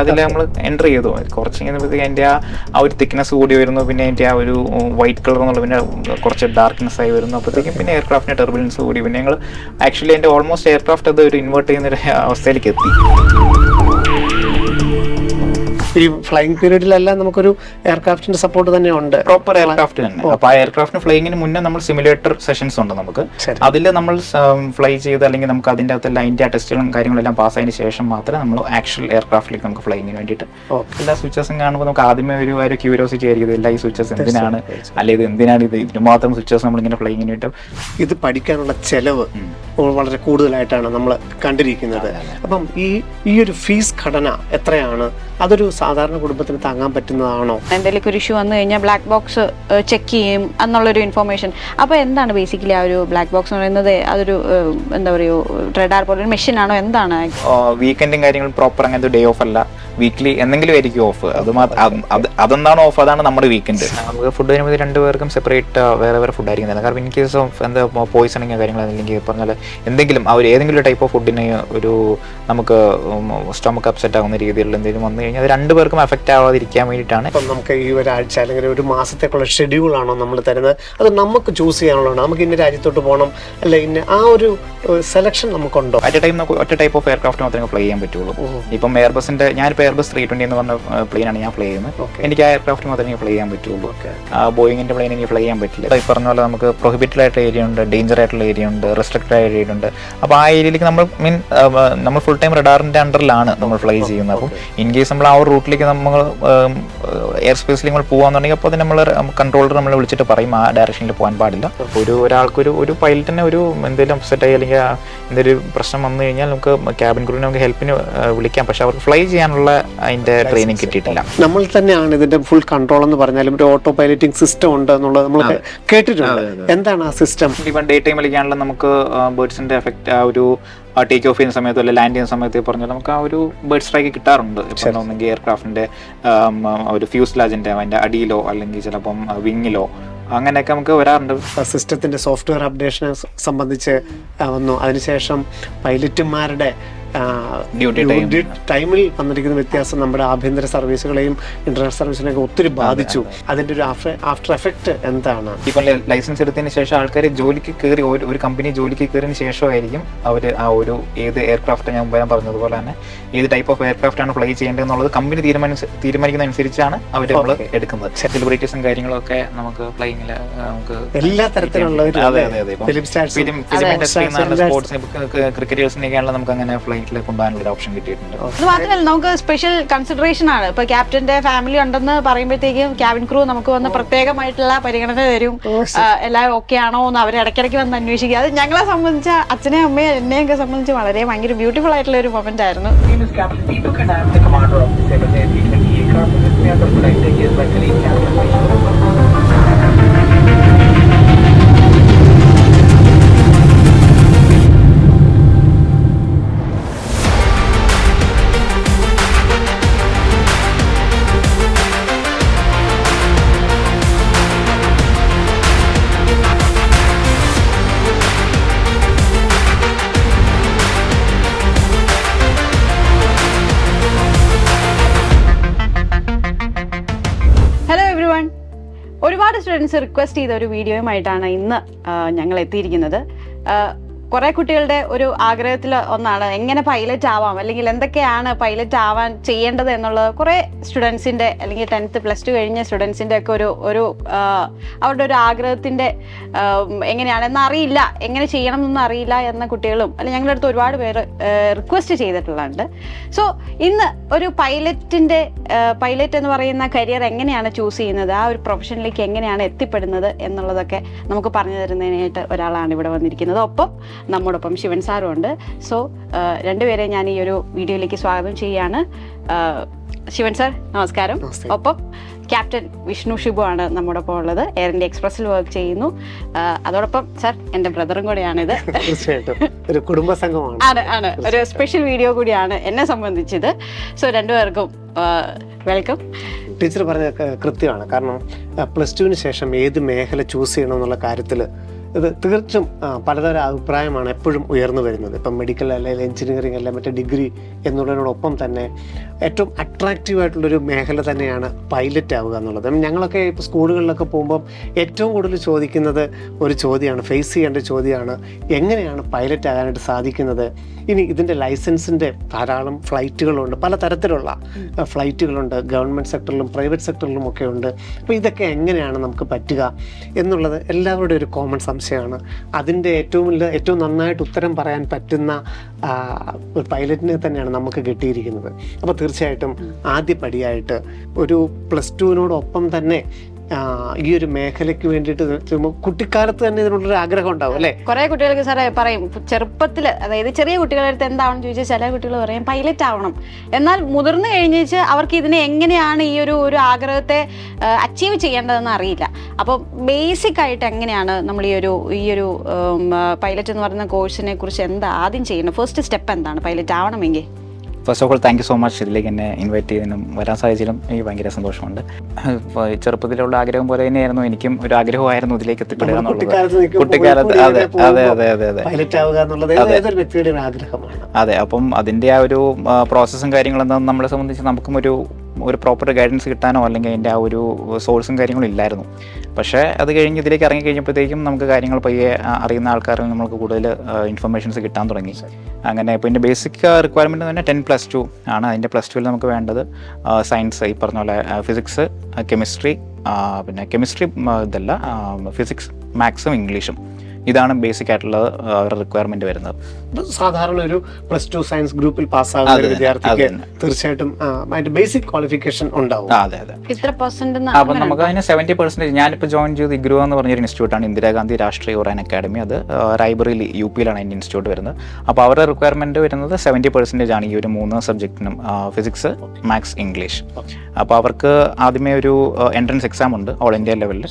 അതിൽ നമ്മൾ എൻ്റർ ചെയ്തു. കുറച്ച് കഴിഞ്ഞപ്പോഴത്തേക്ക് അതിൻ്റെ ആ ഒരു തിക്നെസ് കൂടി വരുന്നു, പിന്നെ അതിൻ്റെ ആ ഒരു വൈറ്റ് കളർ എന്നുള്ള പിന്നെ കുറച്ച് ഡാർക്ക്നെസ് ആയി വരുന്നു. അപ്പോഴത്തേക്കും പിന്നെ എയർക്രാഫ്റ്റിൻ്റെ ടെർബുലൻസ് കൂടി, പിന്നെ ഞങ്ങൾ ആക്ച്വലി അതിൻ്റെ ഓൾമോസ്റ്റ് എയർക്രാഫ്റ്റ് അത് ഒരു ഇൻവേർട്ട് ചെയ്യുന്നൊരു അവസ്ഥയിലേക്ക് എത്തി. ഈ ഫ്ലൈയിങ് പീരീഡിലെല്ലാം നമുക്കൊരു എയർക്രാഫ്റ്റിന്റെ സപ്പോർട്ട് തന്നെ ഉണ്ട്, പ്രോപ്പർ എയർക്രാഫ്റ്റ് തന്നെ. അപ്പോൾ ആ എയർക്രാഫ്റ്റിന് ഫ്ലൈയിങ്ങിന് മുന്നേ നമ്മൾ സിമുലേറ്റർ സെഷൻസ് ഉണ്ട് നമുക്ക്. അതിൽ നമ്മൾ ഫ്ലൈ ചെയ്ത് അല്ലെങ്കിൽ നമുക്ക് അതിൻ്റെ അകത്തെല്ലാം അതിൻ്റെ ടെസ്റ്റുകളും കാര്യങ്ങളെല്ലാം പാസ്സായതിനു ശേഷം മാത്രമേ നമ്മൾ ആക്ച്വൽ എയർക്രാഫ്റ്റിലേക്ക് നമുക്ക് ഫ്ലൈയിങ്ങിന് വേണ്ടിയിട്ട് എല്ലാ സ്വിച്ചസും കാണുമ്പോൾ നമുക്ക് ആദ്യമേ ഒരു ക്യൂരിയോസിറ്റി ആയിരിക്കും, എല്ലാ ഈ സ്വിച്ചസ് എന്തിനാണ്, അല്ലെങ്കിൽ ഇത് എന്തിനാണ് ഇതിന് മാത്രം സ്വിച്ചസ് നമ്മളിങ്ങനെ ഫ്ലൈയിങ്ങിന് വേണ്ടി. ഇത് പഠിക്കാനുള്ള ചെലവ് വളരെ കൂടുതലായിട്ടാണ് നമ്മൾ കണ്ടിരിക്കുന്നത്. അപ്പം ഈ ഒരു ഫീസ് ഘടന എത്രയാണ്? അതൊരു സാധാരണ കുടുംബത്തിന് താങ്ങാൻ പറ്റുന്നതാണോ? എന്തെങ്കിലും ഒരു ഇഷ്യൂ വന്നു കഴിഞ്ഞാൽ ബ്ലാക്ക് ബോക്സ് ചെക്ക് ചെയ്യും എന്നുള്ളൊരു ഇൻഫർമേഷൻ. അപ്പോൾ എന്താണ് ബേസിക്കലി ആ ഒരു ബ്ലാക്ക് ബോക്സ് എന്ന് പറയുന്നത്? അതൊരു എന്താ പറയുക, റഡാർ പോലൊരു മെഷീൻ ആണോ, എന്താണ്? വീക്കെൻഡും കാര്യങ്ങളും പ്രോപ്പർ അങ്ങനത്തെ ഡേ ഓഫ് അല്ല, വീക്ക്ലി എന്തെങ്കിലും ആയിരിക്കും ഓഫ്. അതെന്താണ് ഓഫ്, അതാണ് നമ്മുടെ വീക്കെൻഡ്. നമുക്ക് ഫുഡ് കഴിയുമ്പോൾ 2 പേർക്കും സെപ്പറേറ്റ് വേറെ വേറെ ഫുഡ് ആയിരിക്കും. കാരണം ഇൻ കേസ് ഓഫ് എന്താ പോയിസണിങ് കാര്യങ്ങൾ അല്ലെങ്കിൽ പറഞ്ഞാൽ എന്തെങ്കിലും ഏതെങ്കിലും ടൈപ്പ് ഓഫ് ഫുഡിന് ഒരു നമുക്ക് സ്റ്റൊമക്ക് അപ്സെറ്റ് ആകുന്ന രീതിയിലുള്ള എന്തെങ്കിലും വന്നു കഴിഞ്ഞാൽ അത് 2 പേർക്കും എഫക്റ്റ് ആവാതിരിക്കാൻ വേണ്ടിയിട്ടാണ്. ഇപ്പം നമുക്ക് ഈ ഒരാഴ്ച അല്ലെങ്കിൽ ഒരു മാസത്തേക്കുള്ള ഷെഡ്യൂളാണോ നമ്മൾ തരുന്നത്? അത് നമുക്ക് ചൂസ് ചെയ്യാനുള്ളതാണ്. നമുക്ക് ഇന്ന രാജ്യത്തോട്ട് പോകണം അല്ല ഇന്ന ആ ഒരു സെലക്ഷൻ നമുക്കുണ്ടോ? ഒറ്റ ടൈപ്പ് ഓഫ് എയർക്രാഫ്റ്റ് മാത്രമേ ഫ്ലൈ ചെയ്യാൻ പറ്റുള്ളൂ. ഇപ്പം എയർബസിന്റെ ഞാനിപ്പോൾ എയർബസ് 320 എന്ന് പറഞ്ഞ പ്ലെയിനാണ് ഞാൻ ഫ്ലൈ ചെയ്യുന്നത്. എനിക്ക് ആ എയർക്രാഫ്റ്റ് മാത്രമേ ഫ്ലൈ ചെയ്യാൻ പറ്റുള്ളൂ. ബോയിങ്ങിന്റെ പ്ലെയിൻ എനിക്ക് ഫ്ലൈ ചെയ്യാൻ പറ്റില്ല. ഈ പറഞ്ഞ പോലെ നമുക്ക് പ്രൊഹിബിറ്റഡ് ആയിട്ടുള്ള ഏരിയ ഉണ്ട്, ഡേഞ്ചർ ആയിട്ടുള്ള ഏരിയ ഉണ്ട്, റെസ്ട്രിക്റ്റഡ് ആയ ഏരിയ ഉണ്ട്. അപ്പോൾ ആ ഏരിയയിലേക്ക് നമ്മൾ ഫുൾ ടൈം റഡാറിന്റെ അണ്ടറിലാണ് നമ്മൾ ഫ്ലൈ ചെയ്യുന്നത്. അപ്പം ഇൻ കേസ് നമ്മൾ ആ ഒരു റൂട്ടിലേക്ക് നമ്മൾ എയർ സ്പേസിലേക്ക് നമ്മൾ പോകാന്നുണ്ടെങ്കിൽ അപ്പോൾ നമ്മൾ കൺട്രോളർ നമ്മൾ വിളിച്ചിട്ട് പറയും ആ ഡയറക്ഷനിൽ പോകാൻ പാടില്ല. ഒരാൾക്ക് ഒരു പൈലറ്റിന് ഒരു എന്തെങ്കിലും അപ്സെറ്റ് ആയി അല്ലെങ്കിൽ എന്തെങ്കിലും പ്രശ്നം വന്നു കഴിഞ്ഞാൽ നമുക്ക് ക്യാബിൻ ക്രൂവിനെ നമുക്ക് ഹെൽപ്പിന് വിളിക്കാം. പക്ഷെ അവർക്ക് ഫ്ലൈ ചെയ്യാനുള്ള അതിന്റെ ട്രെയിനിങ് കിട്ടിയിട്ടില്ല. നമ്മൾ തന്നെയാണ് ഇതിന്റെ ഫുൾ കൺട്രോൾ എന്ന് പറഞ്ഞാലും ഒരു ഓട്ടോ പൈലറ്റിംഗ് സിസ്റ്റം ഉണ്ട് എന്നുള്ളത് നമ്മൾ കേട്ടിട്ടുണ്ട്. എന്താണ് ആ സിസ്റ്റം? ഇപ്പം ഡേ ടൈമിലേക്കാണല്ലോ നമുക്ക് ബേർഡ്സിന്റെ എഫക്റ്റ് ആ ഒരു ടേക്ക് ഓഫ് ചെയ്യുന്ന സമയത്തോ അല്ലെങ്കിൽ ലാൻഡ് ചെയ്യുന്ന സമയത്ത് പറഞ്ഞാൽ നമുക്ക് ആ ഒരു ബേർഡ് സ്ട്രൈക്ക് കിട്ടാറുണ്ട്. ഇപ്പം ഒന്നെങ്കിൽ എയർക്രാഫ്റ്റിന്റെ ഒരു ഫ്യൂസ്ലാജിന്റെ അതിന്റെ അടിയിലോ അല്ലെങ്കിൽ ചിലപ്പം വിങ്ങിലോ അങ്ങനെയൊക്കെ നമുക്ക് വരാറുണ്ട്. സിസ്റ്റത്തിന്റെ സോഫ്റ്റ്വെയർ അപ്ഡേഷനെ സംബന്ധിച്ച് വന്നു. അതിനുശേഷം പൈലറ്റുമാരുടെ ഡ്യൂട്ടി ടൈമിൽ വന്നിരിക്കുന്ന വ്യത്യാസം നമ്മുടെ ആഭ്യന്തര സർവീസുകളെയും ഇന്റർനാഷണൽ സർവീസിനെയൊക്കെ ഒത്തിരി ബാധിച്ചു. അതിന്റെ ഒരു ആഫ്റ്റർ എഫക്ട് എന്താണ്? ഇപ്പം ലൈസൻസ് എടുത്തതിന് ശേഷം ആൾക്കാർ ജോലിക്ക് കയറി ഒരു കമ്പനി ജോലിക്ക് കയറിയതിന് ശേഷമായിരിക്കും അവർ ആ ഒരു ഏത് എയർക്രാഫ്റ്റ് ഞാൻ പറഞ്ഞതുപോലെ തന്നെ ഏത് ടൈപ്പ് ഓഫ് എയർക്രാഫ്റ്റ് ആണ് ഫ്ലൈ ചെയ്യേണ്ടത് എന്നുള്ളത് കമ്പനി തീരുമാനിക്കുന്ന അനുസരിച്ചാണ് അവർ നമ്മൾ എടുക്കുന്നത്. സെലിബ്രിറ്റീസും കാര്യങ്ങളൊക്കെ നമുക്ക് ഫ്ലൈങ്ങിൽ നമുക്ക് എല്ലാ തരത്തിലുള്ള ക്രിക്കറ്റേഴ്സിനെയൊക്കെയാണല്ലോ നമുക്ക് അങ്ങനെ കൊണ്ടുപോകാനുള്ള ഓപ്ഷൻ കിട്ടിയിട്ടുണ്ട്. അത് മാത്രമല്ല നമുക്ക് സ്പെഷ്യൽ കൺസിഡറേഷൻ ആണ്. ഇപ്പൊ ക്യാപ്റ്റന്റെ ഫാമിലി ഉണ്ടെന്ന് പറയുമ്പോഴത്തേക്കും ക്യാബിൻ ക്രൂ നമുക്ക് വന്ന് പ്രത്യേകമായിട്ടുള്ള പരിഗണന തരും. എല്ലാവരും ഓക്കെ ആണോ എന്ന് അവർ ഇടയ്ക്കിടയ്ക്ക് വന്ന് അന്വേഷിക്കുക. അത് ഞങ്ങളെ സംബന്ധിച്ച അച്ഛനെയും അമ്മയും എന്നെയൊക്കെ സംബന്ധിച്ച് വളരെ ഭയങ്കര ബ്യൂട്ടിഫുൾ ആയിട്ടുള്ള ഒരു മൊമെന്റ് ആയിരുന്നു. ഒരുപാട് സ്റ്റുഡൻസ് റിക്വസ്റ്റ് ചെയ്ത ഒരു വീഡിയോയുമായിട്ടാണ് ഇന്ന് ഞങ്ങൾ എത്തിയിരിക്കുന്നത്. കുറേ കുട്ടികളുടെ ഒരു ആഗ്രഹത്തിൽ ഒന്നാണ് എങ്ങനെ പൈലറ്റ് ആവാം അല്ലെങ്കിൽ എന്തൊക്കെയാണ് പൈലറ്റ് ആവാൻ ചെയ്യേണ്ടത് എന്നുള്ളത്. കുറേ സ്റ്റുഡൻസിൻ്റെ അല്ലെങ്കിൽ 10th +2 കഴിഞ്ഞ സ്റ്റുഡൻസിൻ്റെ ഒക്കെ ഒരു അവരുടെ ഒരു ആഗ്രഹത്തിൻ്റെ എങ്ങനെയാണെന്ന് അറിയില്ല, എങ്ങനെ ചെയ്യണം എന്നൊന്നും അറിയില്ല എന്ന കുട്ടികളും അല്ലെങ്കിൽ ഞങ്ങളുടെ അടുത്ത് ഒരുപാട് പേര് റിക്വസ്റ്റ് ചെയ്തിട്ടുള്ളുണ്ട്. സോ ഇന്ന് ഒരു പൈലറ്റ് എന്ന് പറയുന്ന കരിയർ എങ്ങനെയാണ് ചൂസ് ചെയ്യുന്നത്, ആ ഒരു പ്രൊഫഷനിലേക്ക് എങ്ങനെയാണ് എത്തിപ്പെടുന്നത് എന്നുള്ളതൊക്കെ നമുക്ക് പറഞ്ഞു തരുന്നതിനായിട്ട് ഒരാളാണ് ഇവിടെ വന്നിരിക്കുന്നത്. ഒപ്പം നമ്മോടൊപ്പം ശിവൻ സാറും ഉണ്ട്. സോ രണ്ടുപേരെ ഞാൻ ഈ ഒരു വീഡിയോയിലേക്ക് സ്വാഗതം ചെയ്യുകയാണ്. ശിവൻ സാർ നമസ്കാരം. ഒപ്പം ക്യാപ്റ്റൻ വിഷ്ണു ഷിബു ആണ് നമ്മോടൊപ്പം ഉള്ളത്. എയർ ഇന്ത്യ എക്സ്പ്രസിൽ വർക്ക് ചെയ്യുന്നു. അതോടൊപ്പം സാർ എൻ്റെ ബ്രദറും കൂടെയാണിത്. ഒരു കുടുംബ സംഘമാണ്. ആണ് ഒരു സ്പെഷ്യൽ വീഡിയോ കൂടിയാണ് എന്നെ സംബന്ധിച്ചത്. സോ രണ്ടുപേർക്കും വെൽക്കം. ടീച്ചർ പറഞ്ഞ കൃത്യമാണ്. കാരണം +2 ശേഷം ഏത് മേഖല ചൂസ് ചെയ്യണമെന്നുള്ള കാര്യത്തിൽ ഇത് തീർച്ചും പലതരം അഭിപ്രായമാണ് എപ്പോഴും ഉയർന്നു വരുന്നത്. ഇപ്പം മെഡിക്കൽ അല്ലെങ്കിൽ എഞ്ചിനീയറിംഗ് അല്ലെങ്കിൽ മറ്റേ ഡിഗ്രി എന്നുള്ളതിനോടൊപ്പം തന്നെ ഏറ്റവും അട്രാക്റ്റീവായിട്ടുള്ളൊരു മേഖല തന്നെയാണ് പൈലറ്റ് ആവുക എന്നുള്ളത്. ഞങ്ങളൊക്കെ ഇപ്പോൾ സ്കൂളുകളിലൊക്കെ പോകുമ്പം ഏറ്റവും കൂടുതൽ ചോദിക്കുന്നത് ഒരു ചോദ്യമാണ്, ഫേസ് ചെയ്യേണ്ട ചോദ്യമാണ്, എങ്ങനെയാണ് പൈലറ്റ് ആകാനായിട്ട് സാധിക്കുന്നത്? ഇനി ഇതിൻ്റെ ലൈസൻസിൻ്റെ ധാരാളം ഫ്ലൈറ്റുകളുണ്ട്, പല തരത്തിലുള്ള ഫ്ലൈറ്റുകളുണ്ട്, ഗവൺമെൻറ് സെക്ടറിലും പ്രൈവറ്റ് സെക്ടറിലും ഒക്കെ ഉണ്ട്. അപ്പോൾ ഇതൊക്കെ എങ്ങനെയാണ് നമുക്ക് പറ്റുക എന്നുള്ളത് എല്ലാവരുടെയും ഒരു കോമൺ സംശയമാണ്. അതിൻ്റെ ഏറ്റവും നന്നായിട്ട് ഉത്തരം പറയാൻ പറ്റുന്ന ഒരു പൈലറ്റിനെ തന്നെയാണ് നമുക്ക് കിട്ടിയിരിക്കുന്നത്. അപ്പോൾ തീർച്ചയായിട്ടും ആദ്യപടിയായിട്ട് ഒരു +2-നോടൊപ്പം തന്നെ ഈ ഒരു മേഖലയ്ക്ക് വേണ്ടിയിട്ട് കുട്ടിക്കാലത്ത് തന്നെ ഇതിനുള്ളൊരു ആഗ്രഹം ഉണ്ടാവും അല്ലേ? കുറെ കുട്ടികൾക്ക് സാറേ പറയും ചെറുപ്പത്തിൽ, അതായത് ചെറിയ കുട്ടികളുടെ അടുത്ത് എന്താണെന്ന് ചോദിച്ചാൽ ചില കുട്ടികൾ പറയും പൈലറ്റ് ആവണം. എന്നാൽ മുതിർന്നു കഴിഞ്ഞിട്ട് അവർക്ക് ഇതിനെ എങ്ങനെയാണ് ഈ ഒരു ആഗ്രഹത്തെ അച്ചീവ് ചെയ്യേണ്ടതെന്ന് അറിയില്ല. അപ്പോൾ ബേസിക് ആയിട്ട് എങ്ങനെയാണ് നമ്മൾ ഈ ഒരു പൈലറ്റ് എന്ന് പറയുന്ന കോഴ്സിനെ കുറിച്ച് എന്താ ആദ്യം ചെയ്യേണ്ടത്? ഫസ്റ്റ് സ്റ്റെപ്പ് എന്താണ് പൈലറ്റ് ആവണമെങ്കിൽ? First of all thank you so much ഇതിലേക്ക് എന്നെ ഇൻവൈറ്റ് ചെയ്തതിനും വരാൻ സാധിച്ചതിലും എനിക്ക് ഭയങ്കര സന്തോഷമുണ്ട്. ചെറുപ്പത്തിലുള്ള ആഗ്രഹം പോലെ തന്നെയായിരുന്നു എനിക്കും ഒരു ആഗ്രഹമായിരുന്നു ഇതിലേക്ക് എത്തിപ്പെടുക എന്നുള്ളത്. കുട്ടിക്കാലത്ത് അതെ അതെ അതെ അതെ അതെ അതെ. അപ്പം അതിൻ്റെ ആ ഒരു പ്രോസസ്സും കാര്യങ്ങളെന്താണെന്ന് നമ്മളെ സംബന്ധിച്ച് നമുക്കും ഒരു പ്രോപ്പർ ഗൈഡൻസ് കിട്ടാനോ അല്ലെങ്കിൽ അതിൻ്റെ ആ ഒരു സോഴ്സും കാര്യങ്ങളും ഇല്ലായിരുന്നു. പക്ഷേ അത് കഴിഞ്ഞ് ഇതിലേക്ക് ഇറങ്ങി കഴിഞ്ഞപ്പോഴത്തേക്കും നമുക്ക് കാര്യങ്ങൾ പയ്യെ അറിയുന്ന ആൾക്കാരിൽ നമുക്ക് കൂടുതൽ ഇൻഫർമേഷൻസ് കിട്ടാൻ തുടങ്ങി. അങ്ങനെ ഇപ്പോൾ ഇതിൻ്റെ ബേസിക് റിക്വയർമെൻറ്റ് തന്നെ 10+2 ആണ്. അതിൻ്റെ +2-ൽ നമുക്ക് വേണ്ടത് സയൻസ്, ഈ പറഞ്ഞ പോലെ ഫിസിക്സ്, കെമിസ്ട്രി, പിന്നെ കെമിസ്ട്രി ഇതല്ല, ഫിസിക്സ്, മാത്സും ഇംഗ്ലീഷും. ഇതാണ് ബേസിക് ആയിട്ടുള്ള റിക്വയർമെന്റ് വരുന്നത്. സാധാരണ ഒരു +2 സയൻസ് ഗ്രൂപ്പിൽ പാസ്സാകുന്ന ഒരു വിദ്യാർത്ഥിക്ക് തീർച്ചയായിട്ടും അതിന്റെ ബേസിക് ക്വാളിഫിക്കേഷൻ ഉണ്ടാവും. അതെ അതെ. അപ്പം നമുക്ക് അതിന് 70%. ഞാനിപ്പോൾ ജോയിൻ ചെയ്ത് ഇഗ്രു എന്ന് പറഞ്ഞൊരു ഇൻസ്റ്റിറ്റ്യൂട്ടാണ്, ഇന്ദിരാഗാന്ധി രാഷ്ട്രീയ ഉറാൻ അക്കാഡമി. അത് റൈബറിൽ UP-യിലാണ് അതിൻ്റെ ഇൻസ്റ്റിറ്റ്യൂട്ട് വരുന്നത്. അപ്പോൾ അവരുടെ റിക്വയർമെന്റ് വരുന്നത് 70% ആണ് ഈ ഒരു 3 സബ്ജക്റ്റിനും, ഫിസിക്സ്, മാത്സ്, ഇംഗ്ലീഷ്. അപ്പോൾ അവർക്ക് ആദ്യമേ ഒരു എൻട്രൻസ് എക്സാം ഉണ്ട് ഓൾ ഇന്ത്യ ലെവലിൽ.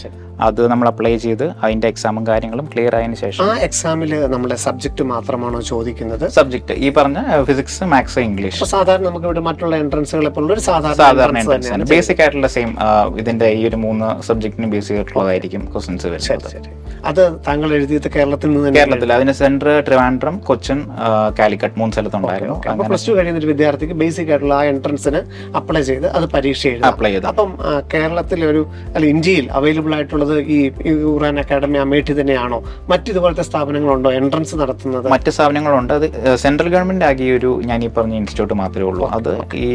അത് നമ്മൾ അപ്ലൈ ചെയ്ത് അതിന്റെ എക്സാമും കാര്യങ്ങളും ക്ലിയർ ആയതിനു ശേഷം ആ എക്സാമിൽ നമ്മുടെ സബ്ജക്ട് മാത്രമാണോ ചോദിക്കുന്നത്? സബ്ജക്ട് ഈ പറഞ്ഞ ഫിസിക്സ്, മാത്സ്, ഇംഗ്ലീഷ്. സാധാരണ നമുക്ക് ഇവിടെ മറ്റുള്ള എൻട്രൻസുകളെ പോലുള്ള സാധാരണ എൻട്രൻസ് ബേസിക് ആയിട്ടുള്ള സെയിം ഇതിന്റെ ഈ ഒരു 3 സബ്ജക്റ്റിനും ബേസിക് ആയിട്ടുള്ളതായിരിക്കും ക്വസ്റ്റൻസ് വരുന്നത്. അത് താങ്കൾ എഴുതിയത് കേരളത്തിൽ നിന്ന്? കേരളത്തിൽ. അതിന് സെന്റർ ട്രിവാൻഡ്രം, കൊച്ചിൻ, കാലിക്കറ്റ് 3 സ്ഥലത്തുണ്ടായിരുന്നു. +2 കഴിയുന്ന ഒരു വിദ്യാർത്ഥിക്ക് ബേസിക് ആയിട്ടുള്ള ആ എൻട്രൻസിന് അപ്ലൈ ചെയ്ത് അത് പരീക്ഷ അപ്ലൈ ചെയ്ത്. അപ്പം കേരളത്തിൽ ഇന്ത്യയിൽ അവൈലബിൾ ആയിട്ടുള്ളത് ഈ ഉറാൻ അക്കാഡമി അമേഠി തന്നെയാണോ? മറ്റിതുപോലത്തെ സ്ഥാപനങ്ങളുണ്ടോ എൻട്രൻസ് നടത്തുന്നത്? മറ്റ് സ്ഥാപനങ്ങളുണ്ട്. അത് സെൻട്രൽ ഗവൺമെന്റ് ആകിയ ഒരു ഞാൻ ഈ പറഞ്ഞ ഇൻസ്റ്റിറ്റ്യൂട്ട് മാത്രമേ ഉള്ളൂ. അത് ഈ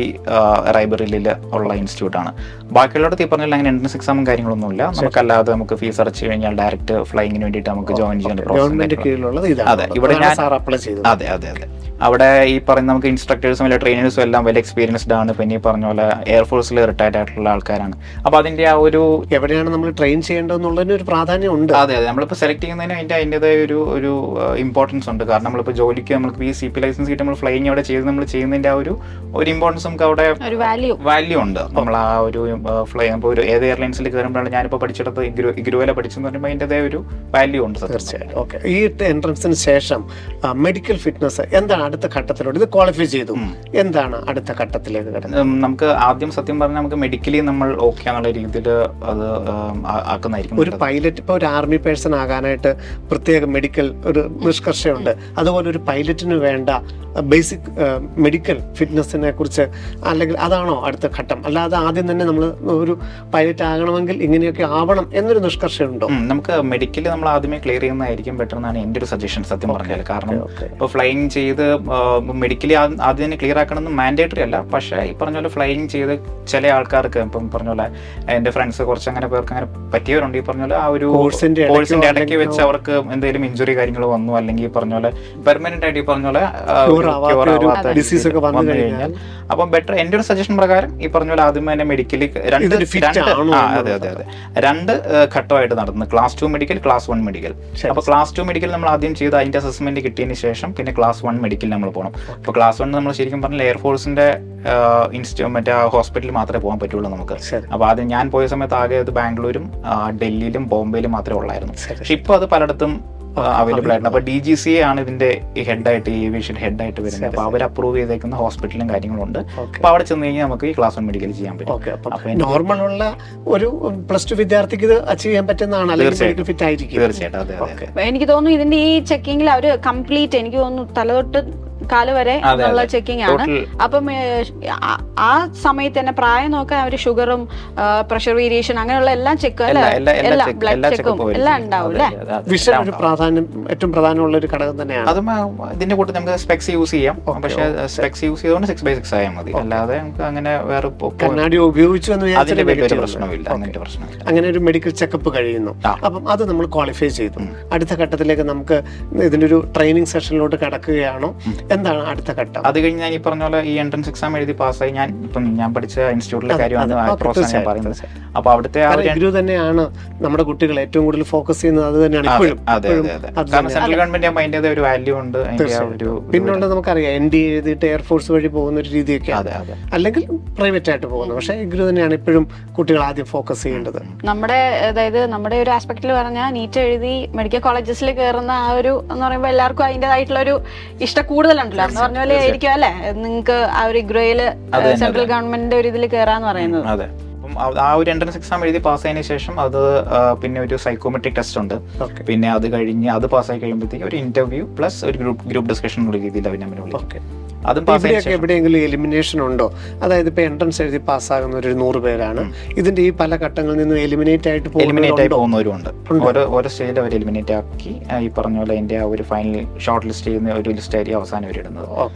റൈബറിൽ ഉള്ള ഇൻസ്റ്റിറ്റ്യൂട്ടാണ്. ബാക്കിയുള്ളടത്ത് ഈ പറഞ്ഞാൽ അങ്ങനെ എൻട്രൻസ് എക്സാമും കാര്യങ്ങളൊന്നുമില്ല. നമുക്കല്ലാതെ നമുക്ക് ഫീസ് അടച്ചു കഴിഞ്ഞാൽ ഡയറക്റ്റ് ഫ്ലൈങ്ങിന് വേണ്ടിയിട്ട് നമുക്ക് ജോയിൻ ചെയ്യേണ്ട പ്രോസസ്. അതെ, ഇവിടെ ഞാൻ അതെ അതെ അതെ അവിടെ ഈ പറയുന്ന നമുക്ക് ഇൻസ്ട്രക്ടേഴ്സും അല്ലെ ട്രെയിനേഴ്സും എല്ലാം വെൽ എക്സ്പീരിയൻസ്ഡ് ആണ്. പിന്നെ ഈ പറഞ്ഞ പോലെ എയർഫോഴ്സിൽ റിട്ടയർഡ് ആയിട്ടുള്ള ആൾക്കാരാണ്. അപ്പോൾ അതിന്റെ ആ ഒരു എവിടെയാണ് നമ്മൾ ട്രെയിൻ ചെയ്യേണ്ടതെന്നുള്ളതിന് ഒരു പ്രാധാന്യം ഉണ്ട്. അതെ അതെ. നമ്മളിപ്പോൾ സെലക്ട് ചെയ്യുന്നതിന് അതിൻ്റെതായ ഒരു ഇമ്പോർട്ടൻസ് ഉണ്ട്. കാരണം നമ്മളിപ്പോൾ ജോലിക്ക് നമുക്ക് ഈ CP ലൈസൻസ് കിട്ടി നമ്മൾ ഫ്ലൈങ് അവിടെ ചെയ്ത് നമ്മൾ ചെയ്യുന്നതിന്റെ ആ ഒരു ഇമ്പോർട്ടൻസ് നമുക്ക് അവിടെ വാല്യൂ ഉണ്ട്. നമ്മൾ ആ ഒരു ഫ്ലൈ ഇപ്പോൾ ഒരു ഏത് എയർലൈൻസിൽ കയറുമ്പോഴാണ് ഞാനിപ്പോൾ പഠിച്ചെടുത്ത് ഇഗ്രുവല പഠിച്ചെന്ന് പറയുമ്പോൾ അതിൻ്റെതായ ഒരു വാല്യൂ ഉണ്ട്. തീർച്ചയായും. ഓക്കെ. ഈ എൻട്രൻസിന് ശേഷം മെഡിക്കൽ ഫിറ്റ്നസ് എന്താണ് അടുത്ത ഘട്ടത്തിലോട്ട്? ഇത് ക്വാളിഫൈ ചെയ്തു, എന്താണ് അടുത്ത ഘട്ടത്തിലേക്ക് കിടന്നത്? നമുക്ക് ആദ്യം സത്യം പറഞ്ഞാൽ നമുക്ക് മെഡിക്കലി നമ്മൾ ഓക്കെ എന്നുള്ള രീതിയിൽ അത് ആക്കുന്നതായിരിക്കും. ഒരു പൈലറ്റ് ഇപ്പോൾ ഒരു ആർമി പേഴ്സൺ ആകാനായിട്ട് പ്രത്യേക മെഡിക്കൽ ഒരു നിഷ്കർഷയുണ്ട്. അതുപോലെ ഒരു പൈലറ്റിന് വേണ്ട ബേസിക് മെഡിക്കൽ ഫിറ്റ്നസിനെ കുറിച്ച് അല്ലെങ്കിൽ അതാണോ അടുത്ത ഘട്ടം? അല്ലാതെ ആദ്യം തന്നെ നമ്മൾ ഒരു പൈലറ്റ് ആകണമെങ്കിൽ ഇങ്ങനെയൊക്കെ ആവണം എന്നൊരു നിഷ്കർഷയുണ്ടോ? നമുക്ക് മെഡിക്കലി നമ്മൾ ആദ്യമേ ക്ലിയർ ചെയ്യുന്നതായിരിക്കും ബെറ്റർ എന്നാണ് എൻ്റെ ഒരു സജഷൻ സത്യം പറഞ്ഞാൽ. കാരണം ഇപ്പോൾ ഫ്ലൈയിങ് ചെയ്ത് മെഡിക്കലി ആദ്യം തന്നെ ക്ലിയർ ആക്കണമെന്ന് മാൻഡേറ്ററി അല്ല. പക്ഷേ ഈ പറഞ്ഞ പോലെ ഫ്ലൈയിങ് ചെയ്ത് ചില ആൾക്കാർക്ക് ഇപ്പം പറഞ്ഞ പോലെ എൻ്റെ ഫ്രണ്ട്സ് കുറച്ച് അങ്ങനെ പേർക്ക് അങ്ങനെ പറ്റിയവരുണ്ട്. ഈ പറഞ്ഞ പോലെ ആ ഒരു കോഴ്സിന്റെ ഇടയ്ക്ക് വെച്ച് അവർക്ക് എന്തെങ്കിലും ഇഞ്ചുറി കാര്യങ്ങൾ വന്നു, അല്ലെങ്കിൽ ഈ പറഞ്ഞ പോലെ പെർമനന്റ് ആയിട്ട് ഈ പറഞ്ഞ പോലെ ഡിസീസ് ഒക്കെ വന്നു കഴിഞ്ഞാൽ അപ്പം ബെറ്റർ എൻ്റെ ഒരു സജഷൻ പ്രകാരം ഈ പറഞ്ഞ പോലെ ആദ്യമേ തന്നെ മെഡിക്കലി രണ്ട് ഘട്ടമായിട്ട് നടന്നു. Class 2 medical, class 1 medical. അപ്പോൾ ക്ലാസ് 2 മെഡിക്കൽ നമ്മൾ ആദ്യം ചെയ്ത് അതിന്റെ അസസ്മെന്റ് കിട്ടിയതിന് ശേഷം പിന്നെ ക്ലാസ് 1 മെഡിക്കൽ നമ്മൾ പോകണം. അപ്പോൾ ക്ലാസ് 1 നമ്മൾ ശരിക്കും പറഞ്ഞാൽ എയർഫോഴ്സിന്റെ മറ്റേ ഹോസ്പിറ്റലിൽ മാത്രമേ പോകാൻ പറ്റുള്ളൂ നമുക്ക്. അപ്പോൾ ആദ്യം ഞാൻ പോയ സമയത്ത് ആകെ അത് ബാംഗ്ലൂരും ഡൽഹിയിലും ബോംബെയിലും മാത്രമേ ഉള്ളായിരുന്നു. പക്ഷെ ഇപ്പോൾ അത് പലയിടത്തും അവൈലബിൾ ആയിട്ടുണ്ട്. അപ്പോൾ DGCA ആണ് ഇതിന്റെ ഹെഡായിട്ട്, ഏവിയേഷൻ ഹെഡായിട്ട് വരുന്നത്. അപ്പോൾ അവർ അപ്രൂവ് ചെയ്തേക്കുന്ന ഹോസ്പിറ്റലും കാര്യങ്ങളും ഉണ്ട്. അപ്പോൾ അവിടെ ചെന്ന് കഴിഞ്ഞാൽ നമുക്ക് ഈ ക്ലാസ് 1 മെഡിക്കൽ ചെയ്യാൻ പറ്റും. നോർമൽ ഉള്ള ഒരു +2 വിദ്യാർത്ഥിക്ക് ഇത് അച്ചീവ് ചെയ്യാൻ പറ്റുന്നതാണ്, അല്ലെങ്കിൽ ഫിറ്റ് ആയിരിക്കും. തീർച്ചയായിട്ടും. അതെ. എനിക്ക് തോന്നുന്നു ഇതിന്റെ ഈ ചെക്കിങ്ങിൽ അവര് കംപ്ലീറ്റ്, എനിക്ക് തോന്നുന്നു തലതൊട്ട് കാല് വരെ ഉള്ള ചെക്കിംഗ് ആണ്. അപ്പം ആ സമയത്ത് തന്നെ പ്രായം നോക്കാൻ അവര് ഷുഗറും പ്രഷർ വേരിയേഷൻ അങ്ങനെയുള്ള എല്ലാം ചെക്ക്, ബ്ലഡ് ചെക്കും എല്ലാം ഉണ്ടാവും അല്ലേ? വിഷൻ ഒരു ഏറ്റവും പ്രധാനമുള്ള ഒരു ഘടകം തന്നെയാണ്. അതും ഇതിന്റെ കൂടെ നമുക്ക് സ്പെക്സ് യൂസ് ചെയ്യാം. പക്ഷേ സ്പെക്സ് യൂസ് ചെയ്തുകൊണ്ട് 6x6 ആയാൽ മതി. അല്ലാതെ നമുക്ക് അങ്ങനെ വേറെ കണ്ണാടി ഉപയോഗിച്ചു എന്ന് അതിന്റെ പ്രശ്നമില്ല. അങ്ങനത്തെ പ്രശ്നമില്ല. അങ്ങനെ ഒരു മെഡിക്കൽ ചെക്കപ്പ് കഴിയുന്നു. അപ്പം അത് നമ്മൾ ക്വാളിഫൈ ചെയ്തു. അടുത്ത ഘട്ടത്തിലേക്ക് നമുക്ക് ഇതിന്റെ ഒരു ട്രെയിനിങ് സെഷനിലോട്ട് കടക്കുകയാണോ? എന്താണ് അടുത്ത ഘട്ടം? അത് കഴിഞ്ഞ് ഞാൻ ഈ പറഞ്ഞ പോലെ ഈ എൻട്രൻസ് എക്സാം എഴുതി പാസ്സായി. ഞാൻ പഠിച്ച ഇൻസ്റ്റിറ്റ്യൂട്ടിലെ കാര്യമാണ് പ്രോസസ് ഞാൻ പറയുന്നത്. അപ്പൊ അവിടുത്തെ തന്നെയാണ് നമ്മുടെ കുട്ടികൾ ഏറ്റവും കൂടുതൽ ഫോക്കസ് ചെയ്യുന്നത്. അത് തന്നെയാണ് ഇപ്പോഴും. കാരണം സെൻട്രൽ ഗവൺമെന്റ് അതിന്റെ ഒരു വാല്യൂ ഉണ്ട്. പിന്നുള്ളത് നമുക്കറിയാം, ND എഴുതിയിട്ട് എയർഫോഴ്സ് വഴി പോകുന്ന ഒരു രീതിയൊക്കെ, അല്ലെങ്കിൽ പ്രൈവറ്റ് ആയിട്ട് പോകുന്നു. പക്ഷെ ഇഗ്രു തന്നെയാണ് ഇപ്പോഴും കുട്ടികൾ ആദ്യം ഫോക്കസ് ചെയ്യേണ്ടത്. നമ്മുടെ ഒരു ആസ്പെക്ടിൽ പറഞ്ഞാൽ നീറ്റ് എഴുതി മെഡിക്കൽ കോളേജസിൽ കയറുന്ന ആ ഒരു എന്ന് പറയുമ്പോൾ എല്ലാവർക്കും അതിൻ്റെതായിട്ടുള്ള ഒരു ഇഷ്ടം കൂടുതലുണ്ടല്ലോ എന്ന് പറഞ്ഞ പോലെ ആയിരിക്കും അല്ലെ നിങ്ങൾക്ക് ആ ഒരു ഇഗ്രോയില് സെൻട്രൽ ഗവൺമെന്റിന്റെ ഒരു ഇതിൽ കയറാന്ന് പറയുന്നത്. അതെ. ആ ഒരു എൻട്രൻസ് എക്സാം എഴുതി പാസ്സായതിനു ശേഷം അത് പിന്നെ ഒരു സൈക്കോമെട്രിക് ടെസ്റ്റ് ഉണ്ട്. പിന്നെ അത് കഴിഞ്ഞ് അത് പാസ്സായി കഴിയുമ്പോഴത്തേക്ക് ഒരു ഇന്റർവ്യൂ പ്ലസ് ഒരു ഗ്രൂപ്പ് ഡിസ്കഷൻ ഉള്ള രീതിയിൽ അവർ നമ്മൾ വിളിക്കും. എവിടെയെങ്കിലും എലിമിനേഷൻ ഉണ്ടോ? അതായത് ഇപ്പൊ എൻട്രൻസ് എഴുതി പാസ്സാകുന്ന ഒരു 100 പേരാണ്. ഇതിന്റെ ഈ പല ഘട്ടങ്ങളിൽ നിന്നും എലിമിനേറ്റ് ആയി പോകുന്നവരുണ്ട്. ഓരോ സ്റ്റേജിൽ അവർ എലിമിനേറ്റ് ആക്കി ഈ പറഞ്ഞ പോലെ അതിന്റെ ആ ഒരു ഫൈനൽ ഷോർട്ട് ലിസ്റ്റ് ചെയ്യുന്ന ഒരു ലിസ്റ്റ് ആയിരിക്കും അവസാനം അവരിടുന്നത്.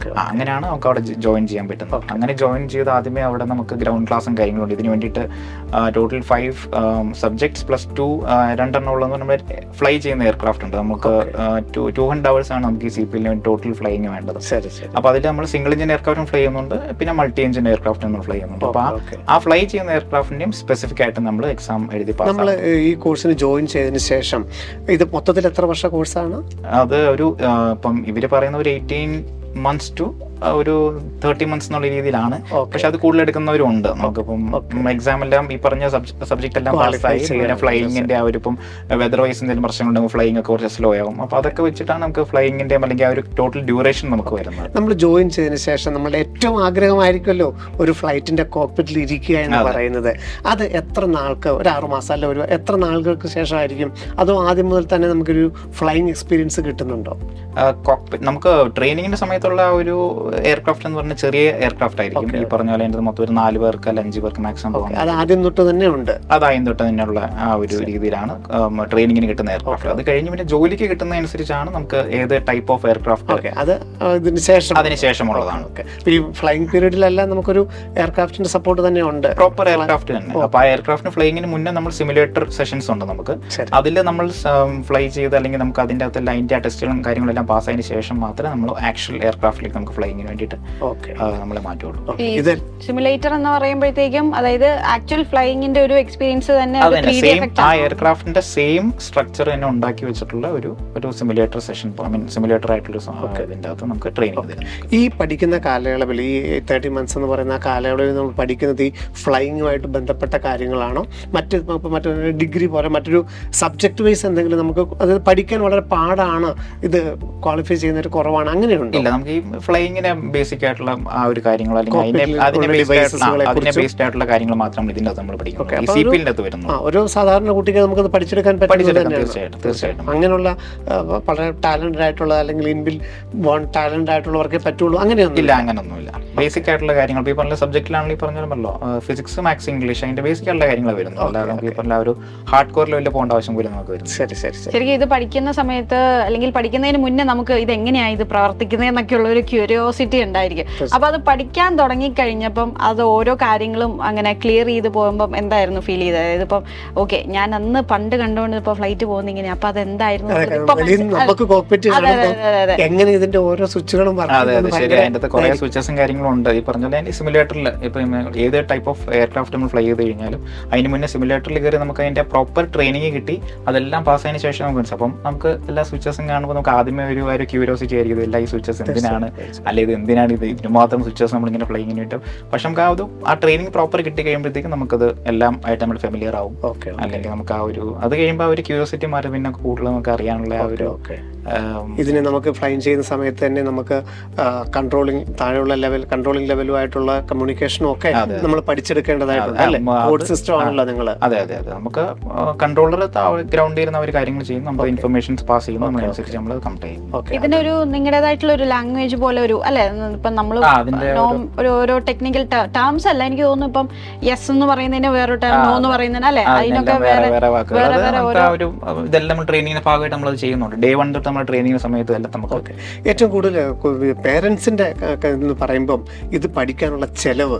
അങ്ങനെയാണ് നമുക്ക് അവിടെ ജോയിൻ ചെയ്യാൻ പറ്റുന്നത്. അങ്ങനെ ജോയിൻ ചെയ്ത് ആദ്യമേ അവിടെ നമുക്ക് ഗ്രൗണ്ട് ക്ലാസ്സും കാര്യങ്ങളുണ്ട്. ഇതിന് വേണ്ടിയിട്ട് ടോട്ടൽ 5 സബ്ജക്ട്സ് +2 2 ഉള്ളത് നമ്മൾ ഫ്ലൈ ചെയ്യുന്ന എയർക്രാഫ്റ്റ് ഉണ്ട്. നമുക്ക് 200 hours ആണ് നമുക്ക് ഈ CPL ടോട്ടൽ ഫ്ലൈയിങ് വേണ്ടത്. അപ്പൊ അതിൽ നമ്മൾ സിംഗിൾ എഞ്ചിൻ എയർക്രാഫ്റ്റും ഫ്ലൈ ചെയ്യുന്നുണ്ട്, പിന്നെ മൾട്ടി എഞ്ചിൻ എയർക്രാഫ്റ്റ് നമ്മൾ ഫ്ലൈ ചെയ്യുന്നുണ്ട്. അപ്പൊ ആ ഫ്ലൈ ചെയ്യുന്ന എയർക്രാഫ്റ്റിന്റെയും സ്പെസിഫിക് ആയിട്ട് നമ്മൾ എക്സാം എഴുതി പാസ്. നമ്മൾ ഈ കോഴ്സിന് ജോയിൻ ചെയ്തതിന് ശേഷം ഇത് മൊത്തത്തിൽ എത്ര വർഷ കോഴ്സാണ്? അത് ഒരു ഇപ്പം ഇവര് പറയുന്ന ഒരു 18 months to ഒരു 30 months എന്നുള്ള രീതിയിലാണ്. പക്ഷെ അത് കൂടുതൽ എടുക്കുന്നവരും ഉണ്ട്. നമുക്കിപ്പം എക്സാം എല്ലാം ഈ പറഞ്ഞ സബ്ജക്ട് എല്ലാം പാസ്സായി പിന്നെ ഫ്ലൈയിങ്ങിന്റെ ആ ഒരു ഇപ്പം വെദർ വൈസ് എന്തെങ്കിലും പ്രശ്നങ്ങളുണ്ടെങ്കിൽ ഫ്ലൈയിങ് ഒക്കെ കുറച്ച് സ്ലോ ആകും. അപ്പൊ അതൊക്കെ വെച്ചിട്ടാണ് നമുക്ക് ഫ്ലൈയിങ്ങിന്റെ അല്ലെങ്കിൽ ആ ഒരു ടോട്ടൽ ഡ്യൂറേഷൻ നമുക്ക് വരുന്നത്. നമ്മൾ ജോയിൻ ചെയ്തതിന് ശേഷം നമ്മുടെ ഏറ്റവും ആഗ്രഹമായിരിക്കുമല്ലോ ഒരു ഫ്ലൈറ്റിന്റെ കോക്പിറ്റിൽ ഇരിക്കുക എന്ന് പറയുന്നത്. അത് എത്ര നാൾക്ക്, ഒരു 6 മാസം അല്ല ഒരു എത്ര നാളുകൾക്ക് ശേഷമായിരിക്കും? അതോ ആദ്യം മുതൽ തന്നെ നമുക്കൊരു ഫ്ലൈയിങ് എക്സ്പീരിയൻസ് കിട്ടുന്നുണ്ടോ? നമുക്ക് ട്രെയിനിങ്ങിന്റെ സമയത്തുള്ള ഒരു എയർക്രാഫ്റ്റ് എന്ന് പറഞ്ഞാൽ ചെറിയ എയർക്രാഫ്റ്റ് ആയിരിക്കും. ഈ പറഞ്ഞ പോലെ അതിന്റെ മൊത്തം ഒരു 4 പേർക്ക് അല്ല 5 പേർക്ക് മാക്സിമം പോകാം. അത് ആദ്യം തൊട്ട് തന്നെ ഉണ്ട്. അതാദ്യം തൊട്ട് തന്നെയുള്ള ആ ഒരു രീതിയിലാണ് ട്രെയിനിങ്ങിന് കിട്ടുന്ന എയർക്രാഫ്റ്റ്. അത് കഴിഞ്ഞ് പിന്നെ ജോലിക്ക് കിട്ടുന്ന അനുസരിച്ചാണ് നമുക്ക് ഏത് ടൈപ്പ് ഓഫ് എയർക്രാഫ്റ്റ് അത് അതിനുശേഷമുള്ളതാണ്. ഈ ഫ്ലൈയിങ് പീരീഡിലെല്ലാം നമുക്കൊരു എയർക്രാഫ്റ്റിന്റെ സപ്പോർട്ട് തന്നെ ഉണ്ട്, പ്രോപ്പർ എയർക്രാഫ്റ്റ് തന്നെ. അപ്പൊ ആ എയർക്രാഫ്റ്റിന് ഫ്ലൈയിങ്ങിന് മുന്നേ നമ്മൾ സിമുലേറ്റർ സെഷൻസ് ഉണ്ട് നമുക്ക്. അതിൽ നമ്മൾ ഫ്ലൈ ചെയ്ത് അല്ലെങ്കിൽ നമുക്ക് അതിന്റെ അകത്ത് അതിന്റെ ടെസ്റ്റുകളും കാര്യങ്ങളെല്ലാം പാസ്സായതിനു ശേഷം മാത്രമേ നമ്മൾ ആക്ച്വൽ എയർക്രാഫ്റ്റിലേക്ക് നമുക്ക് ഫ്ലൈയിങ്ങിന് വേണ്ടിയിട്ട് നമ്മളെ മാറ്റുള്ളൂ. സിമുലേറ്റർ എന്ന് പറയുമ്പോഴത്തേക്കും അതായത് ആക്ച്വൽ ഫ്ലൈയിങ്ങിന്റെ ഒരു എക്സ്പീരിയൻസ് തന്നെ ആ എയർക്രാഫ്റ്റിന്റെ സെയിം സ്ട്രക്ചർ തന്നെ ഉണ്ടാക്കി വെച്ചിട്ടുള്ള ഒരു സിമുലേറ്റർ സെഷൻ, സിമുലേറ്റർ ആയിട്ടുള്ള ഇതിന്റെ അകത്ത് നമുക്ക് ട്രെയിനിങ് തരും. ഈ പഠിക്കുന്ന കാലയളവിൽ ഈ 30 months എന്ന് പറയുന്ന കാലയളവിൽ നമ്മൾ പഠിക്കുന്നത് ഈ ഫ്ലൈയിങ്ങുമായിട്ട് ബന്ധപ്പെട്ട കാര്യങ്ങളാണോ? മറ്റൊരു ഡിഗ്രി പോലെ മറ്റൊരു സബ്ജക്ട് വൈസ് എന്തെങ്കിലും നമുക്ക് അത് പഠിക്കാൻ വളരെ പാടാണ്, ഇത് ക്വാളിഫൈ ചെയ്യുന്നൊരു കുറവാണ്, അങ്ങനെയുണ്ട്? ഇല്ല, നമുക്ക് ഈ ഫ്ലൈയിങ്ങിനെ ബേസിക് ആയിട്ടുള്ള ആ ഒരു കാര്യങ്ങളോ അല്ലെങ്കിൽ അതിനെ ബേസ്ഡ് ആയിട്ടുള്ള കാര്യങ്ങൾ മാത്രം ഇതിന്റെ അകത്ത് നമ്മൾ പഠിക്കുന്നത്. ഒരു സാധാരണ കുട്ടിക്ക് നമുക്ക് പഠിച്ചെടുക്കാൻ തീർച്ചയായിട്ടും അങ്ങനെയുള്ള വളരെ ടാലന്റഡ് ആയിട്ടുള്ള അല്ലെങ്കിൽ ഇൻബിൽ ബോൺ ടാലന്റഡ് ആയിട്ടുള്ളവർക്കേ പറ്റുള്ളൂ, അങ്ങനെയൊന്നും ഇല്ല. അങ്ങനൊന്നുമില്ല. ബേസിക് ആയിട്ടുള്ള കാര്യങ്ങൾ ഈ പറഞ്ഞ സബ്ജക്റ്റിലാണെങ്കിൽ പറഞ്ഞല്ലോ ഫിസിക്സ്, മാത്സ്, ഇംഗ്ലീഷ് അതിന്റെ ബേസിക് ആയിട്ടുള്ള കാര്യങ്ങൾ വരുന്നു. അല്ലാതെ നമുക്ക് ഈ പറഞ്ഞ ഒരു ഹാർഡ് കോർ ലെവലിൽ പോകേണ്ട ആവശ്യം പോലും നമുക്ക് വരും. ശരിക്കും ഇത് പഠിക്കുന്ന സമയത്ത് അല്ലെങ്കിൽ പഠിക്കുന്നതിന് മുന്നേ നമുക്ക് ഇത് എങ്ങനെയാണ് ഇത് പ്രവർത്തിക്കുന്നത് എന്നൊക്കെയുള്ള ഒരു ക്യൂരിയോസിറ്റി ഉണ്ടായിരിക്കും. അപ്പൊ അത് പഠിക്കാൻ തുടങ്ങി കഴിഞ്ഞപ്പം അത് ഓരോ കാര്യങ്ങളും അങ്ങനെ ക്ലിയർ ചെയ്ത് പോകുമ്പോൾ എന്തായിരുന്നു ഫീൽ ചെയ്തത്? അതായത് ഇപ്പം ഓക്കെ ഞാൻ അന്ന് പണ്ട് കണ്ടുകൊണ്ട് ഇപ്പൊ ഫ്ലൈറ്റ് പോകുന്ന ഇങ്ങനെ, അപ്പൊ അതെന്തായിരുന്നു എങ്ങനെ ഇതിന്റെ ഓരോ സ്വിച്ചുകളും അതിന്റെ കുറെ സ്വിച്ചസും കാര്യങ്ങളും ഉണ്ട്. ഈ പറഞ്ഞ സിമുലേറ്ററിൽ ഇപ്പൊ ഏത് ടൈപ്പ് ഓഫ് എയർക്രാഫ്റ്റ് നമ്മൾ ഫ്ലൈ ചെയ്ത് കഴിഞ്ഞാലും അതിന് മുന്നേ സിമുലേറ്ററിൽ കയറി നമുക്ക് അതിന്റെ പ്രോപ്പർ ട്രെയിനിങ് കിട്ടി. അതെല്ലാം പാസ്സായതിനു ശേഷം നമുക്ക് മനസ്സിലാവും. അപ്പം നമുക്ക് എല്ലാ സ്വിച്ചസും കാണുമ്പോൾ നമുക്ക് ആദ്യമേ ഒരു ക്യൂരിയോസിറ്റി ആയിരിക്കും, എല്ലാ ഈ സ്വിച്ചസ് എന്തിനാണ്, അല്ലെ ഇത് എന്തിനാണ് ഇതിന് മാത്രം സ്വിച്ചസ് നമ്മളിങ്ങനെ ഫ്ലൈയിങ്ങിന് കിട്ടും. പക്ഷെ നമുക്ക് ആ ട്രെയിനിങ് പ്രോപ്പർ കിട്ടി കഴിയുമ്പോഴത്തേക്കും നമുക്കത് എല്ലാം ആയിട്ട് നമ്മൾ ഫെമിലിയർ ആവും. അല്ലെങ്കിൽ നമുക്ക് അത് കഴിയുമ്പോൾ ആ ഒരു ക്യൂരിയോസിറ്റി മാറി പിന്നെ കൂടുതൽ നമുക്ക് അറിയാനുള്ള ആ ഒരു ഇതിനെ നമുക്ക് ഫ്ലൈ ചെയ്യുന്ന സമയത്ത് തന്നെ നമുക്ക് കൺട്രോളിംഗ് ലെവലുമായിട്ടുള്ള കമ്മ്യൂണിക്കേഷനും ഒക്കെ നമ്മൾ പഠിച്ചെടുക്കേണ്ടതായിട്ടുണ്ട്. സിസ്റ്റം ആണല്ലോ നിങ്ങൾ. അതെ അതെ അതെ, നമുക്ക് കൺട്രോളർ ഗ്രൗണ്ട് ചെയ്യുന്ന ഒരു കാര്യങ്ങൾ ചെയ്യും, നമ്മൾ ഇൻഫർമേഷൻസ് പാസ് ചെയ്യുന്നു, നമ്മളനുസരിച്ച് നമ്മൾ കംപ്ലൈന്റ് ചെയ്യും. ഇതിനൊരു നിങ്ങളുടേതായിട്ടുള്ള ഒരു ലാംഗ്വേജ് പോലെ ഒരു അല്ലെ, ഇപ്പൊ നമ്മൾ ഓരോ ടെക്നിക്കൽ ടേംസ് അല്ല, എനിക്ക് തോന്നുന്നു ഇപ്പം യെസ് എന്ന് പറയുന്നതിന് വേറെ ടേം, നോ എന്ന് പറയുന്നതിന് അല്ലെ, അതിനൊക്കെ വേറെ ഇതെല്ലാം നമ്മൾ ട്രെയിനിങ്ങിന്റെ ഭാഗമായിട്ട് നമ്മൾ ചെയ്യുന്നുണ്ട്. ഡേ 1 തൊട്ട് നമ്മൾ ട്രെയിനിങ്ങിന്റെ സമയത്ത് എല്ലാം നമുക്ക് ഏറ്റവും കൂടുതൽ പേരൻസിന്റെ എന്ന് പറയുമ്പം ഇത് പഠിക്കാനുള്ള ചെലവ്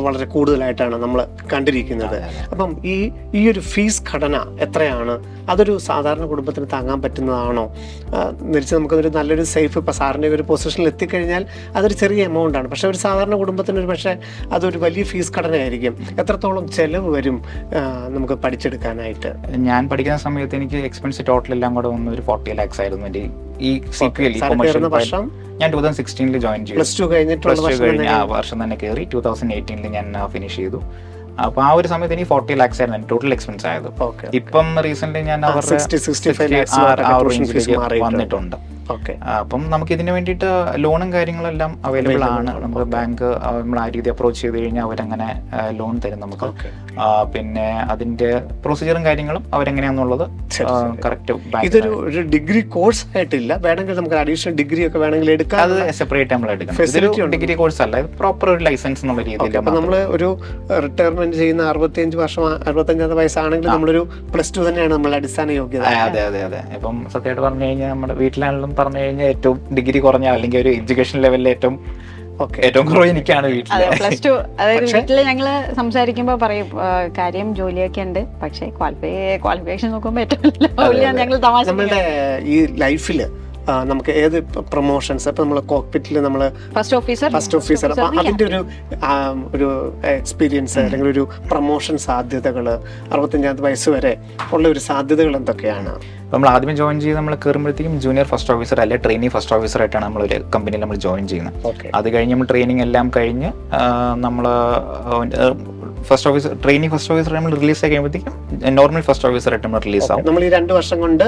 വളരെ കൂടുതലായിട്ടാണ് നമ്മൾ കണ്ടിരിക്കുന്നത്. അപ്പം ഈ ഒരു ഫീസ് ഘടന എത്രയാണ്? അതൊരു സാധാരണ കുടുംബത്തിന് താങ്ങാൻ പറ്റുന്നതാണോ? തിരിച്ച് നമുക്കതൊരു നല്ലൊരു സേഫ്, ഇപ്പം സാറിൻ്റെ ഒരു പൊസിഷനിൽ എത്തിക്കഴിഞ്ഞാൽ അതൊരു ചെറിയ എമൗണ്ട് ആണ്. പക്ഷേ ഒരു സാധാരണ കുടുംബത്തിന് ഒരു പക്ഷേ അതൊരു വലിയ ഫീസ് ഘടനയായിരിക്കും. എത്രത്തോളം ചെലവ് വരും നമുക്ക് പഠിച്ചെടുക്കാനായിട്ട്? ഞാൻ പഠിക്കുന്ന സമയത്ത് എനിക്ക് എക്സ്പെൻസ് ടോട്ടൽ എല്ലാം കൂടെ വന്ന് ഒരു 40 lakhs ആയിരുന്നു എൻ്റെ ഈ CQL വർഷം. ഞാൻ 2016 ജോയിൻ ചെയ്തു. പ്ലസ് ടു കഴിഞ്ഞ ആ വർഷം തന്നെ കയറി 2018 ഞാൻ ഫിനിഷ് ചെയ്തു. അപ്പൊ ആ ഒരു സമയത്ത് എനിക്ക് 40 lakhs ആയിരുന്നു ടോട്ടൽ എക്സ്പെൻസ് ആയത്. ഇപ്പം റീസെന്റ് ഞാൻ വന്നിട്ടുണ്ട്. അപ്പം നമുക്ക് ഇതിന് വേണ്ടിയിട്ട് ലോണും കാര്യങ്ങളെല്ലാം അവൈലബിൾ ആണ്. നമുക്ക് ബാങ്ക് നമ്മൾ ആ രീതി അപ്രോച്ച് ചെയ്ത് കഴിഞ്ഞാൽ അവരങ്ങനെ ലോൺ തരും നമുക്ക്. പിന്നെ അതിന്റെ പ്രൊസീജിയറും കാര്യങ്ങളും അവരെങ്ങനെയാന്നുള്ളത് കറക്റ്റ്. ഇതൊരു ഡിഗ്രി കോഴ്സ് ആയിട്ടില്ല, വേണമെങ്കിൽ നമുക്ക് അഡീഷണൽ ഡിഗ്രി ഒക്കെ വേണമെങ്കിൽ എടുക്കാം. അത് സെപ്പറേറ്റ് നമ്മൾ എടുക്കാം. ഡിഗ്രി കോഴ്സ് അല്ല, പ്രോപ്പർ ഒരു ലൈസൻസ് എന്നുള്ള രീതിയിൽ. അപ്പൊ നമ്മൾ ഒരു റിട്ടയർമെന്റ് ചെയ്യുന്ന 65 വയസ്സാണെങ്കിൽ നമ്മളൊരു +2 തന്നെയാണ് നമ്മുടെ അടിസ്ഥാന യോഗ്യത. അതെ അതെ അതെ. ഇപ്പം സത്യമായിട്ട് പറഞ്ഞു കഴിഞ്ഞാൽ നമ്മുടെ വീട്ടിലാണെങ്കിലും പറഞ്ഞു കഴിഞ്ഞാൽ ഏറ്റവും ഡിഗ്രി കുറഞ്ഞ അല്ലെങ്കിൽ ഒരു എഡ്യൂക്കേഷൻ ലെവലിൽ ഏറ്റവും കുറവ് എനിക്കാണ് വീട്ടിൽ. +2. അതായത് വീട്ടില് ഞങ്ങള് സംസാരിക്കുമ്പോ പറയും കാര്യം ജോലിയൊക്കെ ഉണ്ട്, പക്ഷെ ക്വാളിഫിക്കേഷൻ നോക്കുമ്പോ ഏറ്റവും ഞങ്ങൾ തമാശ. നമ്മളുടെ ഈ ലൈഫില് നമുക്ക് ഏത് പ്രൊമോഷൻസ്, ഇപ്പൊ നമ്മള് കോക്പിറ്റിൽ നമ്മള് ഫസ്റ്റ് ഓഫീസർ അപ്പൊ അതിന്റെ ഒരു എക്സ്പീരിയൻസ് അല്ലെങ്കിൽ ഒരു പ്രൊമോഷൻ സാധ്യതകള് 65 വയസ്സ് വരെ ഉള്ള ഒരു സാധ്യതകൾ എന്തൊക്കെയാണ്? നമ്മൾ ആദ്യമേ ജോയിൻ ചെയ്ത് നമ്മൾ കയറുമ്പോഴത്തേക്കും ജൂനിയർ ഫസ്റ്റ് ഓഫീസർ അല്ലെ ട്രെയിനി ഫസ്റ്റ് ഓഫീസർ ആയിട്ടാണ് നമ്മളൊരു കമ്പനിയിൽ നമ്മൾ ജോയിൻ ചെയ്യുന്നത്. അത് കഴിഞ്ഞ് നമ്മൾ ട്രെയിനിങ് എല്ലാം കഴിഞ്ഞ് നമ്മൾ ട്രെയിനി ഫസ്റ്റ് ഓഫീസർ നമ്മൾ റിലീസ് ആയി കഴിയുമ്പോഴത്തേക്കും നോർമൽ ഫസ്റ്റ് ഓഫീസർ ആയിട്ട് നമ്മൾ റിലീസ് ആവും. നമ്മൾ ഈ 2 വർഷം കൊണ്ട്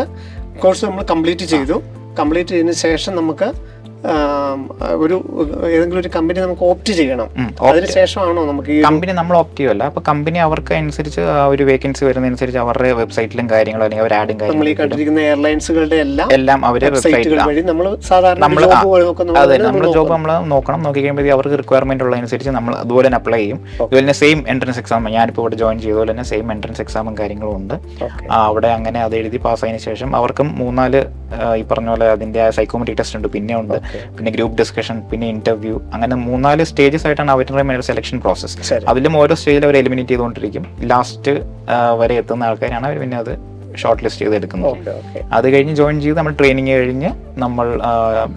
കോഴ്സ് നമ്മൾ കംപ്ലീറ്റ് ചെയ്തതിന് ശേഷം നമുക്ക് ഏതെങ്കിലും ഒരു കമ്പനി നമുക്ക് ഓപ്റ്റ് ചെയ്യണം. അതിനുശേഷമാണോ നമുക്ക് ഈ കമ്പനി നമ്മൾ ഓപ്റ്റ് ചെയ്യുമല്ല, അപ്പൊ കമ്പനി അവർക്ക് അനുസരിച്ച് ആ ഒരു വേക്കൻസി വരുന്നതനുസരിച്ച് അവരുടെ വെബ്സൈറ്റിലും കാര്യങ്ങളും അല്ലെങ്കിൽ അവർ ആഡും നമ്മൾ ഈ കണ്ടിരിക്കുന്ന എയർലൈൻസുകളുടെ എല്ലാം അവരുടെ വെബ്സൈറ്റിൽ നമ്മൾ സാധാരണ നമ്മൾ ജോബ് നമ്മൾ നോക്കണം. നോക്കി കഴിയുമ്പോൾ അവർക്ക് റിക്വയർമെന്റ് ഉള്ളതനുസരിച്ച് നമ്മൾ അതുപോലെ തന്നെ അപ്ലൈ ചെയ്യും. അതുപോലെ തന്നെ സെയിം എൻട്രൻസ് എക്സാം, ഞാനിപ്പോൾ ഇവിടെ ജോയിൻ ചെയ്തതുപോലെ തന്നെ സെയിം എൻട്രൻസ് എക്സാമും കാര്യങ്ങളും ഉണ്ട്. അവിടെ അങ്ങനെ അത് എഴുതി പാസ്സായതിനു ശേഷം അവർക്കും 3-4 ഈ പറഞ്ഞ പോലെ അതിന്റെ സൈക്കോമെട്രിക് ടെസ്റ്റ് ഉണ്ട്, പിന്നെ ഗ്രൂപ്പ് ഡിസ്കഷൻ, പിന്നെ ഇന്റർവ്യൂ, അങ്ങനെ 3-4 സ്റ്റേജസ് ആയിട്ടാണ് അവരുടെ സെലക്ഷൻ പ്രോസസ്. അതിലും ഓരോ സ്റ്റേജിൽ അവർ എലിമിനേറ്റ് ചെയ്തുകൊണ്ടിരിക്കും. ലാസ്റ്റ് വരെ എത്തുന്ന ആൾക്കാരാണ് അവർ പിന്നെ അത് ഷോർട്ട് ലിസ്റ്റ് ചെയ്തെടുക്കുന്നത്. അത് കഴിഞ്ഞ് ജോയിൻ ചെയ്ത് നമ്മൾ ട്രെയിനിങ് കഴിഞ്ഞ് നമ്മൾ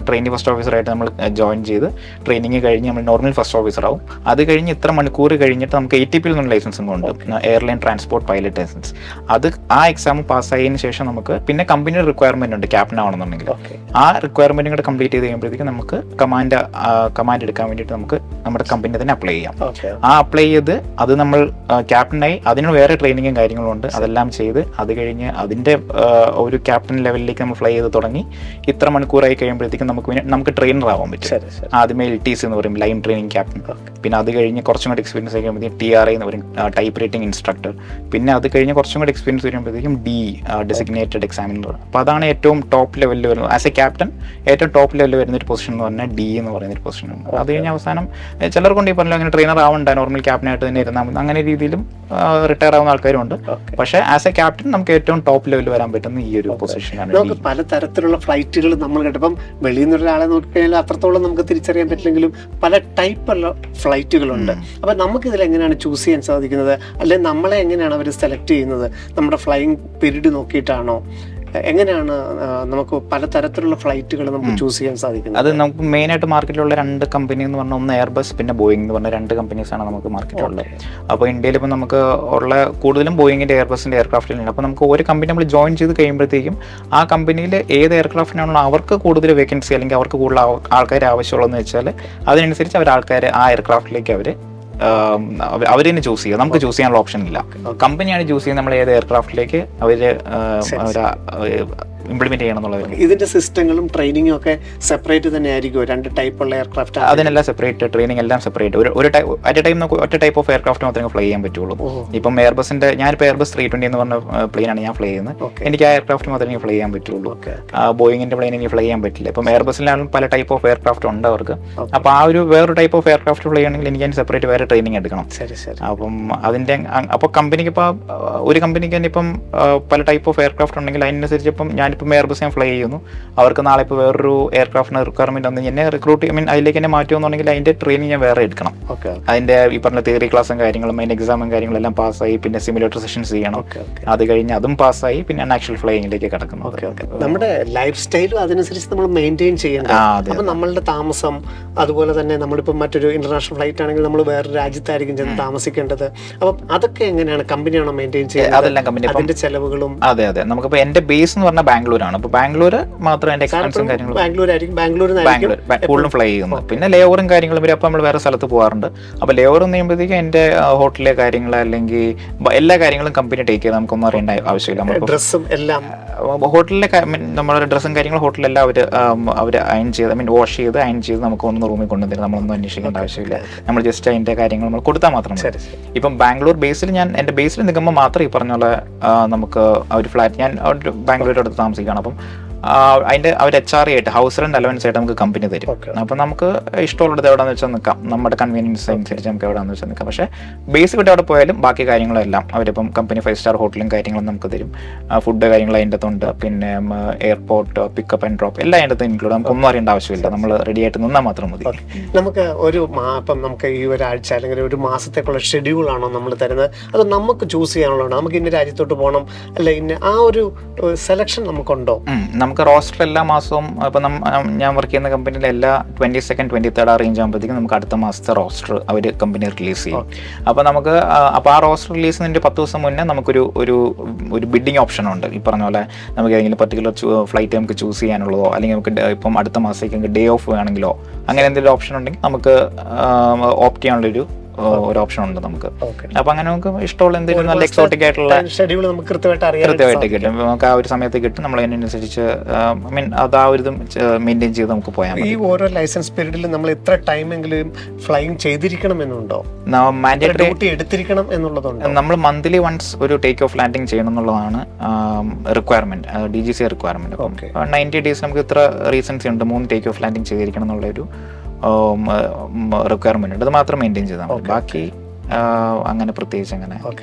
ട്രെയിനി ഫസ്റ്റ് ഓഫീസറായിട്ട് നമ്മൾ ജോയിൻ ചെയ്ത് ട്രെയിനിങ് കഴിഞ്ഞ് നമ്മൾ നോർമൽ ഫസ്റ്റ് ഓഫീസർ ആവും. അത് കഴിഞ്ഞ് ഇത്ര മണിക്കൂർ കഴിഞ്ഞിട്ട് നമുക്ക് ATP നിന്നുള്ള ലൈസൻസും ഉണ്ട്, എയർലൈൻ ട്രാൻസ്പോർട്ട് പൈലറ്റ് ലൈസൻസ്. അത് ആ എക്സാം പാസ്സായതിനു ശേഷം നമുക്ക് പിന്നെ കമ്പനിയുടെ റിക്വയർമെന്റ് ഉണ്ട് ക്യാപ്റ്റൻ ആവണമെന്നുണ്ടെങ്കിൽ. ആ റിക്വയർമെന്റും കൂടെ കംപ്ലീറ്റ് ചെയ്ത് കഴിയുമ്പോഴത്തേക്കും നമുക്ക് കമാൻഡ് എടുക്കാൻ വേണ്ടിയിട്ട് നമുക്ക് നമ്മുടെ കമ്പനി തന്നെ അപ്ലൈ ചെയ്യാം. ആ അപ്ലൈ ചെയ്ത് അത് നമ്മൾ ക്യാപ്റ്റനായി അതിന് വേറെ ട്രെയിനിങ്ങും കാര്യങ്ങളും ഉണ്ട്. അതെല്ലാം ചെയ്ത് അത് കഴിഞ്ഞ് അതിന്റെ ഒരു ക്യാപ്റ്റൻ ലെവലിലേക്ക് നമ്മൾ ഫ്ലൈ ചെയ്ത് തുടങ്ങി ഇത്ര മണിക്കൂറായി കഴിയുമ്പോഴത്തേക്കും നമുക്ക് ട്രെയിനർ ആവാൻ പറ്റും. ആദ്യമേ LTC എന്ന് പറയും, ലൈൻ ട്രെയിനിങ് ക്യാപ്റ്റൻ. പിന്നെ അത് കഴിഞ്ഞ് കുറച്ചും കൂടി എക്സ്പീരിയൻസ് ആയി കഴിയുമ്പോഴത്തേക്കും TRI എന്ന് പറയും, ടൈപ്പ് റൈറ്റിംഗ് ഇൻസ്ട്രക്ടർ. പിന്നെ അത് കഴിഞ്ഞ് കുറച്ചും കൂടി എക്സ്പീരിയൻസ് വരുമ്പോഴത്തേക്കും ഡെസിഗ്നേറ്റഡ് എക്സാമിനർ. അപ്പോൾ അതാണ് ഏറ്റവും ടോപ്പ് ലെവലിൽ വരുന്നത്. ആസ് എ ക്യാപ്റ്റൻ ഏറ്റവും ടോപ്പ് ലെവലിൽ വരുന്ന ഒരു പൊസിഷൻ എന്ന് പറഞ്ഞാൽ D എന്ന് പറയുന്ന ഒരു പൊസിഷൻ. അത് കഴിഞ്ഞ് അവസാനം ചിലർക്കൊണ്ട് ഈ പറഞ്ഞാൽ അങ്ങനെ ട്രെയിനർ ആവണ്ട, നോർമൽ ക്യാപ്റ്റനായിട്ട് തന്നെ ഇരുന്നാൽ മതി, അങ്ങനെ രീതിയിലും റിട്ടയർ ആവുന്ന ആൾക്കാരുണ്ട്. പക്ഷേ ആസ് എ ക്യാപ്റ്റൻ നമുക്ക് ഏറ്റവും ടോപ്പ് ലെവലിൽ വരാൻ പറ്റുന്ന ഈ ഒരു പൊസിഷനാണ്. നമുക്ക് പല തരത്തിലുള്ള ഫ്ലൈറ്റുകൾ നമ്മൾ കേട്ടപ്പം വെളിയിൽ നിന്ന് ഒരാളെ നോക്കിക്കഴിഞ്ഞാൽ അത്രത്തോളം നമുക്ക് തിരിച്ചറിയാൻ പറ്റില്ലെങ്കിലും പല ടൈപ്പുള്ള ഫ്ലൈറ്റുകളുണ്ട്. അപ്പൊ നമുക്ക് ഇതിൽ എങ്ങനെയാണ് ചൂസ് ചെയ്യാൻ സാധിക്കുന്നത്? അല്ലെങ്കിൽ നമ്മളെ എങ്ങനെയാണ് അവർ സെലക്ട് ചെയ്യുന്നത്? നമ്മുടെ ഫ്ലൈയിങ് പീരീഡ് നോക്കിയിട്ടാണോ? എങ്ങനെയാണ് നമുക്ക് പലതരത്തിലുള്ള ഫ്ലൈറ്റുകൾ നമുക്ക് ചൂസ് ചെയ്യാൻ സാധിക്കുന്നത്? അത് നമുക്ക് മെയിനായിട്ട് മാർക്കറ്റിലുള്ള 2 കമ്പനി എന്ന് പറഞ്ഞാൽ ഒന്ന് എയർബസ് പിന്നെ ബോയിങ് എന്ന് പറഞ്ഞ 2 കമ്പനീസാണ് നമുക്ക് മാർക്കറ്റിലുള്ളത്. അപ്പോൾ ഇന്ത്യയിൽ ഇപ്പോൾ നമുക്ക് ഉള്ള കൂടുതലും ബോയിങ്ങിൻ്റെ എയർബസിൻ്റെ എയർക്രാഫ്റ്റിലാണ്. അപ്പോൾ നമുക്ക് ഒരു കമ്പനി നമ്മൾ ജോയിൻ ചെയ്ത് കഴിയുമ്പോഴത്തേക്കും ആ കമ്പനിയിൽ ഏത് എയർക്രാഫ്റ്റിനാണോ അവർക്ക് കൂടുതൽ വേക്കൻസി അല്ലെങ്കിൽ അവർക്ക് കൂടുതൽ ആൾക്കാർ ആവശ്യമുള്ളതെന്ന് വെച്ചാൽ അതിനനുസരിച്ച് അവർ ആൾക്കാർ ആ എയർക്രാഫ്റ്റിലേക്ക് അവർ തന്നെ ചൂസ് ചെയ്യുക. നമുക്ക് ചൂസ് ചെയ്യാനുള്ള ഓപ്ഷൻ ഇല്ല. കമ്പനിയാണ് ചൂസ് ചെയ്യുന്നത് നമ്മൾ ഏത് എയർക്രാഫ്റ്റിലേക്ക് അവർ ഇംപ്ലിമെന്റ് ചെയ്യണം എന്നുള്ളത്. ഇതിന്റെ സിസ്റ്റങ്ങളും ട്രെയിനിങ്ങും ഒക്കെ സെപ്പറേറ്റ് തന്നെ ആയിരിക്കും? 2 ടൈപ്പുള്ള എയർക്രാഫ്റ്റ് അതിനെല്ലാം സെപ്പറേറ്റ്, ട്രെയിനിങ് എല്ലാം സെപ്പറേറ്റ്. അറ്റ് എ ടൈം ഒറ്റ ടൈപ്പ് ഓഫ് എയർക്രാഫ്റ്റ് മാത്രമേ ഫ്ലൈ ചെയ്യാൻ പറ്റുള്ളൂ. ഇപ്പം എയർബസിന്റെ ഞാനിപ്പോൾ എയർബസ് 320 എന്ന് പറഞ്ഞ പ്ലെയിനാണ് ഞാൻ ഫ്ലൈ ചെയ്യുന്നത്. എനിക്ക് ആ എയർക്രാഫ്റ്റ് മാത്രമേ ഫ്ലൈ ചെയ്യാൻ പറ്റുള്ളൂ. ബോയിങ്ങിന്റെ പ്ലെയിൻ എനിക്ക് ഫ്ലൈ ചെയ്യാൻ പറ്റില്ല. ഇപ്പം എയർബസിലാണെങ്കിലും പല ടൈപ്പ് ഓഫ് എയർക്രാഫ്റ്റ് ഉണ്ട് അവർക്ക്. അപ്പോൾ ആ ഒരു വേറൊരു ടൈപ്പ് ഓഫ് എയർക്രാഫ്റ്റ് ഫ്ലൈ ചെയ്യണമെങ്കിൽ എനിക്ക് അതിന് സെപ്പറേറ്റ് വേറെ ട്രെയിനിങ് എടുക്കണം. അപ്പം അതിന്റെ അപ്പോൾ കമ്പനിക്ക് ഇപ്പോൾ ഒരു കമ്പനിക്ക് തന്നെ ഇപ്പം പല ടൈപ്പ് ഓഫ് എയർക്രാഫ്റ്റ് ഉണ്ടെങ്കിൽ അതിനനുസരിച്ച് ഇപ്പം ഞാനിപ്പം എയർബസ് ഞാൻ ഫ്ലൈ ചെയ്യുന്നു, അവർക്ക് നാളെ ഇപ്പോൾ വേറൊരു എയർക്രാഫ്റ്റിന് റിക്വയർമെന്റ് വന്ന് എന്നെ റിക്രൂട്ട് അതിലേക്ക് തന്നെ മാറ്റുമെന്നുണ്ടെങ്കിൽ അതിന്റെ ട്രെയിനിങ് ഞാൻ വേറെ എടുക്കണം. അതിന്റെ ഈ പറഞ്ഞ തിയറി ക്ലാസ്സും കാര്യങ്ങളും അതിന്റെ എക്സാമും കാര്യങ്ങളും എല്ലാം പാസ്സായി പിന്നെ സിമുലേറ്റർ സെഷൻസ് ചെയ്യണം. അത് കഴിഞ്ഞ് അതും പാസ്സായി പിന്നെ ആക്ച്വൽ ഫ്ലൈയിങ്ങിലേക്ക് കിടക്കുന്നു. നമ്മുടെ ലൈഫ് സ്റ്റൈലും അതനുസരിച്ച് നമ്മൾ മെയിൻറ്റെയിൻ ചെയ്യണം. അപ്പൊ നമ്മളുടെ താമസം, അതുപോലെ തന്നെ നമ്മളിപ്പോൾ മറ്റൊരു ഇന്റർനാഷണൽ ഫ്ലൈറ്റ് ആണെങ്കിൽ നമ്മൾ വേറെ രാജ്യത്തായിരിക്കും ചെന്ന് താമസിക്കേണ്ടത്. അപ്പം അതൊക്കെ എങ്ങനെയാണ് കമ്പനിയാണോ മെയിൻറ്റെയിൻ ചെയ്യുന്നത്? അതെല്ലാം കമ്പനി, അതിന്റെ ചെലവുകളും. അതെ. നമുക്കിപ്പോൾ എന്റെ ബേസ് എന്ന് പറഞ്ഞാൽ ബാംഗ്ലൂരാണ്. അപ്പോൾ ബാംഗ്ലൂർ മാത്രം എന്റെ എക്സ്പെൻസും കാര്യങ്ങളും ബാംഗ്ലൂർ കൂടുതലും ഫ്ലൈ ചെയ്യുന്നു. പിന്നെ ലേവറും കാര്യങ്ങളും വരും. അപ്പോൾ നമ്മൾ വേറെ സ്ഥലത്ത് പോകാറുണ്ട്. അപ്പോൾ ലേവർ എന്ന് ചെയ്യുമ്പോഴത്തേക്കും എന്റെ ഹോട്ടലിലെ കാര്യങ്ങൾ അല്ലെങ്കിൽ എല്ലാ കാര്യങ്ങളും കമ്പനി ടേക്ക് ചെയ്ത് നമുക്കൊന്നും അറിയേണ്ട ആവശ്യമില്ല. ഡ്രസ്സും എല്ലാം ഹോട്ടലിലെ നമ്മുടെ ഡ്രസ്സും കാര്യങ്ങളും ഹോട്ടലെല്ലാം അവർ അയൺ ചെയ്ത് വാഷ് ചെയ്ത് അയൺ ചെയ്ത് നമുക്ക് ഒന്ന് റൂമിൽ കൊണ്ടുവന്നിട്ട് നമ്മളൊന്നും അന്വേഷിക്കേണ്ട ആവശ്യമില്ല. നമ്മൾ ജസ്റ്റ് അതിന്റെ കാര്യങ്ങൾ നമ്മൾ കൊടുത്താൽ മാത്രം മതി. ഇപ്പം ബാംഗ്ലൂർ ബേസിൽ എന്റെ ബേസിൽ നിൽക്കുമ്പോൾ മാത്രം ഈ പറഞ്ഞ പോലെ നമുക്ക് ഒരു ഫ്ലാറ്റ് ഞാൻ ബാംഗ്ലൂരിൻ്റെ അടുത്ത് താമസിക്കുകയാണ്. അപ്പം അതിന്റെ അവർ HRA ആയിട്ട് ഹൗസ് റെന്റ് അലവൻസ് ആയിട്ട് നമുക്ക് കമ്പനി തരും. അപ്പം നമുക്ക് ഇഷ്ടമുള്ളത് എവിടെയാണെന്ന് വെച്ചാൽ നിൽക്കാം, നമ്മുടെ കൺവീനിയൻസ് അനുസരിച്ച് നമുക്ക് എവിടെയാണെന്ന് വെച്ചാൽ നിൽക്കാം. പക്ഷേ ബേസിക് ആയിട്ട് അവിടെ പോയാലും ബാക്കി കാര്യങ്ങളെല്ലാം അവരിപ്പം കമ്പനി 5 സ്റ്റാർ ഹോട്ടലും കാര്യങ്ങളും നമുക്ക് തരും. ഫുഡ് കാര്യങ്ങൾ അതിൻ്റെ അകത്തുണ്ട്. പിന്നെ എയർപോർട്ട് പിക്കപ്പ് ആൻഡ് ഡ്രോപ്പ് എല്ലാം അതിൻ്റെ അകത്ത് ഇൻക്ലൂഡ്. നമുക്ക് ഒന്നും അറിയേണ്ട ആവശ്യമില്ല, നമ്മൾ റെഡി ആയിട്ട് നിന്നാൽ മാത്രം മതി. നമുക്ക് ഇപ്പം നമുക്ക് ഈ ഒരാഴ്ച അല്ലെങ്കിൽ ഒരു മാസത്തേക്കുള്ള ഷെഡ്യൂൾ ആണോ നമ്മൾ തരുന്നത്? അത് നമുക്ക് ചൂസ് ചെയ്യാനുള്ളതാണ്? നമുക്ക് ഇന്ന രാജ്യത്തോട്ട് പോകണം അല്ല ഇന്ന ആ ഒരു സെലക്ഷൻ നമുക്കുണ്ടോ? നമുക്ക് റോസ്റ്റർ എല്ലാ മാസവും ഇപ്പം ഞാൻ വർക്ക് ചെയ്യുന്ന കമ്പനിയിൽ എല്ലാ 22nd 23rd റേഞ്ച് ആകുമ്പോഴത്തേക്കും നമുക്ക് അടുത്ത മാസത്തെ റോസ്റ്റർ അവർ കമ്പനി റിലീസ് ചെയ്യും. അപ്പോൾ നമുക്ക് ആ റോസ്റ്റർ റിലീസ് ചെയ്യുന്നതിൻ്റെ 10 ദിവസം മുന്നേ നമുക്കൊരു ഒരു ബിഡിങ് ഓപ്ഷൻ ഉണ്ട്. ഈ പറഞ്ഞ പോലെ നമുക്ക് ഏതെങ്കിലും പർട്ടിക്കുലർ ഫ്ലൈറ്റ് നമുക്ക് ചൂസ് ചെയ്യാനുള്ളതോ അല്ലെങ്കിൽ നമുക്ക് ഇപ്പം അടുത്ത മാസത്തേക്ക് ഡേ ഓഫ് വേണമെങ്കിലോ അങ്ങനെ എന്തെങ്കിലും ഓപ്ഷൻ ഉണ്ടെങ്കിൽ നമുക്ക് ഓപ്റ്റ് ചെയ്യാനുള്ളൊരു ഓപ്ഷൻ ഉണ്ട് നമുക്ക്. അപ്പൊ അങ്ങനെ നമുക്ക് ഇഷ്ടമുള്ള എന്തെങ്കിലും നല്ല എക്സോട്ടിക് ആയിട്ടുള്ള ഷെഡ്യൂൾ നമുക്ക് കൃത്യമായിട്ട് കിട്ടും. നമുക്ക് ആ ഒരു സമയത്ത് കിട്ടും. നമ്മൾ അതിനനുസരിച്ച് അത് ആ ഒരു ഇത് മെയിൻറ്റെയിൻ ചെയ്ത് നമുക്ക് പോയാൽ മതി. ഈ ഓരോ ലൈസൻസ് പീരീഡിൽ നമ്മൾ എത്ര ടൈമെങ്കിലും ഫ്ലൈയിങ് ചെയ്തിരിക്കണം എന്നുണ്ടോ? മാൻഡേറ്ററി എടുത്തിരിക്കണം എന്നുള്ളതുണ്ട്. നമ്മൾ മന്ത്ലി വൺസ് ഒരു ടേക്ക് ഓഫ് ലാൻഡിങ് ചെയ്യണം എന്നുള്ളതാണ് റിക്വയർമെന്റ്, DGC റിക്വയർമെന്റ്. 90 days നമുക്ക് ഇത്ര റീസൺസ് ഉണ്ട് 3 ടേക്ക് ഓഫ് ലാൻഡിങ് ചെയ്തിരിക്കണം എന്നുള്ളൊരു റിക്വയർമെന്റ് ഉണ്ട്. അത് മാത്രം മെയിൻറ്റെയിൻ ചെയ്താൽ മതി. ബാക്കി അങ്ങനെ പ്രത്യേകിച്ച് അങ്ങനെ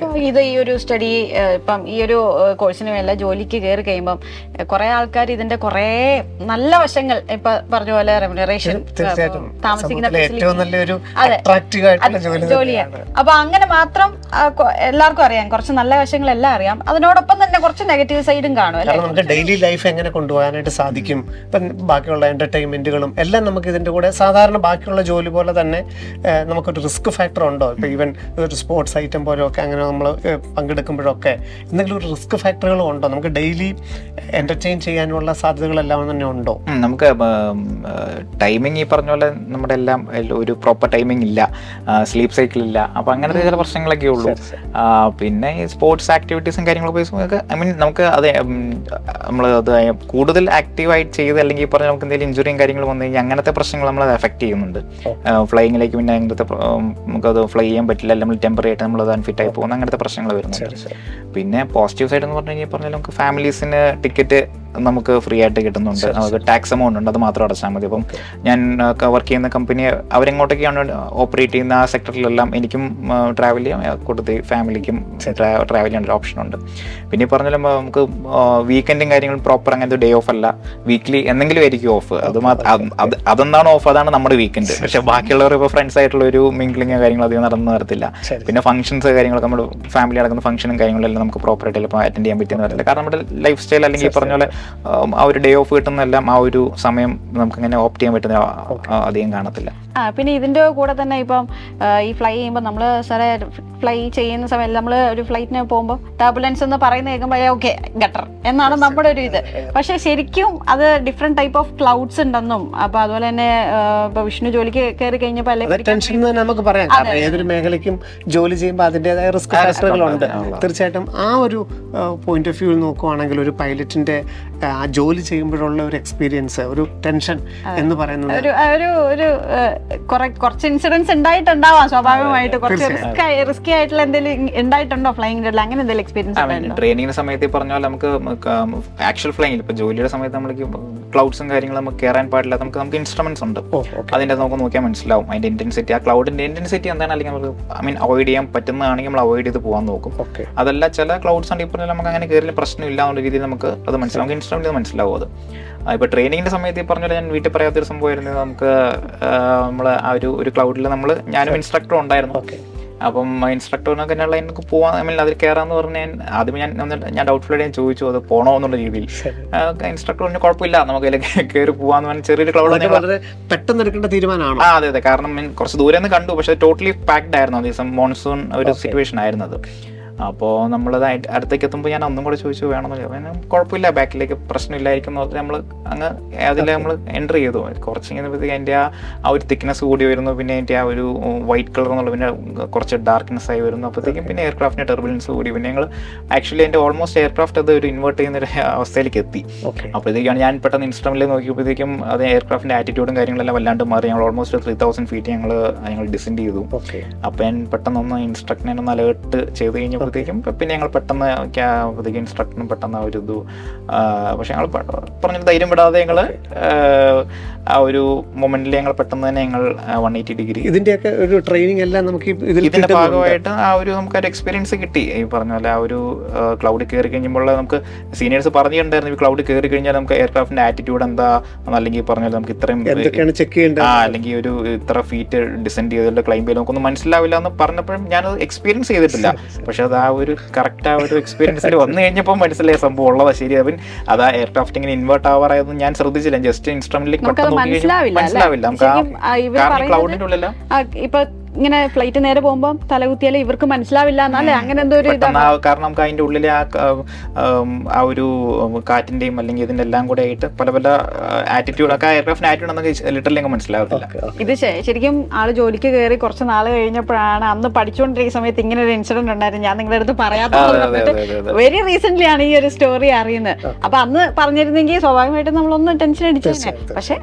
ഇത് ഈ ഒരു സ്റ്റഡി ഇപ്പം ഈ ഒരു കോഴ്സിന് വേണ്ട ജോലിക്ക് കയറി കഴിയുമ്പം കുറെ ആൾക്കാർ ഇതിന്റെ കുറെ നല്ല വശങ്ങൾ ഇപ്പൊ പറഞ്ഞ പോലെ റെമ്യൂണറേഷൻ, താമസിക്കുന്ന ജോലിയാണ്. അപ്പൊ അങ്ങനെ മാത്രം എല്ലാവർക്കും അറിയാം, കുറച്ച് നല്ല വശങ്ങളെല്ലാം അറിയാം. അതിനോടൊപ്പം തന്നെ കുറച്ച് നെഗറ്റീവ് സൈഡും കാണും അല്ലെ? നമുക്ക് ഡെയിലി ലൈഫ് എങ്ങനെ കൊണ്ടുപോകാനായിട്ട് സാധിക്കും? ഇപ്പം ബാക്കിയുള്ള എന്റർടൈൻമെന്റുകളും എല്ലാം നമുക്ക് ഇതിന്റെ കൂടെ സാധാരണ ബാക്കിയുള്ള ജോലി പോലെ തന്നെ നമുക്കൊരു റിസ്ക് ഫാക്ടർ ഉണ്ടോ? ഇപ്പൊ ഈവൻ ഒരു സ്പോർട്സ് ഐറ്റം പോലെയൊക്കെ അങ്ങനെ നമ്മൾ പങ്കെടുക്കുമ്പോഴൊക്കെ എന്തെങ്കിലും ഒരു റിസ്ക് ഫാക്ടറുകളും ഉണ്ടോ? നമുക്ക് ഡെയിലി എന്റർടൈൻ ചെയ്യാനുള്ള സാധ്യതകളെല്ലാം തന്നെ ഉണ്ടോ? നമുക്ക് ടൈമിങ് ഈ പറഞ്ഞ പോലെ നമ്മുടെ എല്ലാം ഒരു പ്രോപ്പർ ടൈമിംഗ് ഇല്ല, സ്ലീപ്പ് സൈക്കിൾ ഇല്ല. അപ്പൊ അങ്ങനത്തെ ചില പ്രശ്നങ്ങളൊക്കെ ഉള്ളൂ. പിന്നെ ഈ സ്പോർട്സ് ആക്ടിവിറ്റീസും കാര്യങ്ങളൊക്കെ നമുക്ക് അത് നമ്മൾ അത് കൂടുതൽ ആക്റ്റീവായിട്ട് ചെയ്ത് അല്ലെങ്കിൽ പറഞ്ഞാൽ നമുക്ക് എന്തെങ്കിലും ഇഞ്ചുറിയും കാര്യങ്ങളും വന്നു കഴിഞ്ഞാൽ അങ്ങനത്തെ പ്രശ്നങ്ങൾ നമ്മളത് എഫക്ട് ചെയ്യുന്നുണ്ട്. ഫ്ലൈയിങ്ങിലേക്ക് പിന്നെ അങ്ങനത്തെ നമുക്കത് ഫ്ലൈ ചെയ്യാൻ പറ്റില്ല, നമ്മൾ ടെമ്പററി ആയിട്ട് നമ്മളത് അൺഫിറ്റ് ആയി പോകുന്ന അങ്ങനത്തെ പ്രശ്നങ്ങൾ വരുന്നുണ്ട്. പിന്നെ പോസിറ്റീവ് സൈഡ് എന്ന് പറഞ്ഞു കഴിഞ്ഞാൽ പറഞ്ഞാൽ നമുക്ക് ഫാമിലീസിന് ടിക്കറ്റ് നമുക്ക് ഫ്രീ ആയിട്ട് കിട്ടുന്നുണ്ട്. നമുക്ക് ടാക്സ് എമൗണ്ട് ഉണ്ട്, അത് മാത്രം അടച്ചാൽ മതി. അപ്പം ഞാൻ വർക്ക് ചെയ്യുന്ന കമ്പനി അവരെങ്ങോട്ടൊക്കെയാണ് ഓപ്പറേറ്റ് ചെയ്യുന്ന ആ സെക്ടറിലെല്ലാം എനിക്കും ട്രാവൽ ചെയ്യാം, കൊടുത്ത് ഫാമിലിക്കും ട്രാവൽ ചെയ്യാൻ ഒരു ഓപ്ഷൻ ഉണ്ട്. പിന്നെ പറഞ്ഞാൽ നമുക്ക് വീക്കെൻഡും കാര്യങ്ങളും പ്രോപ്പർ അങ്ങനത്തെ ഡേ ഓഫ് അല്ല, വീക്ക്ലി എന്തെങ്കിലും ആയിരിക്കും ഓഫ്. അതെന്താണ് ഓഫ്, അതാണ് നമ്മുടെ വീക്കെൻഡ്. പക്ഷെ ബാക്കിയുള്ളവർ ഇപ്പോൾ ഫ്രണ്ട്സ് ആയിട്ടുള്ള ഒരു മിംഗ്ലിങ് കാര്യങ്ങൾ അധികം നടന്നു വരത്തില്ല. പിന്നെ ഫംഗ്ഷൻസ് കാര്യങ്ങളൊക്കെ നമ്മുടെ ഫാമിലി നടക്കുന്ന ഫംഗ്ഷനും കാര്യങ്ങളെല്ലാം നമുക്ക് പ്രോപ്പറായിട്ട് ചിലപ്പോൾ അറ്റൻഡ് ചെയ്യാൻ പറ്റുന്ന വരില്ല. കാരണം നമ്മുടെ ലൈഫ് സ്റ്റൈൽ അല്ലെങ്കിൽ ഈ പറഞ്ഞ പോലെ ആ ഒരു ഡേ ഓഫ് കിട്ടുന്നതെല്ലാം ആ ഒരു സമയം നമുക്ക് ഇങ്ങനെ ഓപ്റ്റ് ചെയ്യാൻ പറ്റുന്ന അധികം കാണത്തില്ല. പിന്നെ ഇതിന്റെ കൂടെ തന്നെ ഇപ്പം ഈ ഫ്ലൈ ചെയ്യുമ്പോൾ നമ്മൾ സാറേ ഫ്ലൈ ചെയ്യുന്ന സമയത്ത് നമ്മൾ ഒരു ഫ്ലൈറ്റിന് പോകുമ്പോൾ ടർബുലൻസ് എന്ന് പറയുന്ന കേൾക്കുമ്പോൾ ഓക്കെ ഗട്ടർ എന്നാണ് നമ്മുടെ ഒരു ഇത്. പക്ഷെ ശരിക്കും അത് ഡിഫറെന്റ് ടൈപ്പ് ഓഫ് ക്ലൗഡ്സ് ഉണ്ടെന്നും അപ്പൊ അതുപോലെ തന്നെ ഇപ്പൊ വിഷ്ണു ജോലിക്ക് കയറി കഴിഞ്ഞപ്പോൾ ടെൻഷൻ നമുക്ക് പറയാം. കാരണം ഏതൊരു മേഖലയ്ക്കും ജോലി ചെയ്യുമ്പോൾ അതിൻ്റെതായ റിസ്ക് ഫാക്ടറുകളുണ്ട്. തീർച്ചയായിട്ടും ആ ഒരു പോയിന്റ് ഓഫ് വ്യൂ നോക്കുവാണെങ്കിൽ ഒരു പൈലറ്റിന്റെ ജോലി ചെയ്യുമ്പോഴുള്ള ഒരു എക്സ്പീരിയൻസ്, ഒരു ടെൻഷൻ എന്ന് പറയുന്നത് ഒരു കുറച്ച് ഇൻസിഡൻസ് ഉണ്ടായിട്ടുണ്ടാവാം സ്വാഭാവികമായിട്ട്. കുറച്ച് റിസ്കി ആയിട്ടുള്ള എന്തെങ്കിലും ഉണ്ടായിട്ടുണ്ടോ ഫ്ലൈയിങ്ങിന്റെ അങ്ങനെ എന്തെങ്കിലും എക്സ്പീരിയൻസ്? ട്രെയിനിങ്ങിന്റെ സമയത്ത് പറഞ്ഞ പോലെ നമുക്ക് ആക്ച്വൽ ഫ്ലൈയിങ് ഇപ്പൊ ജോലിയുടെ സമയത്ത് നമുക്ക് ക്ലൗഡ്സും കാര്യങ്ങളും നമുക്ക് കയറാൻ പാടില്ല. നമുക്ക് ഇൻസ്ട്രുമെന്റ്സ് ഉണ്ട്, അതിന്റെ നമുക്ക് നോക്കിയാൽ മനസ്സിലാവും അതിന്റെ ഇന്റൻസിറ്റി, ആ ക്ലൗഡിന്റെ ഇന്റൻസിറ്റി എന്താണ്, അല്ലെങ്കിൽ നമുക്ക് അവോയ്ഡ് ചെയ്യാൻ പറ്റുന്നതാണെങ്കിൽ നമ്മൾ അവോയ്ഡ് ചെയ്ത് പോകാൻ നോക്കും. അതല്ല ചില ക്ലൗഡ്സ് ഉണ്ട് ഇപ്പോൾ നമുക്ക് അങ്ങനെ കയറിയ പ്രശ്നമില്ല എന്നുള്ള രീതിയിൽ നമുക്ക് അത് മനസ്സിലാവും, നമുക്ക് ഇൻസ്ട്രുമെന്റ് മനസ്സിലാവും. അത് ഇപ്പോൾ ട്രെയിനിങ്ങിന്റെ സമയത്ത് ഈ പറഞ്ഞ പോലെ ഞാൻ വീട്ടിൽ പറയാത്തൊരു സംഭവമായിരുന്നു. നമുക്ക് നമ്മൾ ആ ഒരു ക്ലൗഡിൽ ഞാനും ഇൻസ്ട്രക്ടറും ഉണ്ടായിരുന്നു. അപ്പം ഇൻസ്ട്രക്ടറിനൊക്കെ എനിക്ക് പോകാൻ അതിൽ കയറാന്ന് പറഞ്ഞാൽ ആദ്യം ഞാൻ ഡൗട്ട്ഫുൾ ആയിട്ട് ഞാൻ ചോദിച്ചു അത് പോകണോ എന്നുള്ള രീതിയിൽ. ഇൻസ്ട്രക്ടറിന് കുഴപ്പമില്ല, നമുക്ക് അതിൽ കയറി പോകാന്ന് പറഞ്ഞാൽ ചെറിയൊരു ക്ലൗഡ് പെട്ടെന്ന് എടുക്കേണ്ട തീരുമാനമാണ്. അതെ, കാരണം കുറച്ച് ദൂരെ നിന്ന് കണ്ടു, പക്ഷെ ടോട്ടലി പാക്ഡ് ആയിരുന്നു ആ ദിവസം, മോൺസൂൺ ഒരു സിറ്റുവേഷൻ ആയിരുന്നത്. അപ്പോൾ നമ്മളത് അടുത്തേക്ക് എത്തുമ്പോൾ ഞാൻ ഒന്നും കൂടെ ചോദിച്ചു വേണമെന്നില്ല, പിന്നെ കുഴപ്പമില്ല ബാക്കിലേക്ക് പ്രശ്നമില്ലായിരിക്കും നോക്കി നമ്മൾ അങ്ങ് അതിൽ നമ്മൾ എൻ്റർ ചെയ്തു. കുറച്ച് കഴിഞ്ഞപ്പോഴത്തേക്ക് അതിൻ്റെ ആ ഒരു തിക്നെസ് കൂടി വരുന്നു, പിന്നെ അതിൻ്റെ ആ ഒരു വൈറ്റ് കളർ എന്നുള്ള പിന്നെ കുറച്ച് ഡാർക്ക്നെസ് ആയി വരുന്നു. അപ്പോഴത്തേക്കും പിന്നെ എയർക്രാഫ്റ്റിൻ്റെ ടെർബുലൻസ് കൂടി, പിന്നെ ഞങ്ങൾ ആക്ച്വലി എൻ്റെ ഓൾമോസ്റ്റ് എയർക്രാഫ്റ്റ് അത് ഒരു ഇൻവേർട്ട് ചെയ്യുന്ന ഒരു അവസ്ഥയിലേക്ക് എത്തി. അപ്പോഴത്തേക്കാണ് ഞാൻ പെട്ടെന്ന് ഇൻസ്ട്രുമെന്റിൽ നോക്കിയപ്പോഴത്തേക്കും അത് എയർക്രാഫ്റ്റിൻ്റെ ആറ്റിറ്റ്യൂഡും കാര്യങ്ങളെല്ലാം വല്ലാണ്ട് മാറി. ഞങ്ങൾ ഓൾമോസ്റ്റ് 3000 ഫീറ്റ് ഞങ്ങൾ ഡിസെൻഡ് ചെയ്തു. അപ്പോൾ ഞാൻ പെട്ടെന്ന് ഇൻസ്ട്രക്ടറിനെ ഒന്ന് അലേർട്ട് ചെയ്ത് കഴിഞ്ഞപ്പോൾ പിന്നെ ഞങ്ങൾ പെട്ടെന്ന് ഇൻസ്ട്രക്ടറിനും പെട്ടെന്ന് ഒരു ഇത്. പക്ഷെ ഞങ്ങൾ പറഞ്ഞൊരു ധൈര്യം വിടാതെ ഞങ്ങൾ ആ ഒരു മൊമെന്റിൽ ഞങ്ങൾ പെട്ടെന്ന് തന്നെ ഞങ്ങൾ 180 ഡിഗ്രി ഇതിന്റെയൊക്കെ ഒരു ട്രെയിനിങ് എല്ലാം നമുക്ക് ഇതിന്റെ ഭാഗമായിട്ട് ആ ഒരു നമുക്ക് ഒരു എക്സ്പീരിയൻസ് കിട്ടി. ഈ പറഞ്ഞ പോലെ ആ ഒരു ക്ലൗഡ് കയറി കഴിഞ്ഞപ്പോൾ നമുക്ക് സീനിയേഴ്സ് പറഞ്ഞിട്ടുണ്ടായിരുന്നു, ഈ ക്ലൗഡ് കയറി കഴിഞ്ഞാൽ നമുക്ക് എയർക്രാഫ്റ്റിന്റെ ആറ്റിറ്റ്യൂഡ് എന്താ, അല്ലെങ്കിൽ പറഞ്ഞാൽ നമുക്ക് ഇത്രയും ചെക്ക് ചെയ്യേണ്ടത് അല്ലെങ്കിൽ ഒരു ഇത്ര ഫീറ്റ് ഡിസെൻഡ് ചെയ്തിട്ട് ക്ലൈംബ് ചെയ്ത് നമുക്കൊന്നും മനസ്സിലാവില്ല എന്ന് പറഞ്ഞപ്പോഴും ഞാനത് എക്സ്പീരിയൻസ് ചെയ്തിട്ടില്ല. പക്ഷെ അത് ആ ഒരു കറക്റ്റ് ആ ഒരു എക്സ്പീരിയൻസിൽ വന്നു കഴിഞ്ഞപ്പോൾ മനസ്സിലായ സംഭവം ഉള്ളതാ ശരി. അവൻ അതാ എയർക്രാഫ്റ്റ് ഇങ്ങനെ ഇൻവേർട്ട് ആവാറായതൊന്നും ഞാൻ ശ്രദ്ധിച്ചില്ല. ജസ്റ്റ് ഇൻസ്ട്രുമെന്റിലേക്ക് മനസ്സിലാവില്ല നമുക്ക്, കാരണം ക്ലൗഡിന്റെ ഉള്ളില ഇപ്പൊ ഇങ്ങനെ ഫ്ലൈറ്റ് നേരെ പോകുമ്പോൾ തലകുത്തിയാലേ ഇവർക്ക് മനസ്സിലാവില്ല എന്നല്ലേ, അങ്ങനെ എന്തോ ഒരു കാരണം നമുക്ക് അതിന്റെ ഉള്ളിലെ ആ ഒരു കാറ്റിന്റെയും അല്ലെങ്കിൽ ഇതിന്റെ എല്ലാം കൂടെ ആയിട്ട് പല പല ആറ്റിറ്റ്യൂഡ് ഒക്കെ എയർക്രാഫ്റ്റ് ആറ്റിറ്റ്യൂഡ് എന്നൊക്കെ ലിറ്ററലി അങ്ങ് മനസ്സിലാവത്തില്ല. ഇത് ശരിക്കും ആള് ജോലിക്ക് കയറി കുറച്ച് നാൾ കഴിഞ്ഞപ്പോഴാണ്, അന്ന് പഠിച്ചുകൊണ്ടിരിക്കുന്ന സമയത്ത് ഇങ്ങനെ ഒരു ഇൻസിഡന്റ് ഉണ്ടായിരുന്നു. ഞാൻ നിങ്ങളുടെ അടുത്ത് പറയാത്ത വെരി റീസെന്റ് ആണ് ഈ ഒരു സ്റ്റോറി അറിയുന്നത്. അപ്പൊ അന്ന് പറഞ്ഞിരുന്നെങ്കിൽ സ്വാഭാവികമായിട്ടും നമ്മളൊന്നും ടെൻഷൻ അടിച്ചേനെ. പക്ഷെ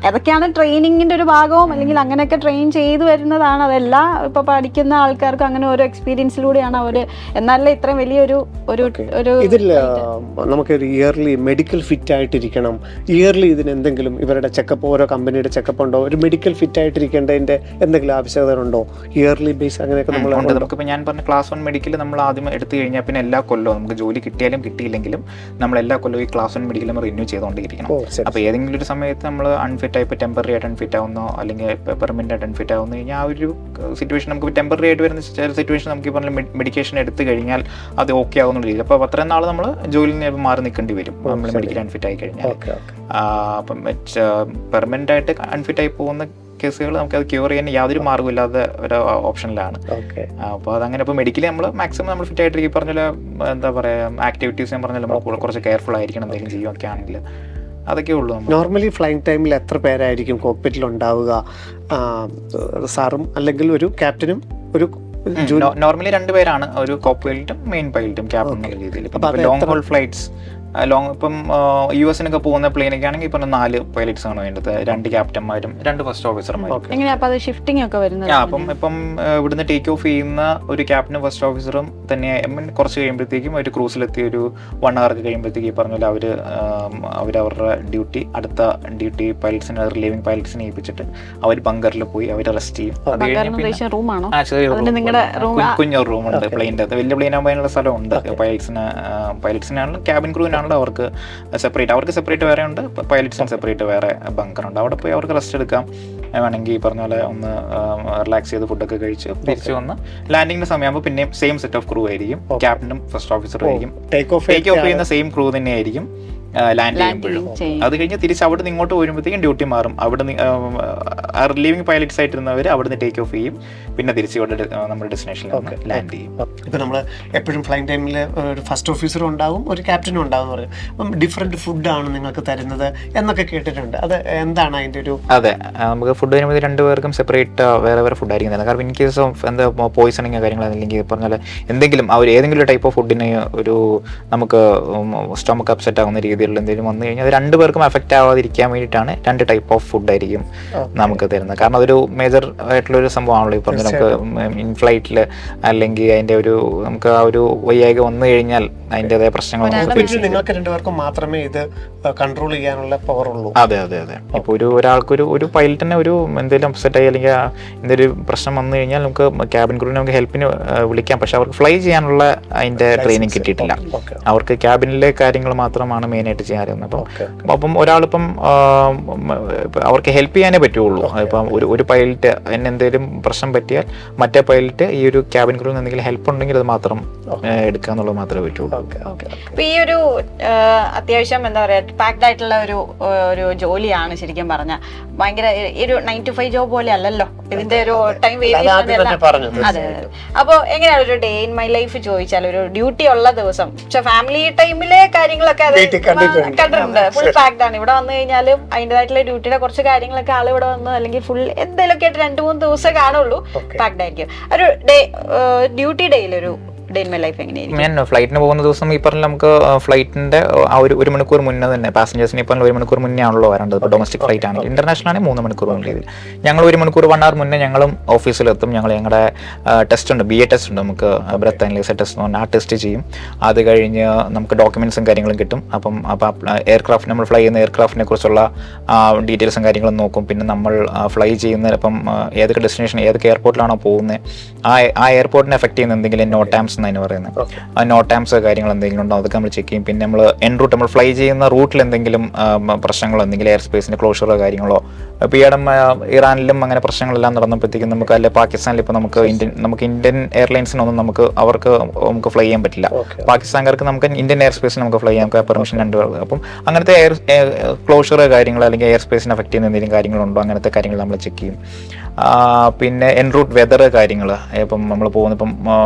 അതൊക്കെയാണ് ട്രെയിനിങ്ങിന്റെ ഒരു ഭാഗവും, അല്ലെങ്കിൽ അങ്ങനെയൊക്കെ ട്രെയിൻ ചെയ്ത് വരുന്നതാണ്. അതെല്ലാം ഇപ്പൊ പഠിക്കുന്ന ആൾക്കാർക്ക് അങ്ങനെ ഓരോ എക്സ്പീരിയൻസിലൂടെയാണ് അവര്, എന്നാലേ ഇത്രയും വലിയൊരു ഇതിൽ നമുക്കൊരു ഇയർലി മെഡിക്കൽ ഫിറ്റ് ആയിട്ടിരിക്കണം. ഇയർലി ഇതിന് എന്തെങ്കിലും ഇവരുടെ ചെക്കപ്പ്, ഓരോ കമ്പനിയുടെ ചെക്കപ്പ് ഉണ്ടോ, ഒരു മെഡിക്കൽ ഫിറ്റ് ആയിട്ടിരിക്കേണ്ടതിന്റെ എന്തെങ്കിലും ആവശ്യകതകളുണ്ടോ ഇയർലി ബേസ് അങ്ങനെയൊക്കെ? നമുക്കിപ്പോൾ ഞാൻ പറഞ്ഞ ക്ലാസ് 1 മെഡിക്കൽ നമ്മൾ ആദ്യം എടുത്തു കഴിഞ്ഞാൽ പിന്നെ എല്ലാ കൊല്ലവും നമുക്ക് ജോലി കിട്ടിയാലും കിട്ടിയില്ലെങ്കിലും നമ്മൾ എല്ലാ കൊല്ലവും ഈ ക്ലാസ് 1 മെഡിക്കൽ നമ്മൾ റിന്യൂ ചെയ്തുകൊണ്ടിരിക്കണം. അപ്പോൾ ഏതെങ്കിലും ഒരു സമയത്ത് നമ്മൾ അൺഫിറ്റ് ആയി, ഇപ്പോൾ ടെമ്പററി ആയിട്ട് അൺഫിറ്റ് ആവുന്നോ അല്ലെങ്കിൽ പെർമനന്റ് ആയിട്ട് അൺഫിറ്റ് ആവുന്നു കഴിഞ്ഞാൽ ആ ഒരു സിറ്റുവേഷൻ നമുക്ക് ടെമ്പററി ആയിട്ട് വരുന്ന സിറ്റുവേഷൻ നമുക്ക് ഈ പറഞ്ഞ മെഡിക്കേഷൻ എടുത്തു കഴിഞ്ഞാൽ അത് ഓക്കെ ആവുന്ന രീതിയിൽ. അപ്പോൾ അത്രയും നാൾ നമ്മൾ ജോലിയിൽ നിന്ന് മാറി നിൽക്കേണ്ടി വരും നമ്മൾ മെഡിക്കൽ അൺഫിറ്റ് ആയി കഴിഞ്ഞാൽ. അപ്പം പെർമനന്റ് ആയിട്ട് അൺഫിറ്റ് ആയി പോകുന്ന കേസുകൾ നമുക്ക് അത് ക്യൂർ ചെയ്യാൻ യാതൊരു മാർഗ്ഗമില്ലാത്ത ഒരു ഓപ്ഷനിലാണ്. അപ്പോൾ അതങ്ങനെ ഇപ്പോൾ മെഡിക്കലി നമ്മൾ മാക്സിമം നമ്മൾ ഫിറ്റ് ആയിട്ട് ഈ പറഞ്ഞ എന്താ പറയുക ആക്ടിവിറ്റീസ് ഞാൻ പറഞ്ഞാൽ നമ്മൾ കുറച്ച് കെയർഫുൾ ആയിരിക്കണം എന്തെങ്കിലും ചെയ്യുകയൊക്കെ ആണെങ്കിൽ. അതൊക്കെ ഉള്ളൂ. നോർമലി ഫ്ലൈങ് ടൈമിൽ എത്ര പേരായിരിക്കും കോക്പിറ്റിൽ ഉണ്ടാവുക? സാറും അല്ലെങ്കിൽ ഒരു ക്യാപ്റ്റനും ഒരു നോർമലി 2 പേരാണ്, ഒരു കോ പൈലറ്റും മെയിൻ പൈലറ്റും ക്യാപ്റ്റൻ എന്നുള്ള രീതിയിൽ. ലോങ് ഹോൾ ഫ്ലൈറ്റ്സ് ലോങ് ഇപ്പം US-നൊക്കെ പോകുന്ന പ്ലെയിനൊക്കെ ആണെങ്കിൽ ഇപ്പം 4 പൈലറ്റ്സ് ആണ് വേണ്ടത്, 2 ക്യാപ്റ്റന്മാരും 2 ഫസ്റ്റ് ഓഫീസർമാരും. എങ്ങനെയാ അപ്പൊ അത് ഷിഫ്റ്റിംഗ് ഒക്കെ വരുന്നത്? ഇപ്പം ഇവിടുന്ന് ടേക്ക് ഓഫ് ചെയ്യുന്ന ഒരു ക്യാപ്റ്റനും ഫസ്റ്റ് ഓഫീസറും തന്നെ കുറച്ച് കഴിയുമ്പോഴത്തേക്കും ഒരു ക്രൂസിലെത്തി ഒരു 1 hour കഴിയുമ്പോഴത്തേക്ക് ഈ പറഞ്ഞ പോലെ അവരവരുടെ ഡ്യൂട്ടി അടുത്ത ഡ്യൂട്ടി പൈലറ്റ്സിനെ റിലീവിംഗ് പൈലറ്റ്സിനെ ഏൽപ്പിച്ചിട്ട് അവർ ബങ്കറിൽ പോയി അവർ റെസ്റ്റ് ചെയ്യും. അത് കഴിഞ്ഞ് കുഞ്ഞൊരു റൂമുണ്ട് പ്ലെയിൻ്റെ അകത്ത്. വലിയ പ്ലെയിൻ ആകുമ്പോൾ അതിനുള്ള സ്ഥലമുണ്ട് പൈലറ്റ്സിനാണല്ലോ ക്യാബിൻ ക്രൂവിനാണല്ലോ അവർക്ക് സെപ്പറേറ്റ് വേറെ ഉണ്ട്, പൈലറ്റ്സിന് സെപ്പറേറ്റ് വേറെ ബങ്കറുണ്ട്. അവിടെ പോയി അവർക്ക് റെസ്റ്റ് എടുക്കാം, വേണമെങ്കിൽ ഈ പറഞ്ഞ പോലെ ഒന്ന് റിലാക്സ് ചെയ്ത് ഫുഡൊക്കെ കഴിച്ച് തിരിച്ചു വന്ന് ലാൻഡിങ്ങിന്റെ സമയമാകുമ്പോൾ പിന്നെയും സെയിം സെറ്റ് ഓഫ് ക്രൂ ആയിരിക്കും, ക്യാപ്റ്റനും ഫസ്റ്റ് ഓഫീസറും ആയിരിക്കും. ടേക്ക് ഓഫ് ചെയ്യുന്ന സെയിം ക്രൂ തന്നെയായിരിക്കും ലാൻഡ് ചെയ്യുമ്പോഴും. അത് കഴിഞ്ഞ് തിരിച്ച് അവിടെ നിന്ന് ഇങ്ങോട്ട് വരുമ്പോഴത്തേക്കും ഡ്യൂട്ടി മാറും. അവിടെ റിലീവിംഗ് പൈലറ്റ്സ് ആയിട്ടിരുന്നവർ അവിടെ നിന്ന് ടേക്ക് ഓഫ് ചെയ്യും, പിന്നെ തിരിച്ച് ഇവിടെ നമ്മുടെ ഡെസ്റ്റിനേഷനിൽ ലാൻഡ് ചെയ്യും. ഇപ്പം നമ്മൾ എപ്പോഴും ഫ്ലൈറ്റ് ടൈമിൽ ഒരു ഫസ്റ്റ് ഓഫീസറും ഉണ്ടാവും, ഒരു ക്യാപ്റ്റനും ഉണ്ടാവും പറയും. അപ്പം ഡിഫറെൻറ്റ് ഫുഡാണ് നിങ്ങൾക്ക് തരുന്നത് എന്നൊക്കെ കേട്ടിട്ടുണ്ട്. അത് എന്താണ് അതിൻ്റെ ഒരു? അതെ, നമുക്ക് ഫുഡ് വരുമ്പോൾ 2 പേർക്കും സെപ്പറേറ്റ് വേറെ ഫുഡ് ആയിരിക്കും തരുന്നത്. കാരണം ഇൻ കേസ് ഓഫ് എന്താ പോയിസണിങ് കാര്യങ്ങൾ അല്ലെങ്കിൽ പറഞ്ഞാൽ എന്തെങ്കിലും ഏതെങ്കിലും ടൈപ്പ് ഓഫ് ഫുഡിന് ഒരു നമുക്ക് സ്റ്റൊമക്ക് അപ്സെറ്റ് ആകുന്ന രീതിയിലുള്ള എന്തെങ്കിലും വന്നു കഴിഞ്ഞാൽ അത് 2 പേർക്കും എഫക്റ്റ് ആവാതിരിക്കാൻ വേണ്ടിയിട്ടാണ് 2 ടൈപ്പ് ഓഫ് ഫുഡ് ആയിരിക്കും നമുക്ക് തരുന്നത്. കാരണം അതൊരു മേജർ ആയിട്ടുള്ളൊരു സംഭവമാണല്ലോ. ഇപ്പം നമുക്ക് ഇൻ ഫ്ലൈറ്റിൽ അല്ലെങ്കിൽ അതിൻ്റെ ഒരു നമുക്ക് ആ ഒരു വയ്യായ്ക വന്നു കഴിഞ്ഞാൽ അതിൻ്റെതായ പ്രശ്നങ്ങൾ നിങ്ങൾക്ക് 2 പേർക്കും മാത്രമേ ഇത് കൺട്രോൾ ചെയ്യാനുള്ള പവർ ഉള്ളൂ. അതെ. ഇപ്പോൾ ഒരാൾക്കൊരു പൈലറ്റിനെ ഒരു എന്തെങ്കിലും അപ്സെറ്റ് ആയി അല്ലെങ്കിൽ എന്തെങ്കിലും പ്രശ്നം വന്നു കഴിഞ്ഞാൽ നമുക്ക് ക്യാബിൻ ക്രൂവിനെ നമുക്ക് ഹെൽപ്പിന് വിളിക്കാം. പക്ഷെ അവർക്ക് ഫ്ലൈ ചെയ്യാനുള്ള അതിൻ്റെ ട്രെയിനിങ് കിട്ടിയിട്ടില്ല. അവർക്ക് ക്യാബിനിലെ കാര്യങ്ങൾ മാത്രമാണ് മെയിനായിട്ട് ചെയ്യാറുള്ളത്. അപ്പം ഒരാളിപ്പം അവർക്ക് ഹെൽപ്പ് ചെയ്യാനേ പറ്റുള്ളൂ. ഇപ്പം ഒരു പൈലറ്റ് എന്തെങ്കിലും പ്രശ്നം പറ്റിയാൽ മറ്റേ പൈലറ്റ് ഈ ഒരു ക്യാബിൻ ക്രൂവിന് എന്തെങ്കിലും ഹെൽപ്പ് ഉണ്ടെങ്കിൽ അത് മാത്രം എടുക്കുക എന്നുള്ളത് മാത്രമേ പറ്റുള്ളൂ. ഇപ്പൊ ഈ ഒരു അത്യാവശ്യം എന്താ പറയാ പാക്ഡ് ആയിട്ടുള്ള ഒരു ജോലിയാണ് ശരിക്കും പറഞ്ഞാൽ. ഭയങ്കര ഒരു 9 to 5 ജോബ് പോലെ അല്ലല്ലോ ഇതിന്റെ ഒരു ടൈം വേരിയേഷൻ. അതെ. അപ്പൊ എങ്ങനെയാണ് ഒരു ഡേ ഇൻ മൈ ലൈഫ് ചോദിച്ചാൽ ഒരു ഡ്യൂട്ടി ഉള്ള ദിവസം, പക്ഷെ ഫാമിലി ടൈമിലെ കാര്യങ്ങളൊക്കെ കണ്ടിട്ടുണ്ട്. ഫുൾ പാക്ഡ് ആണ്. ഇവിടെ വന്നു കഴിഞ്ഞാലും അതിൻ്റെതായിട്ടുള്ള ഡ്യൂട്ടിയുടെ കുറച്ച് കാര്യങ്ങളൊക്കെ ആൾ ഇവിടെ വന്ന് അല്ലെങ്കിൽ ഫുൾ എന്തെങ്കിലുമൊക്കെ ആയിട്ട് 2-3 ദിവസം കാണുള്ളൂ പാക്ഡ് ആയിരിക്കും. ഒരു ഡേ ഡ്യൂട്ടി ഡേയിലൊരു ഡേ ഇൻ മൈ ലൈഫ് എങ്ങനെയായിരിക്കും? ഞാൻ ഫ്ലൈറ്റിന് പോകുന്ന ദിവസം ഈ പറഞ്ഞ നമുക്ക് ഫ്ലൈറ്റിന്റെ ആ ഒരു മണിക്കൂർ മുന്നേ തന്നെ പാസഞ്ചേഴ്സിന് ഇപ്പോൾ 1 മണിക്കൂർ മുന്നേ ആണല്ലോ വരേണ്ടത്. ഇപ്പോൾ ഡൊമസ്റ്റിക് ഫ്ലൈറ്റ് ആണെങ്കിൽ, ഇന്റർനാഷണൽ ആണെങ്കിൽ 3 മണിക്കൂർ മുന്നേ. ഞങ്ങൾ 1 മണിക്കൂർ 1 hour മുന്നേ ഞങ്ങളും ഓഫീസിലെത്തും. ഞങ്ങളുടെ ടെസ്റ്റ് ഉണ്ട്, BA ടെസ്റ്റ് ഉണ്ട് നമുക്ക്, ബ്രെത്ത് അനലൈസർ ടെസ്റ്റ് എന്ന് പറഞ്ഞാൽ ആ ടെസ്റ്റ് ചെയ്യും. അത് കഴിഞ്ഞ് നമുക്ക് ഡോക്യുമെന്റ്സും കാര്യങ്ങളും കിട്ടും. അപ്പം എയർക്രാഫ്റ്റ് നമ്മൾ ഫ്ലൈ ചെയ്യുന്ന എയർക്രാഫ്റ്റിനെ കുറിച്ചുള്ള ഡീറ്റെയിൽസും കാര്യങ്ങളും നോക്കും. പിന്നെ നമ്മൾ ഫ്ലൈ ചെയ്യുന്ന ഇപ്പം ഏതൊക്കെ ഡെസ്റ്റിനേഷൻ ഏതൊക്കെ എയർപോർട്ടിലാണോ പോകുന്നത് ആ എയർപോർട്ടിനെ എഫക്ട് ചെയ്യുന്ന എന്തെങ്കിലും നോട്ടാംസ് എന്നതിന് പറയുന്നത്, ആ നോട്ടാംസ് കാര്യങ്ങൾ എന്തെങ്കിലും ഉണ്ടോ അതൊക്കെ നമ്മൾ ചെക്ക് ചെയ്യും. പിന്നെ നമ്മൾ എൻ റൂട്ട് നമ്മൾ ഫ്ലൈ ചെയ്യുന്ന റൂട്ടിൽ എന്തെങ്കിലും പ്രശ്നങ്ങളോ എന്തെങ്കിലും എയർ സ്പേസിൻ്റെ ക്ലോഷറോ കാര്യങ്ങളോ, ഇപ്പോൾ ഈയിടം ഇറാനിലും അങ്ങനെ പ്രശ്നങ്ങളെല്ലാം നടന്നപ്പോഴത്തേക്കും നമുക്ക് അല്ലെ പാകിസ്ഥാനിൽ ഇപ്പോൾ നമുക്ക് ഇന്ത്യൻ എയർലൈൻസിനൊന്നും നമുക്ക് ഫ്ലൈ ചെയ്യാൻ പറ്റില്ല. പാകിസ്ഥാൻകാർക്ക് നമുക്ക് ഇന്ത്യൻ എയർ സ്പേസിൽ നമുക്ക് ഫ്ലൈ ചെയ്യാൻ പെർമിഷൻ 2 പേർക്ക്. അപ്പം അങ്ങനത്തെ എയർ ക്ലോഷർ കാര്യങ്ങൾ അല്ലെങ്കിൽ എയർ സ്പേസിനെ എഫക്ട് ചെയ്യുന്ന എന്തെങ്കിലും കാര്യങ്ങളുണ്ടോ അങ്ങനത്തെ കാര്യങ്ങൾ നമ്മൾ ചെക്ക് ചെയ്യും. പിന്നെ എൻ റൂട്ട് വെതർ കാര്യങ്ങൾ, ഇപ്പം നമ്മൾ പോകുന്ന ഇപ്പം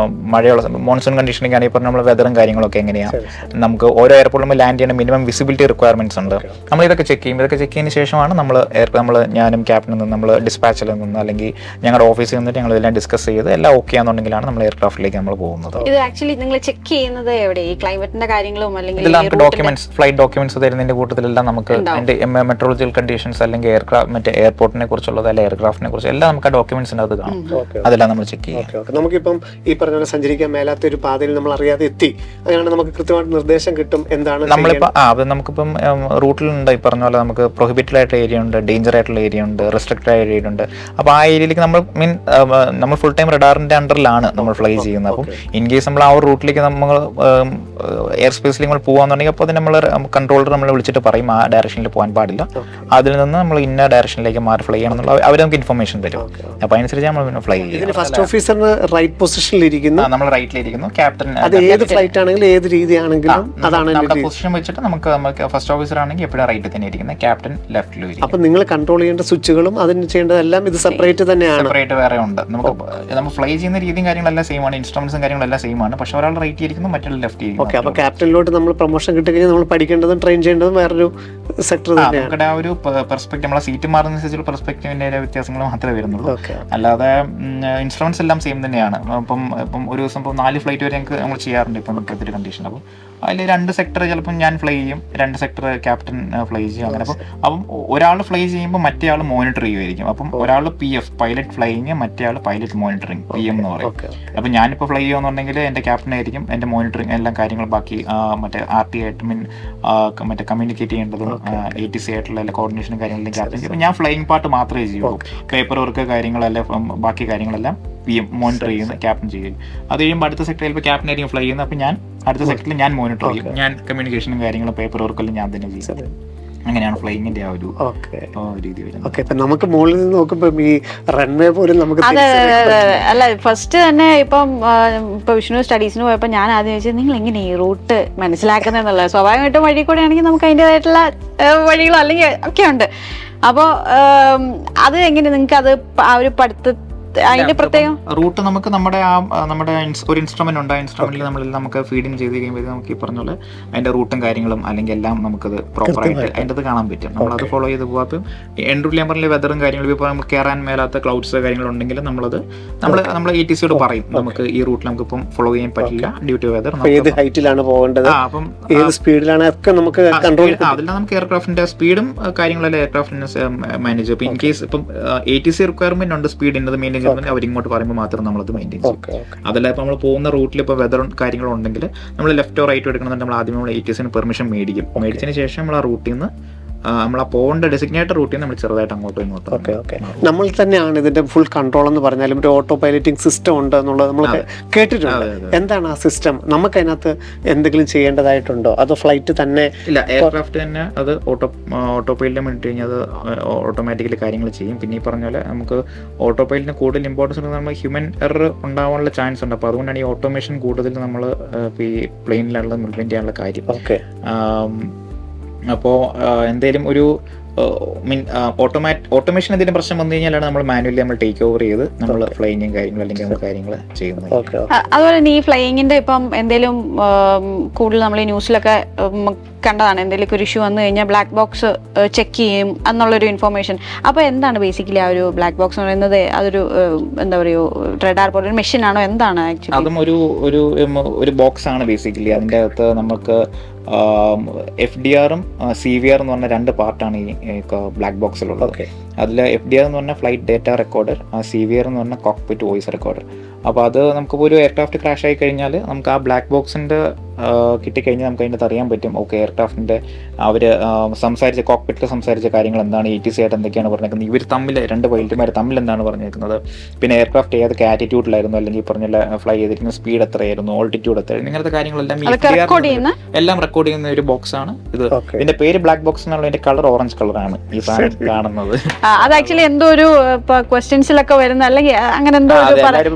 മഴയുള്ള മോൺസൂൺ കണ്ടീഷനിങ് ആണെങ്കിൽ ഇപ്പം നമ്മൾ വെതറും കാര്യങ്ങളൊക്കെ എങ്ങനെയാണ്, നമുക്ക് ഓരോ എയർപോർട്ടിൽ നമ്മൾ ലാൻഡ് ചെയ്യണം മിനിമം വിസിബിലിറ്റി റിക്വയർമെന്റ്സ് ഉണ്ട്. നമ്മൾ ഇതൊക്കെ ചെക്ക് ചെയ്യും. ഇതൊക്കെ ചെക്ക് ചെയ്യുന്ന ശേഷമാണ് നമ്മൾ ഞാനും ക്യാപ്റ്റനിൽ നിന്ന് നമ്മൾ ഡിസ്പാച്ചിൽ നിന്ന് അല്ലെങ്കിൽ ഞങ്ങളുടെ ഓഫീസിൽ നിന്നിട്ട് ഞങ്ങൾ ഇതെല്ലാം ഡിസ്കസ് ചെയ്ത് എല്ലാം ഓക്കെ ആണെന്നുണ്ടെങ്കിലാണ് നമ്മൾ എയർക്രാഫ്റ്റിലേക്ക് നമ്മൾ പോകുന്നത്. ഇത് ആക്ച്വലി നിങ്ങൾ ചെക്ക് ചെയ്യുന്നത് എവിടെ? ഈ ക്ലൈമറ്റിന്റെ കാര്യങ്ങളും അല്ലെങ്കിൽ നമുക്ക് ഡോക്യുമെന്റ്സ് ഫ്ലൈറ്റ് ഡോക്യുമെന്റ്സ് തരുന്നതിന്റെ കൂട്ടത്തിലെല്ലാം നമുക്ക് അതിന്റെ മെട്രോളജിക്കൽ കണ്ടീഷൻസ് അല്ലെങ്കിൽ മറ്റേ എയർപോർട്ടിനെ കുറിച്ചുള്ളത് അല്ലെങ്കിൽ എയർക്രാഫ്റ്റിനെ കുറിച്ച് എല്ലാം നമുക്ക് ആ ഡോക്യുമെന്റ്സിന്റെ അത് കാണും. അതെല്ലാം നമ്മൾ ചെക്ക് ചെയ്യും. നമുക്കിപ്പം ഈ പറഞ്ഞ സഞ്ചരിക്കാൻ മേലാത്ത ഒരു പാതയിൽ നമ്മൾ അറിയാതെ എത്തി, അങ്ങനെയാണ് നമുക്ക് കൃത്യമായിട്ട് നിർദ്ദേശം കിട്ടും എന്താണ് നമുക്കിപ്പം റൂട്ടിലുണ്ട് ഈ പറഞ്ഞ പോലെ നമുക്ക് പ്രൊഹിബിറ്റഡ് ആയിട്ടുള്ള ഏരിയ ഉണ്ട്, ഡേഞ്ചർ ആയിട്ടുള്ള ഏരിയ ഉണ്ട്, റെസ്ട്രിക്റ്റഡ് ഏരിയ ഉണ്ട്. അപ്പോൾ ആ ഏരിയയിലേക്ക് നമ്മൾ ഫുൾ ടൈം റഡാറിന്റെ അണ്ടറിലാണ് നമ്മൾ ഫ്ലൈ ചെയ്യുന്നത്. അപ്പം ഇൻ കേസ് നമ്മൾ ആ ഒരു റൂട്ടിലേക്ക് നമ്മൾ എയർ സ്പേസിലേക്ക് നമ്മൾ പോകാന്നുണ്ടെങ്കിൽ അപ്പോൾ അത് നമ്മൾ കൺട്രോളർ നമ്മൾ വിളിച്ചിട്ട് പറയും ആ ഡയറക്ഷനിൽ പോകാൻ പാടില്ല, അതിൽ നിന്ന് നമ്മൾ ഇന്ന ഡയറക്ഷനിലേക്ക് മാറി ഫ്ലൈ ചെയ്യണം എന്നുള്ള അവർ നമുക്ക് ഇൻഫർമേഷൻ തരും. അപ്പോൾ അതിനനുസരിച്ച് നമ്മൾ ഫ്ലൈ ചെയ്യും. ഫസ്റ്റ് ഓഫീസറിന് റൈറ്റ് പൊസിഷനിൽ ഇരിക്കുന്നു, നമ്മൾ റൈറ്റിലിരിക്കുന്നു. ക്യാപ്റ്റൻ അത് ഏത് ഫ്ലൈറ്റ് ആണെങ്കിലും ഏത് രീതിയാണെങ്കിലും അതാണ് പൊസിഷൻ വെച്ചിട്ട് നമുക്ക് ഫസ്റ്റ് ഓഫീസർ ആണെങ്കിൽ എപ്പോഴും റൈറ്റ് തന്നെ ഇരിക്കുന്നത്, ക്യാപ്റ്റൻ ലെഫ്റ്റിൽ വരും. അപ്പൊ നിങ്ങൾ കൺട്രോൾ ചെയ്യേണ്ട സ്വിച്ചുകളും അതിന് ചെയ്യേണ്ടതെല്ലാം ഇത് സെപ്പറേറ്റ് തന്നെയാണ്, സെപ്പറേറ്റ് വേറെ ഉണ്ട്. നമ്മൾ ഫ്ലൈ ചെയ്യുന്ന രീതിയും കാര്യങ്ങളെല്ലാം സെയിം ആണ്, ഇൻസ്ട്രുമെന്റ്സും കാര്യങ്ങളെല്ലാം സെയിം ആണ്. പക്ഷെ ഒരാൾ റൈറ്റ് ഇരിക്കുന്നു, മറ്റുള്ള ലെഫ്റ്റ് ഇരിക്കുന്നു. ഓക്കെ, അപ്പൊ ക്യാപ്റ്റനിലോട്ട് നമ്മൾ പ്രൊമോഷൻ കിട്ടി കഴിഞ്ഞാൽ നമ്മൾ പഠിക്കേണ്ടതും ട്രെയിൻ ചെയ്യേണ്ടതും വേറൊരു സെക്ടർ തന്നെയാണ്. നമ്മുടെ ആ ഒരു പെർസ്പെക്റ്റീവ് നമ്മളെ സീറ്റ് മാറുന്നതിനനുസരിച്ചുള്ള പെർസ്പെക്റ്റീവിന്റെ വ്യത്യാസങ്ങൾ മാത്രമേ വരുന്നുള്ളൂ. അല്ലാതെ ഇൻസ്ട്രുമെന്റ്സ് എല്ലാം സെയിം തന്നെയാണ്. ഇപ്പം ഒരു ദിവസം 4 ഫ്ലൈറ്റ് വരെ നമ്മൾ ചെയ്യാറുണ്ട് ഇപ്പം ഇപ്പോഴത്തെ ഒരു കണ്ടീഷൻ. അപ്പം അതിൽ 2 സെക്ടർ ചിലപ്പോൾ ഞാൻ ഫ്ലൈ ചെയ്യും, 2 സെക്ടർ ക്യാപ്റ്റൻ ഫ്ലൈ ചെയ്യും. അങ്ങനെ അപ്പം ഒരാൾ ഫ്ലൈ ചെയ്യുമ്പോൾ മറ്റേ ആൾ മോണിറ്റർ ചെയ്യുമായിരിക്കും. അപ്പം ഒരാൾ PF പൈലറ്റ് ഫ്ലൈയിങ്, മറ്റേ ആൾ പൈലറ്റ് മോണിറ്ററിങ് PM എന്ന് പറയും. അപ്പം ഞാനിപ്പോൾ ഫ്ലൈ ചെയ്യുമെന്നുണ്ടെങ്കിൽ എൻ്റെ ക്യാപ്റ്റനായിരിക്കും എൻ്റെ മോണിറ്ററിങ് എല്ലാ കാര്യങ്ങളും, ബാക്കി മറ്റേ RT ആയിട്ട് മറ്റേ കമ്മ്യൂണിക്കേറ്റ് ചെയ്യേണ്ടതും ATC ആയിട്ടുള്ള എല്ലാ കോർഡിനേഷനും കാര്യങ്ങളെല്ലാം ക്യാപ്റ്റൻ ചെയ്യും. ഞാൻ ഫ്ലൈയിങ് പാർട്ട് മാത്രമേ ചെയ്യുള്ളൂ. പേപ്പർ വർക്ക് കാര്യങ്ങളെല്ലാം ബാക്കി കാര്യങ്ങളെല്ലാം PM മോണിറ്റർ ചെയ്യുന്നത് ക്യാപ്റ്റൻ ചെയ്യും. അത് കഴിയുമ്പോൾ അടുത്ത സെക്ടറിൽ ചിലപ്പോൾ ക്യാപ്റ്റൻ ആയിരിക്കും ഫ്ലൈ ചെയ്യുന്നത്. അപ്പം ഞാൻ അടുത്ത സെക്ടറിൽ ഞാൻ മോണിറ്റർ ചെയ്യും. ഞാൻ കമ്മ്യൂണിക്കേഷനും കാര്യങ്ങളും പേപ്പർ വർക്കെല്ലാം ഞാൻ തന്നെ ചെയ്യും. അങ്ങനെയാണ് ഫ്ലൈയിങ്ങിന്റെ ആ ഒരു രീതി വരുന്നത്. ഓക്കെ, ഇപ്പൊ നമുക്ക് മുകളിൽ നിന്ന് നോക്കുമ്പോൾ ഈ റൺവേ പോലും നമുക്ക് അല്ല ഫസ്റ്റ് തന്നെ ഇപ്പൊ വിഷ്ണു സ്റ്റഡീസിന് പോയപ്പോ ഞാൻ ആദ്യം ചോദിച്ചത് നിങ്ങൾ എങ്ങനെ ഈ റൂട്ട് മനസ്സിലാക്കുന്നതെന്നുള്ളത്. സ്വാഭാവികമായിട്ടും വഴി കൂടെ ആണെങ്കിൽ നമുക്ക് അതിൻ്റെതായിട്ടുള്ള വഴികളോ അല്ലെങ്കിൽ ഒക്കെ ഉണ്ട്. അപ്പോൾ അത് എങ്ങനെ നിങ്ങൾക്ക് അത് ആ ഒരു അതിന്റെ പ്രത്യേകം റൂട്ട് നമുക്ക് നമ്മുടെ ഒരു ഇൻസ്ട്രുമെന്റ് ഉണ്ട്. ആ ഇൻസ്ട്രുമെന്റിൽ നമുക്ക് ഫീഡിങ് ചെയ്ത് കഴിയുമ്പോൾ നമുക്ക് ഈ പറഞ്ഞ പോലെ അതിന്റെ റൂട്ടും കാര്യങ്ങളും അല്ലെങ്കിൽ എല്ലാം നമുക്കത് പ്രോപ്പറായിട്ട് അതിൻ്റെ അത് കാണാൻ പറ്റും. നമ്മളത് ഫോളോ ചെയ്ത് പോകാം. ഇപ്പം എൻഡ്രൂ ഞാൻ പറഞ്ഞ വെതറും കാര്യങ്ങളും ഇപ്പോൾ നമുക്ക് കയറാൻ മേലാത്ത ക്ലൗഡ്സ് കാര്യങ്ങളുണ്ടെങ്കിൽ നമ്മൾ ATCയോട് പറയും നമുക്ക് ഈ റൂട്ടിൽ നമുക്ക് ഇപ്പം ഫോളോ ചെയ്യാൻ പറ്റില്ല ഡ്യൂ ടു വെതർ. ഏത് ഹൈറ്റിലാണ് പോകേണ്ടത്, അപ്പം ഏത് സ്പീഡിലാണ് ഒക്കെ നമുക്ക് കൺട്രോൾ. അതെല്ലാം നമുക്ക് എയർക്രാഫ്റ്റിന്റെ സ്പീഡും കാര്യങ്ങളെല്ലാം എയർക്രാഫ്റ്റിന് മാനേജ്. ഇപ്പം ഇൻ കേസ് ഇപ്പം ATC റിക്വയർമെന്റ് ഉണ്ട് സ്പീഡിൻ്റെ മെയിൻറ്റെയിൻ അവരിങ്ങോട്ട് പറയുമ്പോൾ മാത്രം നമ്മളത് മെയിൻറ്റെയിൻ ചെയ്യും. അതല്ല ഇപ്പൊ നമ്മൾ പോകുന്ന റൂട്ടിൽ ഇപ്പോൾ വെതറും കാര്യങ്ങളും ഉണ്ടെങ്കിൽ നമ്മൾ ലെഫ്റ്റോ റൈറ്റോ എടുക്കണമെന്നുണ്ടെങ്കിൽ നമ്മൾ ആദ്യം നമ്മൾ ATCന് പെർമിഷൻ മേടിക്കും. മേടിച്ചതിന് ശേഷം നമ്മൾ ആ റൂട്ടിൽ നിന്ന് നമ്മൾ ആ പോകേണ്ട ഡെസിഗ്നേറ്റഡ് റൂട്ടിൽ നമ്മൾ ചെറുതായിട്ട് അങ്ങോട്ടും ഇങ്ങോട്ടും. ഓക്കെ, നമ്മൾ തന്നെയാണ് ഇതിന്റെ ഫുൾ കൺട്രോൾ എന്ന് പറഞ്ഞാലും ഒരു ഓട്ടോ പൈലറ്റിംഗ് സിസ്റ്റം ഉണ്ട് എന്നുള്ളത് നമ്മൾ കേട്ടിട്ടുണ്ട്. എന്താണ് ആ സിസ്റ്റം? നമുക്ക് അതിനകത്ത് എന്തെങ്കിലും ചെയ്യേണ്ടതായിട്ടുണ്ടോ അതോ ഫ്ലൈറ്റ് തന്നെ? ഇല്ല, എയർക്രാഫ്റ്റ് തന്നെ അത് ഓട്ടോ പൈലറ്റിന് വേണ്ടി കഴിഞ്ഞാൽ അത് ഓട്ടോമാറ്റിക്കലി കാര്യങ്ങൾ ചെയ്യും. പിന്നെ ഈ പറഞ്ഞ പോലെ നമുക്ക് ഓട്ടോ പൈലറ്റിന് കൂടുതൽ ഇമ്പോർട്ടൻസ് ഉണ്ട്. നമ്മൾ ഹ്യൂമൻ എറർ ഉണ്ടാവാനുള്ള ചാൻസ് ഉണ്ട്. അപ്പോൾ അതുകൊണ്ടാണ് ഈ ഓട്ടോമേഷൻ കൂടുതൽ നമ്മൾ ഈ പ്ലെയിനിലുള്ള ഇംപ്ലിമെന്റ് ചെയ്യാനുള്ള കാര്യം. ഓക്കെ, അപ്പോൾ എന്തെങ്കിലും ഒരു ഓട്ടോമേഷൻ എന്തെങ്കിലും പ്രശ്നം വന്നു കഴിഞ്ഞാലാണ് നമ്മൾ മാനുവലി നമ്മൾ ടേക്ക് ഓവർ ചെയ്ത് നമ്മൾ ഫ്ലൈയിങ്ങും കാര്യങ്ങളും അല്ലെങ്കിൽ നമ്മൾ കാര്യങ്ങൾ ചെയ്യുന്നത്. അതുപോലെ തന്നെ ഈ ഫ്ലൈയിങ്ങിന്റെ ഇപ്പം എന്തെങ്കിലും കൂടുതൽ നമ്മൾ ഈ ന്യൂസിലൊക്കെ കണ്ടതാണ്, എന്തെങ്കിലും ഒരു ഇഷ്യൂ വന്നു കഴിഞ്ഞാൽ ബ്ലാക്ക് ബോക്സ് ചെക്ക് ചെയ്യും എന്നുള്ളൊരു ഇൻഫർമേഷൻ. അപ്പോൾ എന്താണ് ബേസിക്കലി ആ ഒരു ബ്ലാക്ക് ബോക്സ് എന്ന് പറയുന്നത്? അതൊരു എന്താ പറയുക, റഡാർ പോലെ ഒരു മെഷീൻ ആണോ, എന്താണ് ആക്ച്വലി? അതും ഒരു ബോക്സ് ആണ് ബേസിക്കലി. അതിൻ്റെ അകത്ത് നമുക്ക് FDR-ഉം CVR എന്ന് പറഞ്ഞ 2 പാർട്ടാണ് ഈ ബ്ലാക്ക് ബോക്സിലുള്ളത്. അതിൽ FDR എന്ന് പറഞ്ഞാൽ ഫ്ലൈറ്റ് ഡേറ്റ റെക്കോർഡർ, CVR എന്ന് പറഞ്ഞാൽ കോക്പിറ്റ് വോയിസ് റെക്കോർഡർ. അപ്പോൾ അത് നമുക്കിപ്പോൾ ഒരു എയർക്രാഫ്റ്റ് ക്രാഷ് ആയി കഴിഞ്ഞാൽ നമുക്ക് ആ ബ്ലാക്ക് ബോക്സിൻ്റെ കിട്ടിക്കഴിഞ്ഞാൽ നമുക്ക് അതിൻ്റെ അറിയാൻ പറ്റും. ഓക്കെ, എയർക്രാഫ്റ്റിൻ്റെ അവർ സംസാരിച്ച കോക്പിറ്റിൽ സംസാരിച്ച കാര്യങ്ങൾ എന്താണ്, ATC ആയിട്ട് എന്തൊക്കെയാണ് പറഞ്ഞേക്കുന്നത്, ഇവർ തമ്മിൽ 2 പൈലറ്റുമാർ തമ്മിൽ എന്താണ് പറഞ്ഞേക്കുന്നത്, പിന്നെ എയർക്രാഫ്റ്റ് ഏതൊക്കെ ആറ്റിറ്റ്യൂഡിലായിരുന്നു, അല്ലെങ്കിൽ പറഞ്ഞ ഫ്ലൈ ചെയ്തിരിക്കുന്ന സ്പീഡ് എത്രയായിരുന്നു, ഓൾട്ടിറ്റ്യൂഡ് എത്രയായിരുന്നു, ഇങ്ങനത്തെ കാര്യങ്ങളെല്ലാം എല്ലാം റെക്കോർഡ് ചെയ്യുന്ന ഒരു ബോക്സ് ആണ് ഇത്. ഇതിന്റെ പേര് ബ്ലാക്ക് ബോക്സ് എന്നുള്ള, ഇതിന്റെ കളർ ഓറഞ്ച് കളറാണ് ഈ സാധനം കാണുന്നത്. അത് ആക്ച്വലി എന്തോ ഒരു ക്വസ്റ്റ്യൻസിലൊക്കെ വരുന്ന അല്ലെങ്കിൽ അങ്ങനെ എന്തോ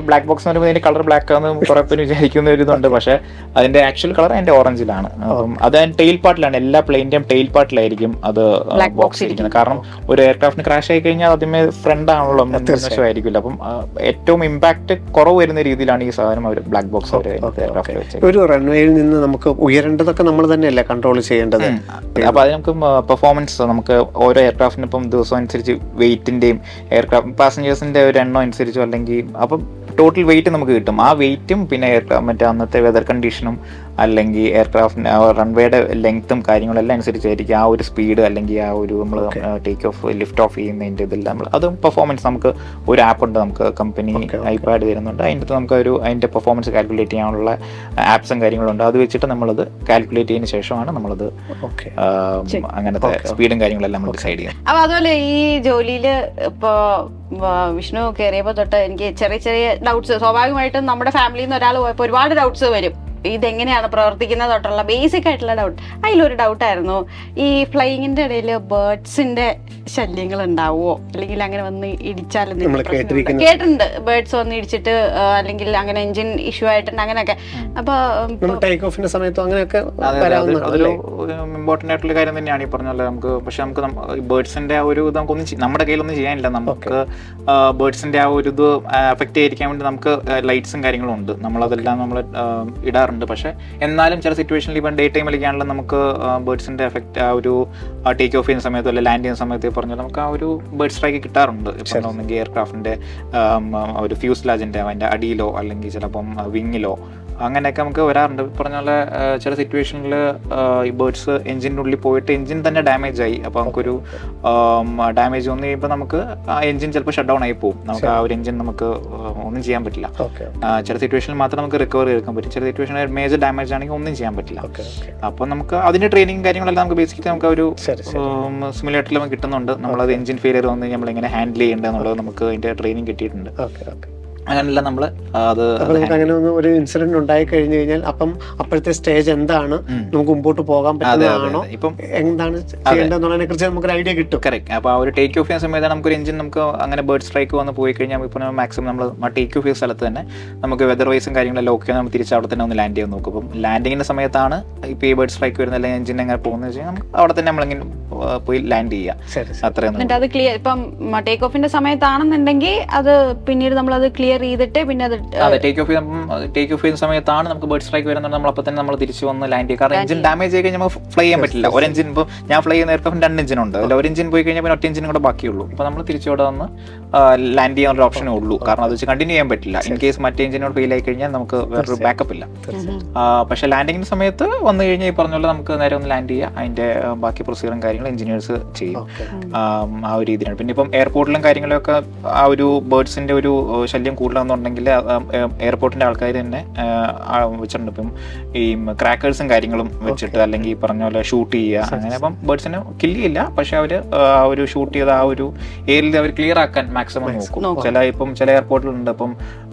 ബ്ലാക്ക് ബോക്സ് എന്ന് പറയുമ്പോൾ ഇതിന്റെ കളർ ബ്ലാക്ക് ആണെന്ന് കുറെ പേര് വിചാരിക്കുന്ന ഒരു ഇതുണ്ട്. പക്ഷെ അതിന്റെ ആക്ച്വൽ കളർ അതിന്റെ ഓറഞ്ചിലാണ്. അപ്പം അത് ടെയിൽ പാർട്ടിലാണ്, എല്ലാ പ്ലെയിന്റെയും ടെയിൽ പാർട്ടിലായിരിക്കും അത് ബോക്സ് ഇരിക്കുന്നത്. കാരണം ഒരു എയർക്രാഫ്റ്റിന് ക്രാഷ് ആയി കഴിഞ്ഞാൽ അതിന്മേ ഫ്രണ്ട് ആണല്ലോ, ആയിരിക്കില്ല. അപ്പം ഏറ്റവും ഇമ്പാക്ട് കുറവ് വരുന്ന രീതിയിലാണ് ഈ സാധനം അവർ ബ്ലാക്ക് ബോക്സ് ഒരു റൺവേയിൽ നിന്ന് നമുക്ക് ഉയരേണ്ടതൊക്കെ നമ്മൾ തന്നെയല്ലേ കൺട്രോൾ ചെയ്യേണ്ടത്. അപ്പൊ അത് നമുക്ക് പെർഫോമൻസ് നമുക്ക് ഓരോ എയർക്രാഫ്റ്റിന് ഇപ്പം ദിവസം അനുസരിച്ച് വെയിറ്റിന്റെയും എയർക്രാഫ്റ്റ് പാസഞ്ചേഴ്സിന്റെ ഒരു എണ്ണം അനുസരിച്ചോ അല്ലെങ്കിൽ അപ്പം ടോട്ടൽ വെയിറ്റ് നമുക്ക് കിട്ടും. ആ വെയിറ്റും പിന്നെ മറ്റേ അന്നത്തെ വെതർ കണ്ടീഷനും അല്ലെങ്കിൽ എയർക്രാഫ്റ്റിന് റൺവേയുടെ ലെങ്ത്തും കാര്യങ്ങളെല്ലാം അനുസരിച്ചായിരിക്കും ആ ഒരു സ്പീഡ് അല്ലെങ്കിൽ ആ ഒരു നമ്മൾ ടേക്ക് ഓഫ് ലിഫ്റ്റ് ഓഫ് ചെയ്യുന്നതിൻ്റെ ഇതെല്ലാം നമ്മൾ അതും പെർഫോമൻസ്. നമുക്ക് ഒരു ആപ്പ് ഉണ്ട്, നമുക്ക് കമ്പനി ഐപാഡ് തരുന്നുണ്ട്. അതിൻ്റെ നമുക്ക് അതിൻ്റെ പെർഫോമൻസ് കാൽക്കുലേറ്റ് ചെയ്യാനുള്ള ആപ്സും കാര്യങ്ങളുണ്ട്. അത് വെച്ചിട്ട് നമ്മളത് കാൽക്കുലേറ്റ് ചെയ്തതിന് ശേഷമാണ് നമ്മളത് അങ്ങനത്തെ സ്പീഡും കാര്യങ്ങളെല്ലാം നമ്മൾ ഡിസൈഡ് ചെയ്യാം. അപ്പോൾ അതുപോലെ ഈ ജോലിയിൽ ഇപ്പോൾ വിഷ്ണു കയറിയപ്പോൾ തൊട്ട് എനിക്ക് ചെറിയ ചെറിയ ഡൗട്ട്സ്, സ്വാഭാവികമായിട്ടും നമ്മുടെ ഫാമിലിയിൽ നിന്ന് ഒരാൾ പോയപ്പോൾ ഒരുപാട് ഡൗട്ട്സ് വരും. ഇതെങ്ങനെയാണ് പ്രവർത്തിക്കുന്നത് തൊട്ടുള്ള ബേസിക് ആയിട്ടുള്ള ഡൗട്ട്. അതിലൊരു ഡൗട്ടായിരുന്നു, ഈ ഫ്ലൈയിങ്ങിന്റെ ഇടയിൽ ബേർഡ്സിന്റെ ശല്യങ്ങൾ ഉണ്ടാവുമോ, അല്ലെങ്കിൽ അങ്ങനെ വന്ന് ഇടിച്ചാൽ കേട്ടിട്ടുണ്ട്, ബേർഡ്സ് വന്ന് ഇടിച്ചിട്ട് അല്ലെങ്കിൽ അങ്ങനെ എഞ്ചിൻ ഇഷ്യൂ ആയിട്ടുണ്ട് അങ്ങനെയൊക്കെ. അപ്പൊ ടേക്ക് ഓഫിന്റെ സമയത്തും അങ്ങനെയൊക്കെ അതൊരു ഇമ്പോർട്ടന്റ് ആയിട്ടുള്ള കാര്യം തന്നെയാണ് ഈ പറഞ്ഞ പോലെ. നമുക്ക് പക്ഷെ നമുക്ക് ബേർഡ്സിന്റെ ആ ഒരു ഇത് നമുക്കൊന്നും നമ്മുടെ കയ്യിലൊന്നും ചെയ്യാനില്ല. നമുക്ക് ബേർഡ്സിന്റെ ആ ഒരു ഇത് എഫക്ട് ചെയ്തിരിക്കാൻ വേണ്ടി നമുക്ക് ലൈറ്റ്സും കാര്യങ്ങളും ഉണ്ട്, നമ്മളതെല്ലാം നമ്മൾ ഇടാറുണ്ട്. പക്ഷെ എന്നാലും ചില സിറ്റുവേഷനിൽ ഇപ്പം ഡേ ടൈമിലേക്കാണെങ്കിലും നമുക്ക് ബേർഡ്സിന്റെ എഫക്ട് ആ ഒരു ടേക്ക് ഓഫ് ചെയ്യുന്ന സമയത്തോ അല്ലെങ്കിൽ ലാൻഡ് ചെയ്യുന്ന സമയത്ത് പറഞ്ഞാൽ നമുക്ക് ആ ഒരു ബേർഡ് സ്ട്രൈക്ക് കിട്ടാറുണ്ട്. ഇപ്പം ഒന്നെങ്കിൽ എയർക്രാഫ്റ്റിന്റെ ഒരു ഫ്യൂസ്ലാജിന്റെ അതിന്റെ അടിയിലോ അല്ലെങ്കിൽ ചിലപ്പം വിങ്ങിലോ അങ്ങനെയൊക്കെ നമുക്ക് വരാറുണ്ട്. പറഞ്ഞ പോലെ ചില സിറ്റുവേഷനിൽ ഈ ബേർഡ്സ് എഞ്ചിൻ്റെ ഉള്ളിൽ പോയിട്ട് എഞ്ചിൻ തന്നെ ഡാമേജ് ആയി. അപ്പോൾ നമുക്കൊരു ഡാമേജ് വന്നു കഴിയുമ്പോൾ നമുക്ക് ആ എഞ്ചിൻ ചിലപ്പോൾ ഷട്ട് ഡൗൺ ആയി പോകും. നമുക്ക് ആ ഒരു എഞ്ചിൻ നമുക്ക് ഒന്നും ചെയ്യാൻ പറ്റില്ല. ചില സിറ്റുവേഷനിൽ മാത്രം നമുക്ക് റിക്കവറി എടുക്കാൻ പറ്റും. ചില സിറ്റുവേഷനിൽ മേജർ ഡാമേജ് ആണെങ്കിൽ ഒന്നും ചെയ്യാൻ പറ്റില്ല. അപ്പോൾ നമുക്ക് അതിൻ്റെ ട്രെയിനിങ് കാര്യങ്ങളെല്ലാം നമുക്ക് ബേസിക്കലി നമുക്ക് ഒരു സിമുലേറ്ററിൽ നമുക്ക് കിട്ടുന്നുണ്ട്. നമ്മളത് എഞ്ചിൻ ഫെയിലിയർ വന്ന് നമ്മൾ എങ്ങനെ ഹാൻഡിൽ ചെയ്യേണ്ടത് എന്നുള്ളത് നമുക്ക് അതിൻ്റെ ട്രെയിനിങ് കിട്ടിയിട്ടുണ്ട്. അങ്ങനെയല്ല നമ്മൾ അത് അങ്ങനെ ഒരു ഇൻസിഡന്റ് ഉണ്ടായി കഴിഞ്ഞു കഴിഞ്ഞാൽ അപ്പം അപ്പോഴത്തെ സ്റ്റേജ് എന്താണ്, നമുക്ക് മുമ്പോട്ട് പോകാൻ പറ്റുന്നതാണോ, ഇപ്പം എന്താണ് ചെയ്യേണ്ടതെന്നുള്ളതിനെ കുറിച്ച് നമുക്ക് ഐഡിയ കിട്ടും. കറക്റ്റ്. അപ്പോൾ ആ ഒരു ടേക്ക് ഓഫ് ചെയ്യുന്ന സമയത്താണ് നമുക്കൊരു എഞ്ചിൻ നമുക്ക് അങ്ങനെ ബേർഡ് സ്ട്രൈക്ക് വന്ന് പോയി കഴിഞ്ഞാൽ ഇപ്പോൾ മാക്സിമം നമ്മൾ ടേക്ക് ഓഫ് ചെയ്യുന്ന സ്ഥലത്ത് തന്നെ നമുക്ക് വെതർ വൈസും കാര്യങ്ങളെല്ലാം ഓക്കെ നമ്മൾ തിരിച്ച് അവിടെ തന്നെ ഒന്ന് ലാൻഡ് ചെയ്യാൻ നോക്കും. അപ്പം ലാൻഡിങ്ങിന്റെ സമയത്താണ് ഇപ്പോൾ ഈ ബേർഡ് സ്ട്രൈക്ക് വരുന്ന അല്ലെങ്കിൽ എഞ്ചിൻ എങ്ങനെ പോകുന്നത് വെച്ചാൽ നമുക്ക് അവിടെ തന്നെ നമ്മളെങ്ങനെ പോയി ലാൻഡ് ചെയ്യുക. അത്രയും അത് ക്ലിയർ. ഇപ്പം ടേക്ക് ഓഫിന്റെ സമയത്താണെന്നുണ്ടെങ്കിൽ അത് പിന്നീട് നമ്മൾ അത് ക്ലിയർ ചെയ്തിട്ട് പിന്നെ അത് ടേക്ക് ഓഫ് ചെയ്യുന്ന സമയത്താണ് നമുക്ക് ബേർഡ് സ്ട്രൈക്ക് വരുന്നത്. നമ്മൾ അപ്പോൾ തന്നെ നമ്മൾ തിരിച്ചു വന്ന് ലാൻഡ് ചെയ്യും. കാരണം എഞ്ചിൻ ഡാമേജ് ആയി കഴിഞ്ഞാൽ നമുക്ക് ഫ്ലൈ ചെയ്യാൻ പറ്റില്ല. ഒരു എഞ്ചിൻ ഇപ്പോൾ ഞാൻ ഫ്ലൈ ചെയ്യുന്ന എയർക്രാഫ്റ്റ് 2 എഞ്ചിൻ ഉണ്ട്. അതിൽ ഒരു എഞ്ചിൻ പോയി കഴിഞ്ഞാൽ പിന്നെ ഒറ്റ എഞ്ചിനും കൂടെ ബാക്കിയുള്ളൂ. അപ്പോൾ നമ്മൾ തിരിച്ചോടെ വന്ന് ലാൻഡ് ചെയ്യാൻ ഒരു ഓപ്ഷനേ ഉള്ളൂ. കാരണം അത് വെച്ച് കണ്ടിന്യൂ ചെയ്യാൻ പറ്റില്ല. ഇൻ കേസ് മറ്റേ എഞ്ചിനോട് ഫെയിൽ ആയി കഴിഞ്ഞാൽ നമുക്ക് വേറൊരു ബാക്കപ്പ് ഇല്ല. പക്ഷേ ലാൻഡിങ്ങിന്റെ സമയത്ത് വന്നു കഴിഞ്ഞാൽ ഈ പറഞ്ഞ പോലെ നമുക്ക് നേരെ ഒന്ന് ലാൻഡ് ചെയ്യുക. അതിന്റെ ബാക്കി പ്രൊസീജിയറും കാര്യങ്ങളും എഞ്ചിനീയേഴ്സ് ചെയ്യും. ആ ഒരു രീതിയിലാണ്. പിന്നെ ഇപ്പം എയർപോർട്ടിലും കാര്യങ്ങളിലൊക്കെ ആ ഒരു ബേർഡ്സിന്റെ ഒരു ശല്യം കൂടുതലെന്നുണ്ടെങ്കിൽ എയർപോർട്ടിന്റെ ആൾക്കാർ തന്നെ വെച്ചിട്ടുണ്ട്. ഇപ്പം ഈ ക്രാക്കേഴ്സും കാര്യങ്ങളും വെച്ചിട്ട് അല്ലെങ്കിൽ ഈ പറഞ്ഞ പോലെ ഷൂട്ട് ചെയ്യുക. അങ്ങനെ അപ്പം ബേർഡ്സിനെ കില്ല് ചെയ്യില്ല, പക്ഷെ അവര് ആ ഒരു ഷൂട്ട് ചെയ്ത ആ ഒരു ഏരിയയിൽ അവർ ക്ലിയർ ആക്കാൻ മാക്സിമം നോക്കും. ചില എയർപോർട്ടിലുണ്ട് ഇപ്പം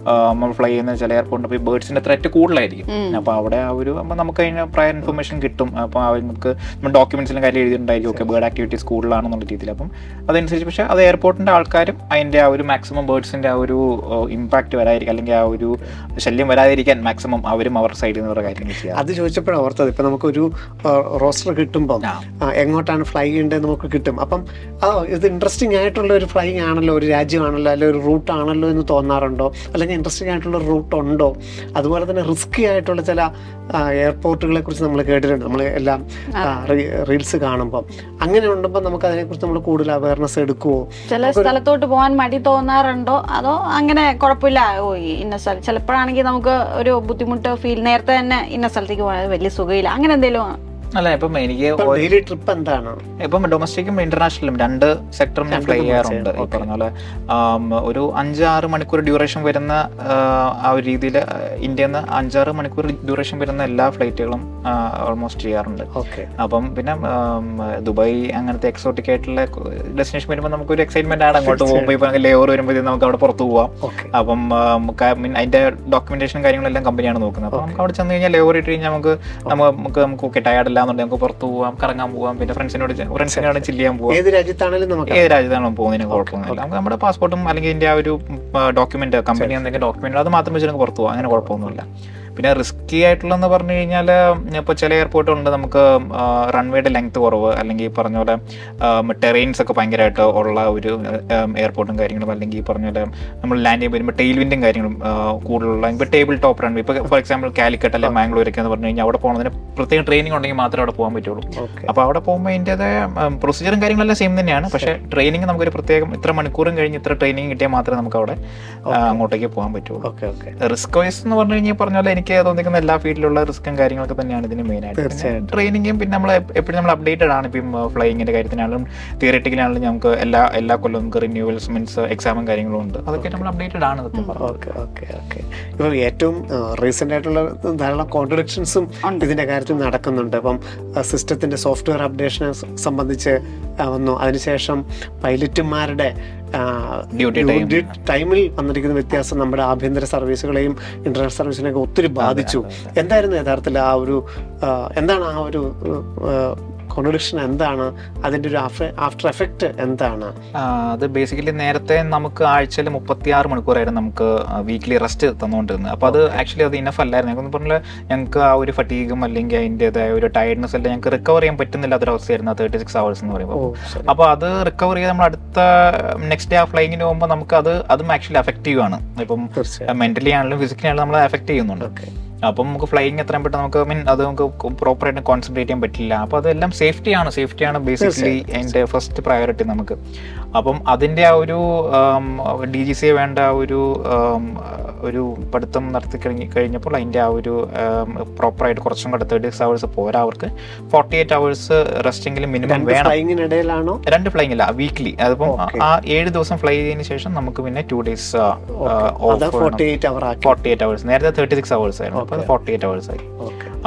നമ്മൾ ഫ്ലൈ ചെയ്യുന്ന ചില എയർപോർട്ടിൽ ഇപ്പോൾ ബേർഡ്സിന്റെ ത്രെറ്റ് കൂടുതലായിരിക്കും. അപ്പോൾ അവിടെ ആ ഒരു അപ്പം നമുക്ക് അതിന് പ്രയർ ഇൻഫർമേഷൻ കിട്ടും. അപ്പോൾ നമുക്ക് നമ്മൾ ഡോക്യുമെന്റ്സിലും കാര്യം എഴുതിയിട്ടുണ്ടായിരിക്കും ഓക്കെ ബേർഡ് ആക്ടിവിറ്റീസ് കൂടുതലാണെന്നുള്ള രീതിയിൽ. അപ്പം അതനുസരിച്ച് പക്ഷേ അത് എയർപോർട്ടിന്റെ ആൾക്കാരും അതിന്റെ ആ ഒരു മാക്സിമം ബേർഡ്സിന്റെ ആ ഒരു ഇമ്പാക്ട് വരാതിരിക്കും അല്ലെങ്കിൽ ആ ഒരു ശല്യം വരാതിരിക്കാൻ മാക്സിമം അവരും അവരുടെ സൈഡിൽ നിന്ന് കാര്യങ്ങൾ ചെയ്യാം. അത് ചോദിച്ചപ്പോഴാണ് ഓർത്തത്. ഇപ്പം നമുക്കൊരു റോസ്റ്റർ കിട്ടുമ്പം എങ്ങോട്ടാണ് ഫ്ലൈ ചെയ്യേണ്ടത് നമുക്ക് കിട്ടും. അപ്പം ഇത് ഇൻട്രസ്റ്റിംഗ് ആയിട്ടുള്ള ഒരു ഫ്ലൈയിങ് ആണല്ലോ, ഒരു രാജ്യമാണല്ലോ, അല്ലെങ്കിൽ ഒരു റൂട്ടാണല്ലോ എന്ന് തോന്നാറുണ്ടോ? അല്ലെങ്കിൽ ഇൻട്രസ്റ്റിംഗ് ആയിട്ടുള്ള റൂട്ട് ഉണ്ടോ? അതുപോലെ തന്നെ റിസ്കി ആയിട്ടുള്ള ചില എയർപോർട്ടുകളെ കുറിച്ച് നമ്മൾ കേട്ടിട്ടുണ്ട്. നമ്മൾ എല്ലാം റീൽസ് കാണുമ്പോൾ അങ്ങനെ ഉണ്ടുമ്പോൾ നമുക്ക് അതിനെക്കുറിച്ച് നമ്മൾ കൂടുതൽ അവയർനെസ് എടുക്കുമോ? ചില സ്ഥലത്തോട്ട് പോകാൻ മടി തോന്നാറുണ്ടോ? അതോ അങ്ങനെ കുഴപ്പമില്ല ഇന്ന സ്ഥലം ചിലപ്പോഴാണെങ്കിൽ നമുക്ക് ഒരു ബുദ്ധിമുട്ട് ഫീൽ നേരത്തെ തന്നെ ഇന്ന സ്ഥലത്തേക്ക് പോകാൻ വലിയ സുഖമില്ല അങ്ങനെ എന്തെങ്കിലും? അല്ല ഇപ്പം എനിക്ക് ഡെയിലി ട്രിപ്പ് എന്താണ്? ഇപ്പം ഡൊമസ്റ്റിക്കും ഇന്റർനാഷണലും 2 സെക്ടറും ഞാൻ ഫ്ലൈ ചെയ്യാറുണ്ട്. ഈ പറഞ്ഞ പോലെ ഒരു 5-6 മണിക്കൂർ ഡ്യൂറേഷൻ വരുന്ന ആ ഒരു രീതിയിൽ ഇന്ത്യയിൽ നിന്ന് 5-6 മണിക്കൂർ ഡ്യൂറേഷൻ വരുന്ന എല്ലാ ഫ്ലൈറ്റുകളും ഓൾമോസ്റ്റ് ചെയ്യാറുണ്ട്. അപ്പം പിന്നെ ദുബായ് അങ്ങനത്തെ എക്സോട്ടിക് ആയിട്ടുള്ള ഡെസ്റ്റിനേഷൻ വരുമ്പോൾ നമുക്കൊരു എക്സൈറ്റ്മെന്റ് ആണ്. അങ്ങോട്ട് പോകുമ്പോൾ ഇപ്പൊ ലേവർ വരുമ്പോഴത്തേക്കും നമുക്ക് അവിടെ പുറത്ത് പോവാം. അപ്പം അതിന്റെ ഡോക്യുമെന്റേഷനും കാര്യങ്ങളെല്ലാം കമ്പനിയാണ് നോക്കുന്നത്. അപ്പം നമുക്ക് അവിടെ ചെന്ന് കഴിഞ്ഞാൽ ലേവർ ഇട്ട് കഴിഞ്ഞാൽ നമുക്ക് ഓക്കെ ടയർഡല്ല നമുക്ക് പുറത്ത് പോവാം, കറങ്ങാൻ പോവാം, പിന്നെ ഫ്രണ്ട്സിനോട് ചില്ല് ചെയ്യാൻ പോവാം. ഏത് രാജ്യത്താണെങ്കിലും പോകുന്നതിന് കുഴപ്പമൊന്നുമില്ല. നമുക്ക് നമ്മുടെ പാസ്പോർട്ടും അല്ലെങ്കിൽ ഇതിന്റെ ആ ഒരു ഡോക്യുമെന്റ് കമ്പനി എന്തെങ്കിലും ഡോക്യുമെന്റ് അത് മാത്രം വെച്ച് നമുക്ക് പുറത്ത് പോവാം. അങ്ങനെ കുഴപ്പമൊന്നുമില്ല. പിന്നെ റിസ്കി ആയിട്ടുള്ളതെന്ന് പറഞ്ഞു കഴിഞ്ഞാൽ ഇപ്പോൾ ചില എയർപോർട്ടുണ്ട് നമുക്ക് റൺവേയുടെ ലെങ്ത് കുറവ് അല്ലെങ്കിൽ പറഞ്ഞ പോലെ ടെറൈൻസ് ഒക്കെ ഭയങ്കരമായിട്ട് ഉള്ള ഒരു എയർപോർട്ടും കാര്യങ്ങളും അല്ലെങ്കിൽ പറഞ്ഞ പോലെ നമ്മൾ ലാൻഡ് ചെയ്യുമ്പോൾ വരുമ്പോൾ ടെയിൽ വിൻഡും കാര്യങ്ങളും കൂടുതലുള്ള ഇപ്പോൾ ടേബിൾ ടോപ്പ് റൺവേ ഇപ്പോൾ ഫോർ എക്സാമ്പിൾ കാലിക്കറ്റ് അല്ലെങ്കിൽ മാംഗ്ലൂരൊക്കെ എന്ന് പറഞ്ഞു കഴിഞ്ഞാൽ അവിടെ പോകുന്നതിന് പ്രത്യേക ട്രെയിനിങ് ഉണ്ടെങ്കിൽ മാത്രമേ അവിടെ പോകാൻ പറ്റുള്ളൂ. അപ്പോൾ അവിടെ പോകുമ്പോൾ അതിൻ്റെതായ പ്രൊസീജിയറും കാര്യങ്ങളെല്ലാം സെയിം തന്നെയാണ്. പക്ഷേ ട്രെയിനിങ് നമുക്കൊരു പ്രത്യേകം ഇത്ര മണിക്കൂറും കഴിഞ്ഞ് ഇത്ര ട്രെയിനിങ് കിട്ടിയാൽ മാത്രമേ നമുക്ക് അവിടെ അങ്ങോട്ടേക്ക് പോകാൻ പറ്റുള്ളൂ. റിസ്ക് വൈസ് എന്ന് പറഞ്ഞു കഴിഞ്ഞാൽ പറഞ്ഞ പോലെ എനിക്ക് തോന്നിക്കുന്ന എല്ലാ ഫീൽഡിലുള്ള റിസ്ക്കും കാര്യങ്ങളൊക്കെ തന്നെയാണ് ഇതിന് മെയിൻ ആയിട്ട്. ട്രെയിനിങ്ങും പിന്നെ നമ്മൾ എപ്പോഴും നമ്മൾ അപ്ഡേറ്റഡ് ആണ്. ഇപ്പം ഫ്ലൈയിങ്ങിന്റെ കാര്യത്തിനാണെങ്കിലും തിയററ്റിക്കലാണെങ്കിലും നമുക്ക് എല്ലാ കൊല്ലം നമുക്ക് റിന്യൂവൽസ് മീൻസ് എക്സാമും കാര്യങ്ങളും ഉണ്ട്. അതൊക്കെ നമ്മൾ അപ്ഡേറ്റഡ് ആണ്. ഇപ്പോൾ ഏറ്റവും റീസെന്റ് ആയിട്ടുള്ള ധാരാളം കോൺട്രഡിക്ഷൻസും ഇതിന്റെ കാര്യത്തിൽ നടക്കുന്നുണ്ട്. അപ്പം സിസ്റ്റത്തിന്റെ സോഫ്റ്റ്വെയർ അപ്ഡേഷനെ സംബന്ധിച്ച് വന്നു. അതിനുശേഷം പൈലറ്റുമാരുടെ ഡ്യൂട്ടി ടൈമിൽ വന്നിരിക്കുന്ന വ്യത്യാസം നമ്മുടെ ആഭ്യന്തര സർവീസുകളെയും ഇന്റർനാഷണൽ സർവീസിനെയൊക്കെ ഒത്തിരി ബാധിച്ചു. എന്തായിരുന്നു യഥാർത്ഥത്തിൽ ആ ഒരു എന്താണ് ആ ഒരു കോൺട്രഡിക്ഷൻ, എന്താണ് അതിൻ്റെ ഒരു ആഫ്റ്റർ എഫക്റ്റ് എന്താണ്? അത് ബേസിക്കലി നേരത്തെ നമുക്ക് ആഴ്ചയിൽ 36 മണിക്കൂറായിരുന്നു നമുക്ക് വീക്ക്ലി റെസ്റ്റ് തന്നുകൊണ്ടിരുന്നത്. അപ്പോൾ അത് ആക്ച്വലി അത് ഇനഫ് അല്ലായിരുന്നു. ഞങ്ങൾക്ക് പറഞ്ഞാൽ ഞങ്ങൾക്ക് ആ ഒരു ഫട്ടീഗും അല്ലെങ്കിൽ അതിൻ്റെതായ ഒരു ടയർഡ്നെസ് എല്ലാം ഞങ്ങൾക്ക് റിക്കവർ ചെയ്യാൻ പറ്റുന്നില്ലാത്തൊരവസ്ഥയായിരുന്നു 36 hours എന്ന് പറയുമ്പോൾ. അപ്പോൾ അത് റിക്കവർ ചെയ്ത് നമ്മൾ അടുത്ത നെക്സ്റ്റ് ഡേ ആ ഫ്ലൈങ്ങിന് പോകുമ്പോൾ നമുക്ക് അതും ആക്ച്വലി അഫക്റ്റീവ് ആണ്. ഇപ്പം മെന്റലി ആണെങ്കിലും ഫിസിക്കലി ആണെങ്കിലും നമ്മളെ അഫക്ട് ചെയ്യുന്നുണ്ട്. അപ്പം നമുക്ക് ഫ്ലൈയിങ് എത്രയും പെട്ടെന്ന് നമുക്ക് അത് നമുക്ക് പ്രോപ്പറായിട്ട് കോൺസെൻട്രേറ്റ് ചെയ്യാൻ പറ്റില്ല. അപ്പോൾ അതെല്ലാം സേഫ്റ്റിയാണ് ബേസിക്കലി അതിൻ്റെ ഫസ്റ്റ് പ്രയോറിറ്റി നമുക്ക്. അപ്പം അതിൻ്റെ ആ ഒരു DGCA വേണ്ട ഒരു പഠിത്തം നടത്തി കഴിഞ്ഞപ്പോൾ അതിൻ്റെ ആ ഒരു പ്രോപ്പറായിട്ട് കുറച്ചും കൂടെ 36 hours പോരാ, അവർക്ക് 48 hours റെസ്റ്റെങ്കിലും മിനിമം വേണം. 2 ഫ്ലൈയിങ് ഇല്ല, വീക്ക്ലി. അതിപ്പം ആ 7 ദിവസം ഫ്ലൈ ചെയ്തതിന് ശേഷം നമുക്ക് പിന്നെ 2 days 48 hours. നേരത്തെ 36 hours ആയിരുന്നു, അപ്പോൾ 48 hours ആയി.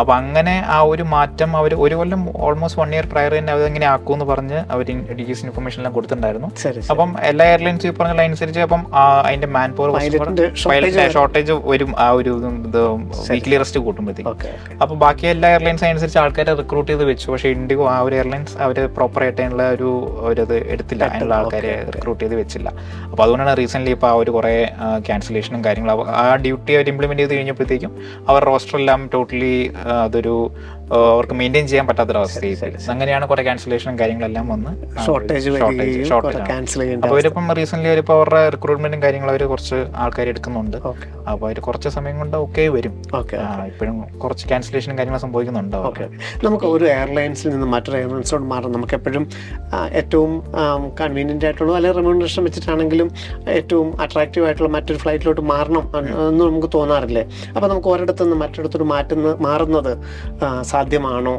അപ്പൊ അങ്ങനെ ആ ഒരു മാറ്റം അവർ ഒരു കൊല്ലം ഓൾമോസ്റ്റ് 1 year പ്രയർ തന്നെ അതെങ്ങനെ ആക്കുമെന്ന് പറഞ്ഞ് അവർ DGC ഇൻഫർമേഷൻ എല്ലാം കൊടുത്തിട്ടുണ്ടായിരുന്നു. അപ്പം എല്ലാ എയർലൈൻസ് പറഞ്ഞ അനുസരിച്ച് അപ്പം അതിന്റെ മാൻ പവർ ഷോർട്ടേജ് വരും ആ ഒരു വീക്ക്ലി റെസ്റ്റ് കൂട്ടുമ്പോഴത്തേക്ക്. അപ്പൊ ബാക്കി എല്ലാ എയർലൈൻസ് അനുസരിച്ച് ആൾക്കാരെ റിക്രൂട്ട് ചെയ്ത് വെച്ചു. പക്ഷേ ഇൻഡിഗോ ആ ഒരു എയർലൈൻസ് അവർ പ്രോപ്പർ ആയിട്ടുള്ള ഒരു എടുത്തില്ല, അതിനുള്ള ആൾക്കാരെ റിക്രൂട്ട് ചെയ്ത് വെച്ചില്ല. അപ്പൊ അതുകൊണ്ടാണ് റീസെന്റ് ഇപ്പൊ ആ ഒരു കുറെ ക്യാൻസലേഷനും കാര്യങ്ങളും ആ ഡ്യൂട്ടി അവർ ഇംപ്ലിമെന്റ് ചെയ്ത് കഴിഞ്ഞപ്പോഴത്തേക്കും അവർ റോസ്റ്റർ എല്ലാം ടോട്ടലി അതൊരു അവർക്ക് മെയിൻറ്റെയിൻ ചെയ്യാൻ പറ്റാത്തൊരവസ്ഥയായി. അങ്ങനെയാണ് കുറെ ക്യാൻസലേഷനും കാര്യങ്ങളെല്ലാം വന്ന് ഷോർട്ടേജ്. അപ്പോൾ അവരിപ്പം റീസെന്റ് അവരിപ്പോൾ അവരുടെ റിക്രൂട്ട്മെന്റും കാര്യങ്ങളും അവർ കുറച്ച് ആൾക്കാർ എടുക്കുന്നുണ്ട്. അപ്പോൾ അവർ കുറച്ച് സമയം കൊണ്ട് വരും. ഇപ്പോഴും കുറച്ച് ക്യാൻസലേഷനും കാര്യങ്ങളും സംഭവിക്കുന്നുണ്ട്. നമുക്ക് ഒരു എയർലൈൻസിൽ നിന്ന് മറ്റൊരു എയർലൈൻസിലോട്ട് മാറാം. നമുക്ക് എപ്പോഴും ഏറ്റവും കൺവീനിയന്റ് ആയിട്ടുള്ള അല്ലെങ്കിൽ റെമ്യൂണറേഷൻ വെച്ചിട്ടാണെങ്കിലും ഏറ്റവും അട്രാക്റ്റീവ് ആയിട്ടുള്ള മറ്റൊരു ഫ്ലൈറ്റിലോട്ട് മാറണം എന്ന് നമുക്ക് തോന്നാറില്ലേ? അപ്പോൾ നമുക്ക് ഒരിടത്തു നിന്ന് മറ്റൊരിടത്തോട്ട് മാറുന്നത് സാധ്യമാണോ?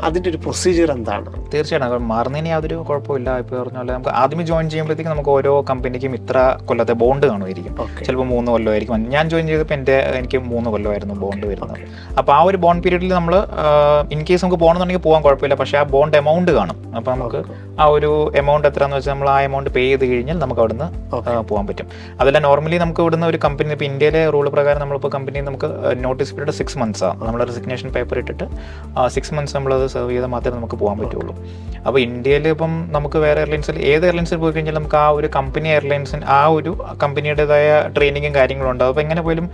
അതിൻ്റെ ഒരു പ്രൊസീജിയർ എന്താണ്? തീർച്ചയായിട്ടും മാറുന്നതിന് യാതൊരു കുഴപ്പമില്ല. ഇപ്പോൾ പറഞ്ഞ പോലെ നമുക്ക് ആദ്യമേ ജോയിൻ ചെയ്യുമ്പോഴത്തേക്കും നമുക്ക് ഓരോ കമ്പനിക്കും ഇത്ര കൊല്ലത്തെ ബോണ്ട് കാണുമായിരിക്കും. ചിലപ്പോൾ 3 കൊല്ലമായിരിക്കും. ഞാൻ ജോയിൻ ചെയ്തപ്പോൾ എനിക്ക് 3 കൊല്ലമായിരുന്നു ബോണ്ട് വരുന്നത്. അപ്പോൾ ആ ഒരു ബോണ്ട് പീരീഡിൽ നമ്മൾ ഇൻ കേസ് നമുക്ക് പോകണമെന്നുണ്ടെങ്കിൽ പോകാൻ കുഴപ്പമില്ല. പക്ഷേ ആ ബോണ്ട് എമൗണ്ട് കാണും. അപ്പോൾ നമുക്ക് ആ ഒരു എമൗണ്ട് എത്രയാണെന്ന് വെച്ചാൽ നമ്മൾ ആ എമൗണ്ട് പേ ചെയ്ത് കഴിഞ്ഞാൽ നമുക്ക് അവിടുന്ന് പോകാൻ പറ്റും. അതല്ല നോർമലി നമുക്ക് ഇവിടുന്ന് ഒരു കമ്പനി ഇപ്പോൾ ഇന്ത്യയിലെ റൂൾ പ്രകാരം നമ്മളിപ്പോൾ കമ്പനി നമുക്ക് നോട്ടീസ് പീരീഡ് 6 months ആണ്. നമ്മൾ റെസിഗ്നേഷൻ പേപ്പർ ഇട്ടിട്ട് 6 months നമ്മളത് സെർവ് ചെയ്താൽ മാത്രമേ നമുക്ക് പോകാൻ പറ്റുള്ളൂ. അപ്പോൾ ഇന്ത്യയിൽ ഇപ്പം നമുക്ക് വേറെ എയർലൈൻസിൽ ഏത് എയർലൈൻസിൽ പോയി കഴിഞ്ഞാൽ നമുക്ക് ആ ഒരു കമ്പനി എയർലൈൻസിന് ആ ഒരു കമ്പനിയുടേതായ ട്രെയിനിങ്ങും കാര്യങ്ങളും ഉണ്ടാവും. അപ്പോൾ എങ്ങനെ പോലും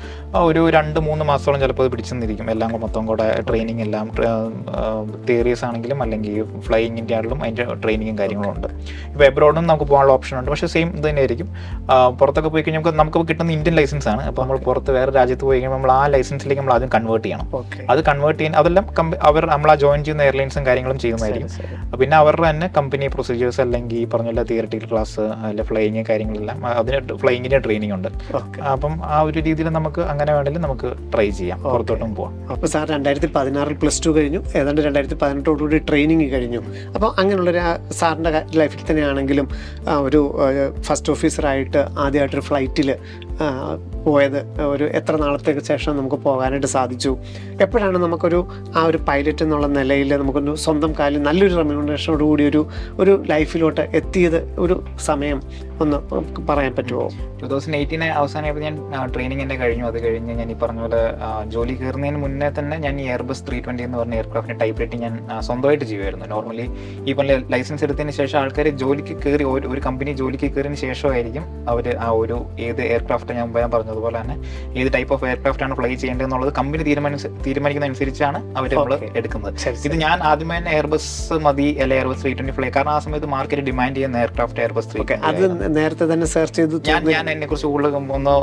ഒരു 2-3 മാസത്തോളം ചിലപ്പോൾ അത് പിടിച്ചെന്നിരിക്കും. എല്ലാം മൊത്തം കൂടെ ട്രെയിനിങ് എല്ലാം തിയറീസ് ആണെങ്കിലും അല്ലെങ്കിൽ ഫ്ലൈയിങ്ങിൻ്റെ ആണെങ്കിലും അതിൻ്റെ ട്രെയിനിങ്ങും കാര്യങ്ങളും ഉണ്ട്. ഇപ്പോൾ എബ്രോഡും നമുക്ക് പോകാനുള്ള ഓപ്ഷൻ ഉണ്ട്. പക്ഷേ സെയിം ഇത് തന്നെയായിരിക്കും. പുറത്തൊക്കെ പോയി കഴിഞ്ഞാൽ നമുക്ക് കിട്ടുന്ന ഇന്ത്യൻ ലൈസൻസ് ആണ്. അപ്പോൾ നമ്മൾ പുറത്ത് വേറെ രാജ്യത്ത് പോയി കഴിയുമ്പോൾ നമ്മൾ ആ ലൈസൻസിലേക്ക് നമ്മൾ ആദ്യം കൺവേർട്ട് ചെയ്യണം. അത് കൺവേർട്ട് ചെയ്യാൻ അതെല്ലാം നമ്മൾ ആ ജോയിൻ ചെയ്യുന്ന എയർലൈൻസും കാര്യങ്ങളും ചെയ്യുന്നതായിരിക്കും. പിന്നെ അവരുടെ തന്നെ കമ്പനി പ്രൊസീജിയേഴ്സ് അല്ലെങ്കിൽ പറഞ്ഞ തിയററ്റിക്കൽ ക്ലാസ് അല്ലെ ഫ്ലൈയിങ് കാര്യങ്ങളെല്ലാം അതിന് ഫ്ലൈയിങ്ങിൻ്റെ ട്രെയിനിങ് ഉണ്ട്. അപ്പം ആ ഒരു രീതിയിൽ നമുക്ക് അങ്ങനെ വേണമെങ്കിൽ നമുക്ക് ട്രൈ ചെയ്യാം, പുറത്തോട്ടും പോവാം. അപ്പോൾ സാർ 2016 +2 കഴിഞ്ഞു, ഏതാണ്ട് 2018 ട്രെയിനിങ് കഴിഞ്ഞു. അപ്പോൾ അങ്ങനെയുള്ളൊരു സാറിൻ്റെ ലൈഫിൽ തന്നെയാണെങ്കിലും ഒരു ഫസ്റ്റ് ഓഫീസറായിട്ട് ആദ്യമായിട്ടൊരു ഫ്ലൈറ്റിൽ പോയത് ഒരു എത്ര നാളത്തേക്ക് ശേഷം നമുക്ക് പോകാനായിട്ട് സാധിച്ചു? എപ്പോഴാണ് നമുക്കൊരു ആ ഒരു പൈലറ്റ് എന്നുള്ള നിലയിൽ നമുക്കൊരു സ്വന്തം കാലിൽ നല്ലൊരു റെമ്യൂണറേഷനോട് കൂടി ഒരു ലൈഫിലോട്ട് എത്തിയത് ഒരു സമയം ഒന്ന് പറയാൻ പറ്റുമോ? 2018 അവസാനമായപ്പോൾ ഞാൻ ട്രെയിനിങ് എൻ്റെ കഴിഞ്ഞു. അത് കഴിഞ്ഞ് ഞാൻ ഈ പറഞ്ഞ പോലെ ജോലി കയറുന്നതിന് മുന്നേ തന്നെ ഞാൻ ഈ എയർബസ് 320 എന്ന് പറഞ്ഞ എയർക്രാഫ്റ്റിൻ്റെ ടൈപ്പ് റൈറ്റിംഗ് ഞാൻ സ്വന്തമായിട്ട് ചെയ്യുമായിരുന്നു. നോർമലി ഈ പറഞ്ഞ ലൈസൻസ് എടുത്തതിന് ശേഷം ആൾക്കാർ ജോലിക്ക് കയറി ഒരു കമ്പനി ജോലിക്ക് കയറിയതിന് ശേഷമായിരിക്കും അവർ ആ ഒരു ഏത് എയർക്രാഫ്റ്റ് ഞാൻ പറഞ്ഞതുപോലെ തന്നെ ഏത് ടൈപ്പ് ഓഫ് എയർക്രാഫ്റ്റ് ആണ് ഫ്ലൈ ചെയ്യേണ്ടത് എന്നുള്ളത് കമ്പനി തീരുമാനിക്കുന്ന അനുസരിച്ചാണ് അവർ നമ്മൾ എടുക്കുന്നത്. ഇത് ഞാൻ ആദ്യമേ തന്നെ എയർബസ് മതി അല്ലെ എയർബസ് 320 ഫ്ലൈ, കാരണം ആ സമയത്ത് മാർക്കറ്റ് ഡിമാൻഡ് ചെയ്യുന്ന എയർക്രാഫ്റ്റ് എയർബസ് 320. അത് നേരത്തെ തന്നെ സെർച്ച് ചെയ്തു. ഞാൻ അതിനെ കുറിച്ച് കൂടുതൽ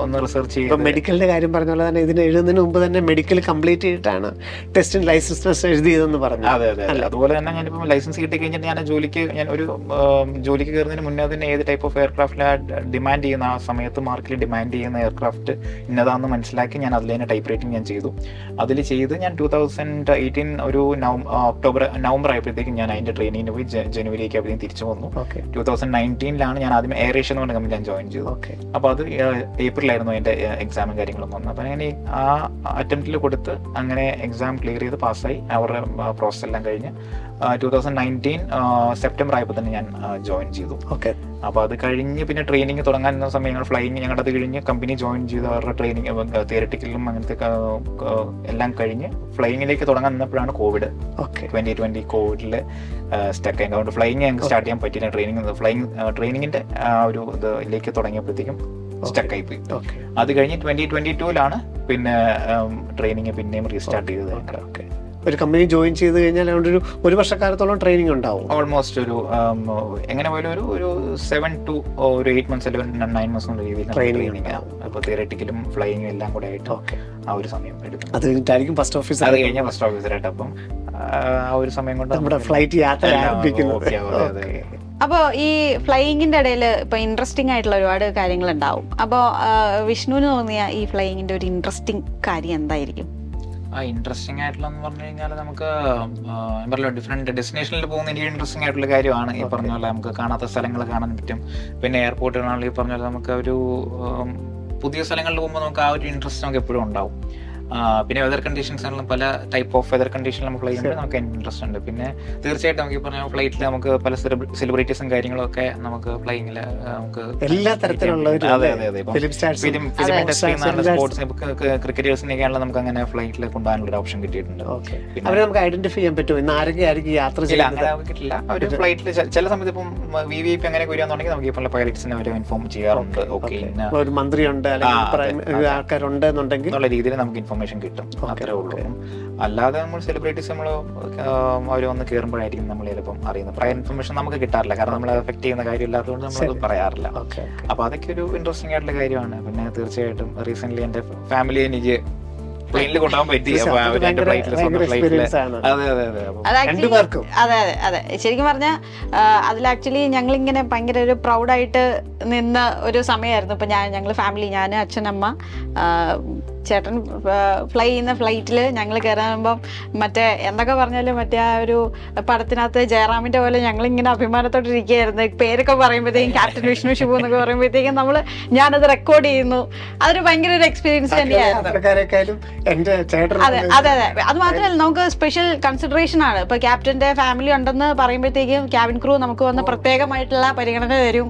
ഒന്ന് റിസർച്ച് ചെയ്യും. മെഡിക്കലിന്റെ കാര്യം പറഞ്ഞ പോലെ തന്നെ ഇതിന് എഴുതുന്നതിന് മുമ്പ് തന്നെ മെഡിക്കൽ കംപ്ലീറ്റ് ചെയ്തിട്ടാണ് ടെസ്റ്റ് ലൈസൻസ് എഴുതിയതെന്ന് പറഞ്ഞു. അതെ. അതുപോലെ തന്നെ ഞാനിപ്പോൾ ലൈസൻസ് കിട്ടി കഴിഞ്ഞിട്ട് ഞാൻ ജോലിക്ക് കയറുന്നതിന് മുന്നേ തന്നെ ഏത് ടൈപ്പ് ഓഫ് എയർക്രാഫ്റ്റിലാണ് ഡിമാൻഡ് ചെയ്യുന്ന ആ സമയത്ത് മാർക്കറ്റിൽ ഡിമാൻഡ് ചെയ്യുന്ന എയർക്രാഫ്റ്റ് ഇന്നതാണെന്ന് മനസ്സിലാക്കി ഞാൻ അതിൽ തന്നെ ടൈപ്പ് റൈറ്റിംഗ് ഞാൻ ചെയ്തു. അതിൽ ചെയ്ത് ഞാൻ 2018 ഒരു നവംബർ ആയപ്പോഴത്തേക്കും ഞാൻ അതിന്റെ ട്രെയിനിങ്ങിന് പോയി. ജനുവരിക്ക് ആയപ്പോഴത്തേക്കും തിരിച്ചു വന്നു. 2019 ഞാൻ ആദ്യം എയർ ഏഷ്യ എന്ന് പറഞ്ഞ കമ്പനി ഞാൻ ജോയിൻ ചെയ്തു. അപ്പോൾ അത് ഏപ്രിലായിരുന്നു അതിന്റെ എക്സാമും കാര്യങ്ങളും വന്നു. അപ്പോൾ അങ്ങനെ ആ അറ്റംപ്റ്റിൽ കൊടുത്ത് അങ്ങനെ എക്സാം ക്ലിയർ ചെയ്ത് പാസ്സായി. അവരുടെ പ്രോസസ് എല്ലാം കഴിഞ്ഞ് 2019 സെപ്റ്റംബർ ആയപ്പോൾ തന്നെ ഞാൻ ജോയിൻ ചെയ്തു. അപ്പോൾ അത് കഴിഞ്ഞ് പിന്നെ ട്രെയിനിങ് തുടങ്ങാൻ സമയം ഞങ്ങൾ ഫ്ലൈയിങ് ഞങ്ങളുടെ അത് കഴിഞ്ഞ് കമ്പനി ജോയിൻ ചെയ്ത് അവരുടെ ട്രെയിനിങ് തിയററ്റിക്കലും അങ്ങനത്തെ എല്ലാം കഴിഞ്ഞ് ഫ്ലൈയിങ്ങിലേക്ക് തുടങ്ങാൻ നിന്നപ്പോഴാണ് കോവിഡ്. 2020 കോവിഡിൽ സ്റ്റക്ക് ആയി. അതുകൊണ്ട് ഫ്ലൈയിങ് ഞങ്ങൾക്ക് സ്റ്റാർട്ട് ചെയ്യാൻ പറ്റില്ല. ട്രെയിനിങ്ങിന്റെ ഒരു ഇതിലേക്ക് തുടങ്ങിയപ്പോഴത്തേക്കും സ്റ്റക്കായി പോയി. അത് കഴിഞ്ഞ് 2022 പിന്നെ ട്രെയിനിങ് പിന്നെയും റീസ്റ്റാർട്ട് ചെയ്തത്. ഒരു കമ്പനി ജോയിൻ ചെയ്ത് കഴിഞ്ഞാൽ അതുകൊണ്ട് ഒരു വർഷക്കാലത്തോളം ട്രെയിനിങ് ഉണ്ടാവും. ഓൾമോസ്റ്റ് ഒരു എങ്ങനെ പോലും ഒരു 7 to 8 months അല്ലെങ്കിൽ 9 months രീതിയിൽ ട്രെയിനിങ് ആണ്. അപ്പോൾ തിയററ്റിക്കലും ഫ്ലൈയിങ്ങും എല്ലാം കൂടെ ആയിട്ട് ആ ഒരു സമയം എടുക്കും. അത് കഴിഞ്ഞിട്ടായിരിക്കും ഫസ്റ്റ് ഓഫീസർ. അത് കഴിഞ്ഞാൽ ഫസ്റ്റ് ഓഫീസറായിട്ട്. അപ്പം ആ ഒരു സമയം കൊണ്ട് നമ്മുടെ ഫ്ലൈറ്റ് യാത്ര ആരംഭിക്കുന്നത്. അപ്പോൾ ഈ ഫ്ലൈയിങ്ങിന്റെ ഇടയിൽ ഇപ്പൊ ഇൻട്രസ്റ്റിംഗ് ആയിട്ടുള്ള ഒരുപാട് കാര്യങ്ങൾ ഉണ്ടാവും. അപ്പോൾ വിഷ്ണുവിന് തോന്നിയ ഈ ഫ്ലൈയിങ്ങിന്റെ ഒരു ഇൻട്രസ്റ്റിംഗ് കാര്യം എന്തായിരിക്കും? ഇൻട്രസ്റ്റിംഗ് ആയിട്ടുള്ളതെന്ന് പറഞ്ഞു കഴിഞ്ഞാൽ നമുക്ക് പറഞ്ഞല്ലോ ഡിഫറെന്റ് ഡെസ്റ്റിനേഷനിൽ പോകുന്ന എനിക്ക് ഇൻട്രസ്റ്റിംഗ് ആയിട്ടുള്ള കാര്യമാണ്. ഈ പറഞ്ഞ പോലെ നമുക്ക് കാണാത്ത സ്ഥലങ്ങൾ കാണാൻ പറ്റും. പിന്നെ എയർപോർട്ടുകളാണെങ്കിൽ ഈ പറഞ്ഞ പോലെ നമുക്ക് ഒരു പുതിയ സ്ഥലങ്ങളിൽ പോകുമ്പോൾ നമുക്ക് ആ ഒരു ഇൻട്രസ്റ്റ് നമുക്ക് എപ്പോഴും ഉണ്ടാവും. പിന്നെ വെതർ കണ്ടീഷൻസ് ആണെങ്കിലും പല ടൈപ്പ് ഓഫ് വെതർ കണ്ടീഷനിൽ നമുക്ക് ഫ്ലൈ ചെയ്യുമ്പോൾ നമുക്ക് ഇൻട്രസ്റ്റ് ഉണ്ട്. പിന്നെ തീർച്ചയായിട്ടും നമുക്ക് ഈ പറഞ്ഞ ഫ്ലൈറ്റിൽ നമുക്ക് പല സെലിബ്രിറ്റീസും കാര്യങ്ങളൊക്കെ നമുക്ക് ഫ്ലൈയിങ്ങിൽ നമുക്ക് എല്ലാ തരത്തിലുള്ള സ്പോർട്സ് ക്രിക്കറ്റേഴ്സിനെയൊക്കെയാണല്ലോ നമുക്ക് അങ്ങനെ ഫ്ലൈറ്റിൽ കൊണ്ടുപോകാനുള്ള ഒരു ഓപ്ഷൻ കിട്ടിയിട്ടുണ്ട്. അവരെ നമുക്ക് ഐഡന്റിഫൈ ചെയ്യാൻ പറ്റുമോ? ഇന്ന് ആരൊക്കെയായിരിക്കും യാത്ര കിട്ടില്ല. ഒരു ഫ്ലൈറ്റിൽ ചില സമയത്ത് ഇപ്പം VVIP അങ്ങനെ വരികയാണെന്നുണ്ടെങ്കിൽ നമുക്ക് ഇപ്പോൾ പൈലറ്റ്സിനെ അവരെ ഇൻഫോം ചെയ്യാറുണ്ട്. ഓക്കെ, ഒരു മന്ത്രിയുണ്ട് അല്ലെങ്കിൽ ആൾക്കാരുണ്ട് എന്നുണ്ടെങ്കിൽ എന്നുള്ള രീതിയിൽ നമുക്ക് ഇൻഫോർമേഷൻ കിട്ടും. അത്രേ ഉള്ളൂ. അല്ലാതെ നമ്മൾ സെലിബ്രിറ്റീസ് നമ്മൾ അവർ വന്ന് കയറുമ്പോഴായിരിക്കും നമ്മൾ ചിലപ്പം അറിയുന്നത്. പ്രയർ ഇൻഫർമേഷൻ നമുക്ക് കിട്ടാറില്ല, കാരണം നമ്മളെ എഫക്ട് ചെയ്യുന്ന കാര്യമില്ലാത്തതുകൊണ്ട് നമ്മളത് പറയാറില്ല. അപ്പൊ അതൊക്കെ ഒരു ഇൻട്രസ്റ്റിംഗ് ആയിട്ടുള്ള കാര്യമാണ്. പിന്നെ തീർച്ചയായിട്ടും റീസെന്റ് എന്റെ ഫാമിലി എനിക്ക് പ്ലെയിനിൽ കൊണ്ടുപോകാൻ പറ്റി. അതെ അതെ, ശരിക്കും പറഞ്ഞാൽ അതിൽ ആക്ച്വലി ഞങ്ങളിങ്ങനെ ഭയങ്കര ഒരു പ്രൗഡായിട്ട് നിന്ന ഒരു സമയമായിരുന്നു. ഇപ്പൊ ഞങ്ങൾ ഫാമിലി, ഞാൻ, അച്ഛനമ്മ, ചേട്ടൻ ഫ്ലൈ ചെയ്യുന്ന ഫ്ലൈറ്റിൽ ഞങ്ങൾ കയറാകുമ്പം മറ്റേ എന്തൊക്കെ പറഞ്ഞാലും മറ്റേ ആ ഒരു പടത്തിനകത്ത് ജയറാമിന്റെ പോലെ ഞങ്ങളിങ്ങനെ അഭിമാനത്തോടെ ഇരിക്കുകയായിരുന്നു. പേരൊക്കെ പറയുമ്പോഴത്തേക്കും ക്യാപ്റ്റൻ വിഷ്ണു ശിവു എന്നൊക്കെ പറയുമ്പോഴത്തേക്കും ഞാനത് റെക്കോർഡ് ചെയ്യുന്നു. അതൊരു ഭയങ്കര ഒരു എക്സ്പീരിയൻസ് തന്നെയായിരുന്നു. അതെ അതെ അതെ, അത് മാത്രമല്ല നമുക്ക് സ്പെഷ്യൽ കൺസിഡറേഷൻ ആണ്. ഇപ്പൊ ക്യാപ്റ്റന്റെ ഫാമിലി ഉണ്ടെന്ന് പറയുമ്പോഴത്തേക്കും ക്യാബിൻ ക്രൂ നമുക്ക് വന്ന് പ്രത്യേകമായിട്ടുള്ള പരിഗണന തരും.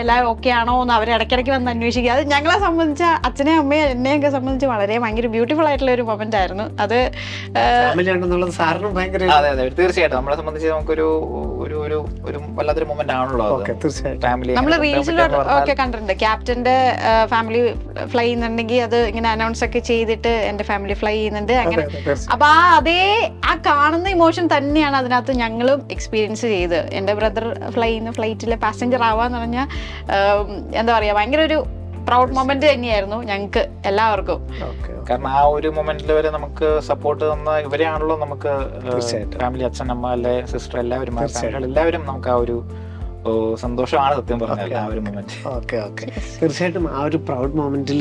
എല്ലാവരും ഓക്കെ ആണോ എന്ന് അവർ ഇടയ്ക്കിടയ്ക്ക് വന്ന് അന്വേഷിക്കുക. അത് ഞങ്ങളെ സംബന്ധിച്ച അച്ഛനെയും അമ്മയും എന്നെയൊക്കെ സംബന്ധിച്ച് വളരെ ഭയങ്കര ബ്യൂട്ടിഫുൾ ആയിട്ടുള്ള ഒരു മൊമെന്റ് ആയിരുന്നു അത്. തീർച്ചയായിട്ടും നമ്മളെ സംബന്ധിച്ച് നമുക്കൊരു വല്ലാത്തൊരു മൊമെന്റ് ആണല്ലോ. നമ്മൾ റീൽസിലൊക്കെ കണ്ടിട്ടുണ്ട് ക്യാപ്റ്റന്റെ ഫാമിലി ഫ്ലൈ ചെയ്യുന്നുണ്ടെങ്കിൽ അത് ഇങ്ങനെ അനൗൺസ് ഒക്കെ ചെയ്തിട്ട് എന്റെ ഫാമിലി ഫ്ലൈ ചെയ്യുന്നുണ്ട് അങ്ങനെ. അപ്പൊ ആ കാണുന്ന ഇമോഷൻ തന്നെയാണ് അതിനകത്ത് ഞങ്ങളും എക്സ്പീരിയൻസ് ചെയ്ത്. എന്റെ ബ്രദർ ഫ്ലൈ ചെയ്യുന്ന ഫ്ലൈറ്റിലെ പാസഞ്ചർ ആവാന്ന് പറഞ്ഞാൽ എന്താ പറയാ, ഭയങ്കര ഒരു പ്രൗഡ് മൊമെന്റ് തന്നെയായിരുന്നു ഞങ്ങൾക്ക് എല്ലാവർക്കും. കാരണം ആ ഒരു മൊമെന്റിൽ വരെ നമുക്ക് സപ്പോർട്ട് തന്ന ഇവരെയാണല്ലോ നമുക്ക് ഫാമിലി, അച്ഛനമ്മ അല്ലെ സിസ്റ്റർ എല്ലാവരും എല്ലാവരും നമുക്ക് ആ ഒരു സന്തോഷമാണ് സത്യം പറഞ്ഞാൽ ആ ഒരു മൊമെന്റ്. ഓക്കെ തീർച്ചയായിട്ടും ആ ഒരു പ്രൗഡ് മൊമെന്റിൽ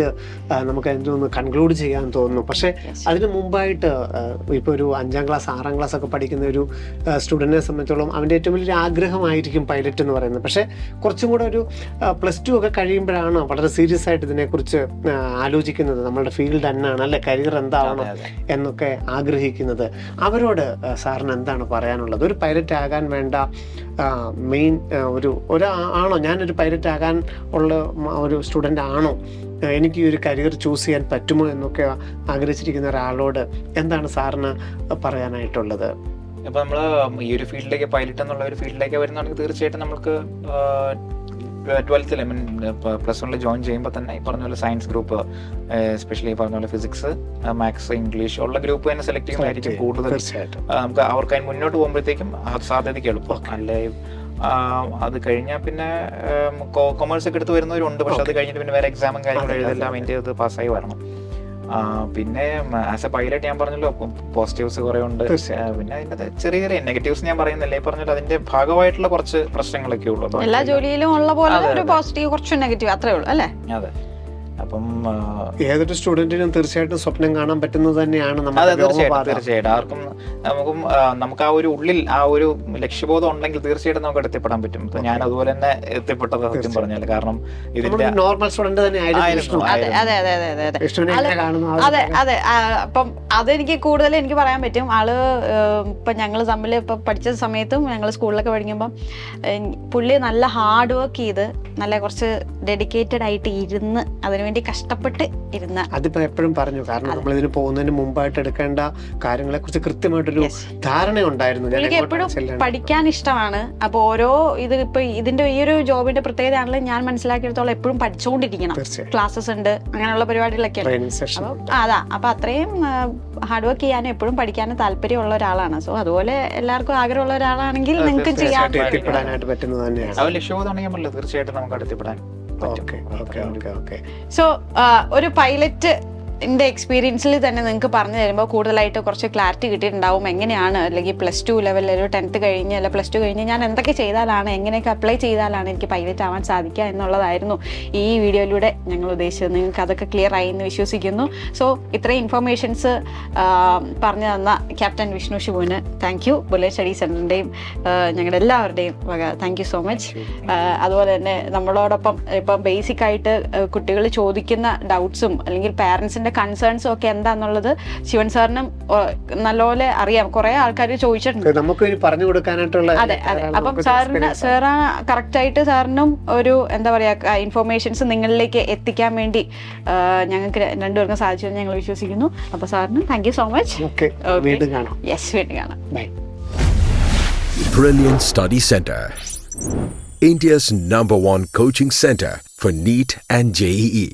നമുക്ക് അതിനൊന്ന് കൺക്ലൂഡ് ചെയ്യാൻ തോന്നുന്നു. പക്ഷെ അതിന് മുമ്പായിട്ട് ഇപ്പോൾ ഒരു 5ാം ക്ലാസ് 6ാം ക്ലാസ് ഒക്കെ പഠിക്കുന്ന ഒരു സ്റ്റുഡൻറ്റിനെ സംബന്ധിച്ചോളം അവൻ്റെ ഏറ്റവും വലിയൊരു ആഗ്രഹമായിരിക്കും പൈലറ്റ് എന്ന് പറയുന്നത്. പക്ഷെ കുറച്ചും കൂടെ ഒരു +2 ഒക്കെ കഴിയുമ്പോഴാണ് വളരെ സീരിയസ് ആയിട്ട് ഇതിനെക്കുറിച്ച് ആലോചിക്കുന്നത്. നമ്മളുടെ ഫീൽഡ് എന്നാണ് അല്ലെ, കരിയർ എന്താവണം എന്നൊക്കെ ആഗ്രഹിക്കുന്നത്. അവരോട് സാറിന് എന്താണ് പറയാനുള്ളത്? ഒരു പൈലറ്റ് ആകാൻ വേണ്ട മെയിൻ ആണോ, ഞാനൊരു പൈലറ്റ് ആകാൻ ഉള്ള ഒരു സ്റ്റുഡൻ്റ് ആണോ, എനിക്ക് ഈ ഒരു കരിയർ ചൂസ് ചെയ്യാൻ പറ്റുമോ എന്നൊക്കെ ആഗ്രഹിച്ചിരിക്കുന്ന ഒരാളോട് എന്താണ് സാറിന് പറയാനായിട്ടുള്ളത്? ഇപ്പൊ നമ്മള് ഈ ഒരു ഫീൽഡിലേക്ക്, പൈലറ്റ് എന്നുള്ള ഒരു ഫീൽഡിലേക്ക് വരുന്നതാണെങ്കിൽ തീർച്ചയായിട്ടും നമുക്ക് 12th +1 ജോയിൻ ചെയ്യുമ്പോൾ തന്നെ ഈ പറഞ്ഞ പോലെ സയൻസ് ഗ്രൂപ്പ്, എസ്പെഷ്യലി പറഞ്ഞ പോലെ ഫിസിക്സ്, മാത്സ്, ഇംഗ്ലീഷ് ഉള്ള ഗ്രൂപ്പ് തന്നെ സെലക്ട് ചെയ്യുന്നതായിരിക്കും കൂടുതൽ. നമുക്ക് അവർക്ക് അതിന് മുന്നോട്ട് പോകുമ്പോഴത്തേക്കും സാധ്യതയ്ക്ക് എളുപ്പം. അല്ലെ അത് കഴിഞ്ഞാൽ പിന്നെ കൊമേഴ്സ് ഒക്കെ എടുത്ത് വരുന്നവരുണ്ട്. പക്ഷെ അത് കഴിഞ്ഞിട്ട് പിന്നെ വേറെ എക്സാമും കാര്യങ്ങളും എഴുതെല്ലാം അതിൻ്റെ അത് പാസ്സായി വരണം. പിന്നെ ആസ് എ പൈലറ്റ് ഞാൻ പറഞ്ഞല്ലോ പോസിറ്റീവ്സ് കുറെ ഉണ്ട്. പിന്നെ അതിന്റെ ചെറിയ ചെറിയ നെഗറ്റീവ്സ് ഞാൻ പറയുന്നില്ല. ഈ പറഞ്ഞല്ലോ അതിന്റെ ഭാഗമായിട്ടുള്ള കുറച്ച് പ്രശ്നങ്ങളൊക്കെ ഉള്ളൂ. എല്ലാ ജോലിയിലും ഉള്ള പോലെ ഒരു പോസിറ്റീവ് കുറച്ച് നെഗറ്റീവ് അത്രേ ഉള്ളൂ അല്ലേ? അതെ. അപ്പം ഏതൊരു സ്റ്റുഡന്റിനും തീർച്ചയായിട്ടും സ്വപ്നം കാണാൻ പറ്റുന്നത് തന്നെയാണ്. തീർച്ചയായിട്ടും ആർക്കും നമുക്ക് ആ ഒരു ഉള്ളിൽ ആ ഒരു ലക്ഷ്യബോധം ഉണ്ടെങ്കിൽ തീർച്ചയായിട്ടും നമുക്ക് എത്തിപ്പെടാൻ പറ്റും. ഞാൻ അതുപോലെ തന്നെ എത്തിപ്പെട്ടത് സത്യം പറഞ്ഞാൽ. കാരണം ഇതിന്റെ നോർമൽ സ്റ്റുഡന്റ് തന്നെ ആയിരുന്നു. അതെ അതെ. അപ്പം അതെനിക്ക് കൂടുതൽ എനിക്ക് പറയാൻ പറ്റും. ആള് ഇപ്പൊ ഞങ്ങൾ തമ്മിൽ ഇപ്പൊ പഠിച്ച സമയത്തും ഞങ്ങൾ സ്കൂളിലൊക്കെ പഠിക്കുമ്പം പുള്ളി നല്ല ഹാർഡ് വർക്ക് ചെയ്ത് നല്ല കുറച്ച് ഡെഡിക്കേറ്റഡ് ആയിട്ട് ഇരുന്ന് അതിന് വേണ്ടി കഷ്ടപ്പെട്ട് ഇരുന്ന അതിപ്പോ എപ്പോഴും പറഞ്ഞു, കാരണം നമ്മൾ ഇതിന് പോകുന്നതിന് മുമ്പായിട്ട് എടുക്കേണ്ട കാര്യങ്ങളെ കുറിച്ച് കൃത്യമായിട്ടൊരു ധാരണ ഉണ്ടായിരുന്നു. എനിക്ക് എപ്പോഴും പഠിക്കാൻ ഇഷ്ടമാണ്. അപ്പോൾ ഓരോ ഇപ്പൊ ഇതിന്റെ ഈ ഒരു ജോബിന്റെ പ്രത്യേകതയാണല്ലോ ഞാൻ മനസ്സിലാക്കിയെടുത്തോളം എപ്പോഴും പഠിച്ചുകൊണ്ടിരിക്കണം. ക്ലാസ്സസ് ഉണ്ട്, അങ്ങനെയുള്ള പരിപാടികളൊക്കെ അപ്പൊ അത്രയും ഹാർഡ് വർക്ക് ചെയ്യാനും എപ്പോഴും പഠിക്കാനും താല്പര്യമുള്ള ഒരാളാണ്. സോ അതുപോലെ എല്ലാവർക്കും ആഗ്രഹമുള്ള ഒരാളാണെങ്കിൽ നിങ്ങൾക്ക് ചെയ്യാൻ പറ്റുന്നത് തന്നെയാണ്. തീർച്ചയായിട്ടും നമുക്ക് അടുത്തിപ്പെടാൻ. സോ ഒരു പൈലറ്റ് എക്സ്പീരിയൻസിൽ തന്നെ നിങ്ങൾക്ക് പറഞ്ഞു തരുമ്പോൾ കൂടുതലായിട്ട് കുറച്ച് ക്ലാരിറ്റി കിട്ടിയിട്ടുണ്ടാവും. എങ്ങനെയാണ്, അല്ലെങ്കിൽ +2 ലെവലിൽ ഒരു 10th കഴിഞ്ഞ് അല്ല +2 കഴിഞ്ഞ് ഞാൻ എന്തൊക്കെ ചെയ്താലാണ്, എങ്ങനെയൊക്കെ അപ്ലൈ ചെയ്താലാണ് എനിക്ക് പൈലറ്റ് ആവാൻ സാധിക്കുക എന്നുള്ളതായിരുന്നു ഈ വീഡിയോയിലൂടെ ഞങ്ങൾ ഉദ്ദേശിച്ചത്. നിങ്ങൾക്ക് അതൊക്കെ ക്ലിയർ ആയി എന്ന് വിശ്വസിക്കുന്നു. സോ ഇത്രയും ഇൻഫർമേഷൻസ് പറഞ്ഞു തന്ന ക്യാപ്റ്റൻ വിഷ്ണു ഷിബുവിന് താങ്ക് യു. ബുള്ളറ്റ് സ്റ്റഡി സെന്ററിൻ്റെയും ഞങ്ങളുടെ എല്ലാവരുടെയും വക താങ്ക് യു സോ മച്ച്. അതുപോലെ തന്നെ നമ്മളോടൊപ്പം ഇപ്പം ബേസിക് ആയിട്ട് കുട്ടികൾ ചോദിക്കുന്ന ഡൗട്ട്സും അല്ലെങ്കിൽ പാരൻസിൻ്റെ കൺസേൺസും ഒക്കെ എന്താന്നുള്ളത് ശിവൻ സാറിനും നല്ലപോലെ അറിയാം. കുറെ ആൾക്കാർ ചോദിച്ചിട്ടുണ്ട്, നമുക്ക് പറഞ്ഞു കൊടുക്കാനായിട്ടുള്ള. അതെ. അപ്പം സാറ് കറക്റ്റ് ആയിട്ട് സാറിനും ഒരു എന്താ പറയാ ഇൻഫർമേഷൻസ് നിങ്ങളിലേക്ക് എത്തിക്കാൻ വേണ്ടി ഞങ്ങൾക്ക് രണ്ടുപേർക്കും സാധിച്ചെന്ന് ഞങ്ങൾ വിശ്വസിക്കുന്നു. അപ്പൊ സാറിന് താങ്ക് യു സോ മച്ച്. വീണ്ടും കാണാം. യെസ്, വീണ്ടും കാണാം. By. Brilliant Study Center, India's #1 coaching center for NEET and JEE.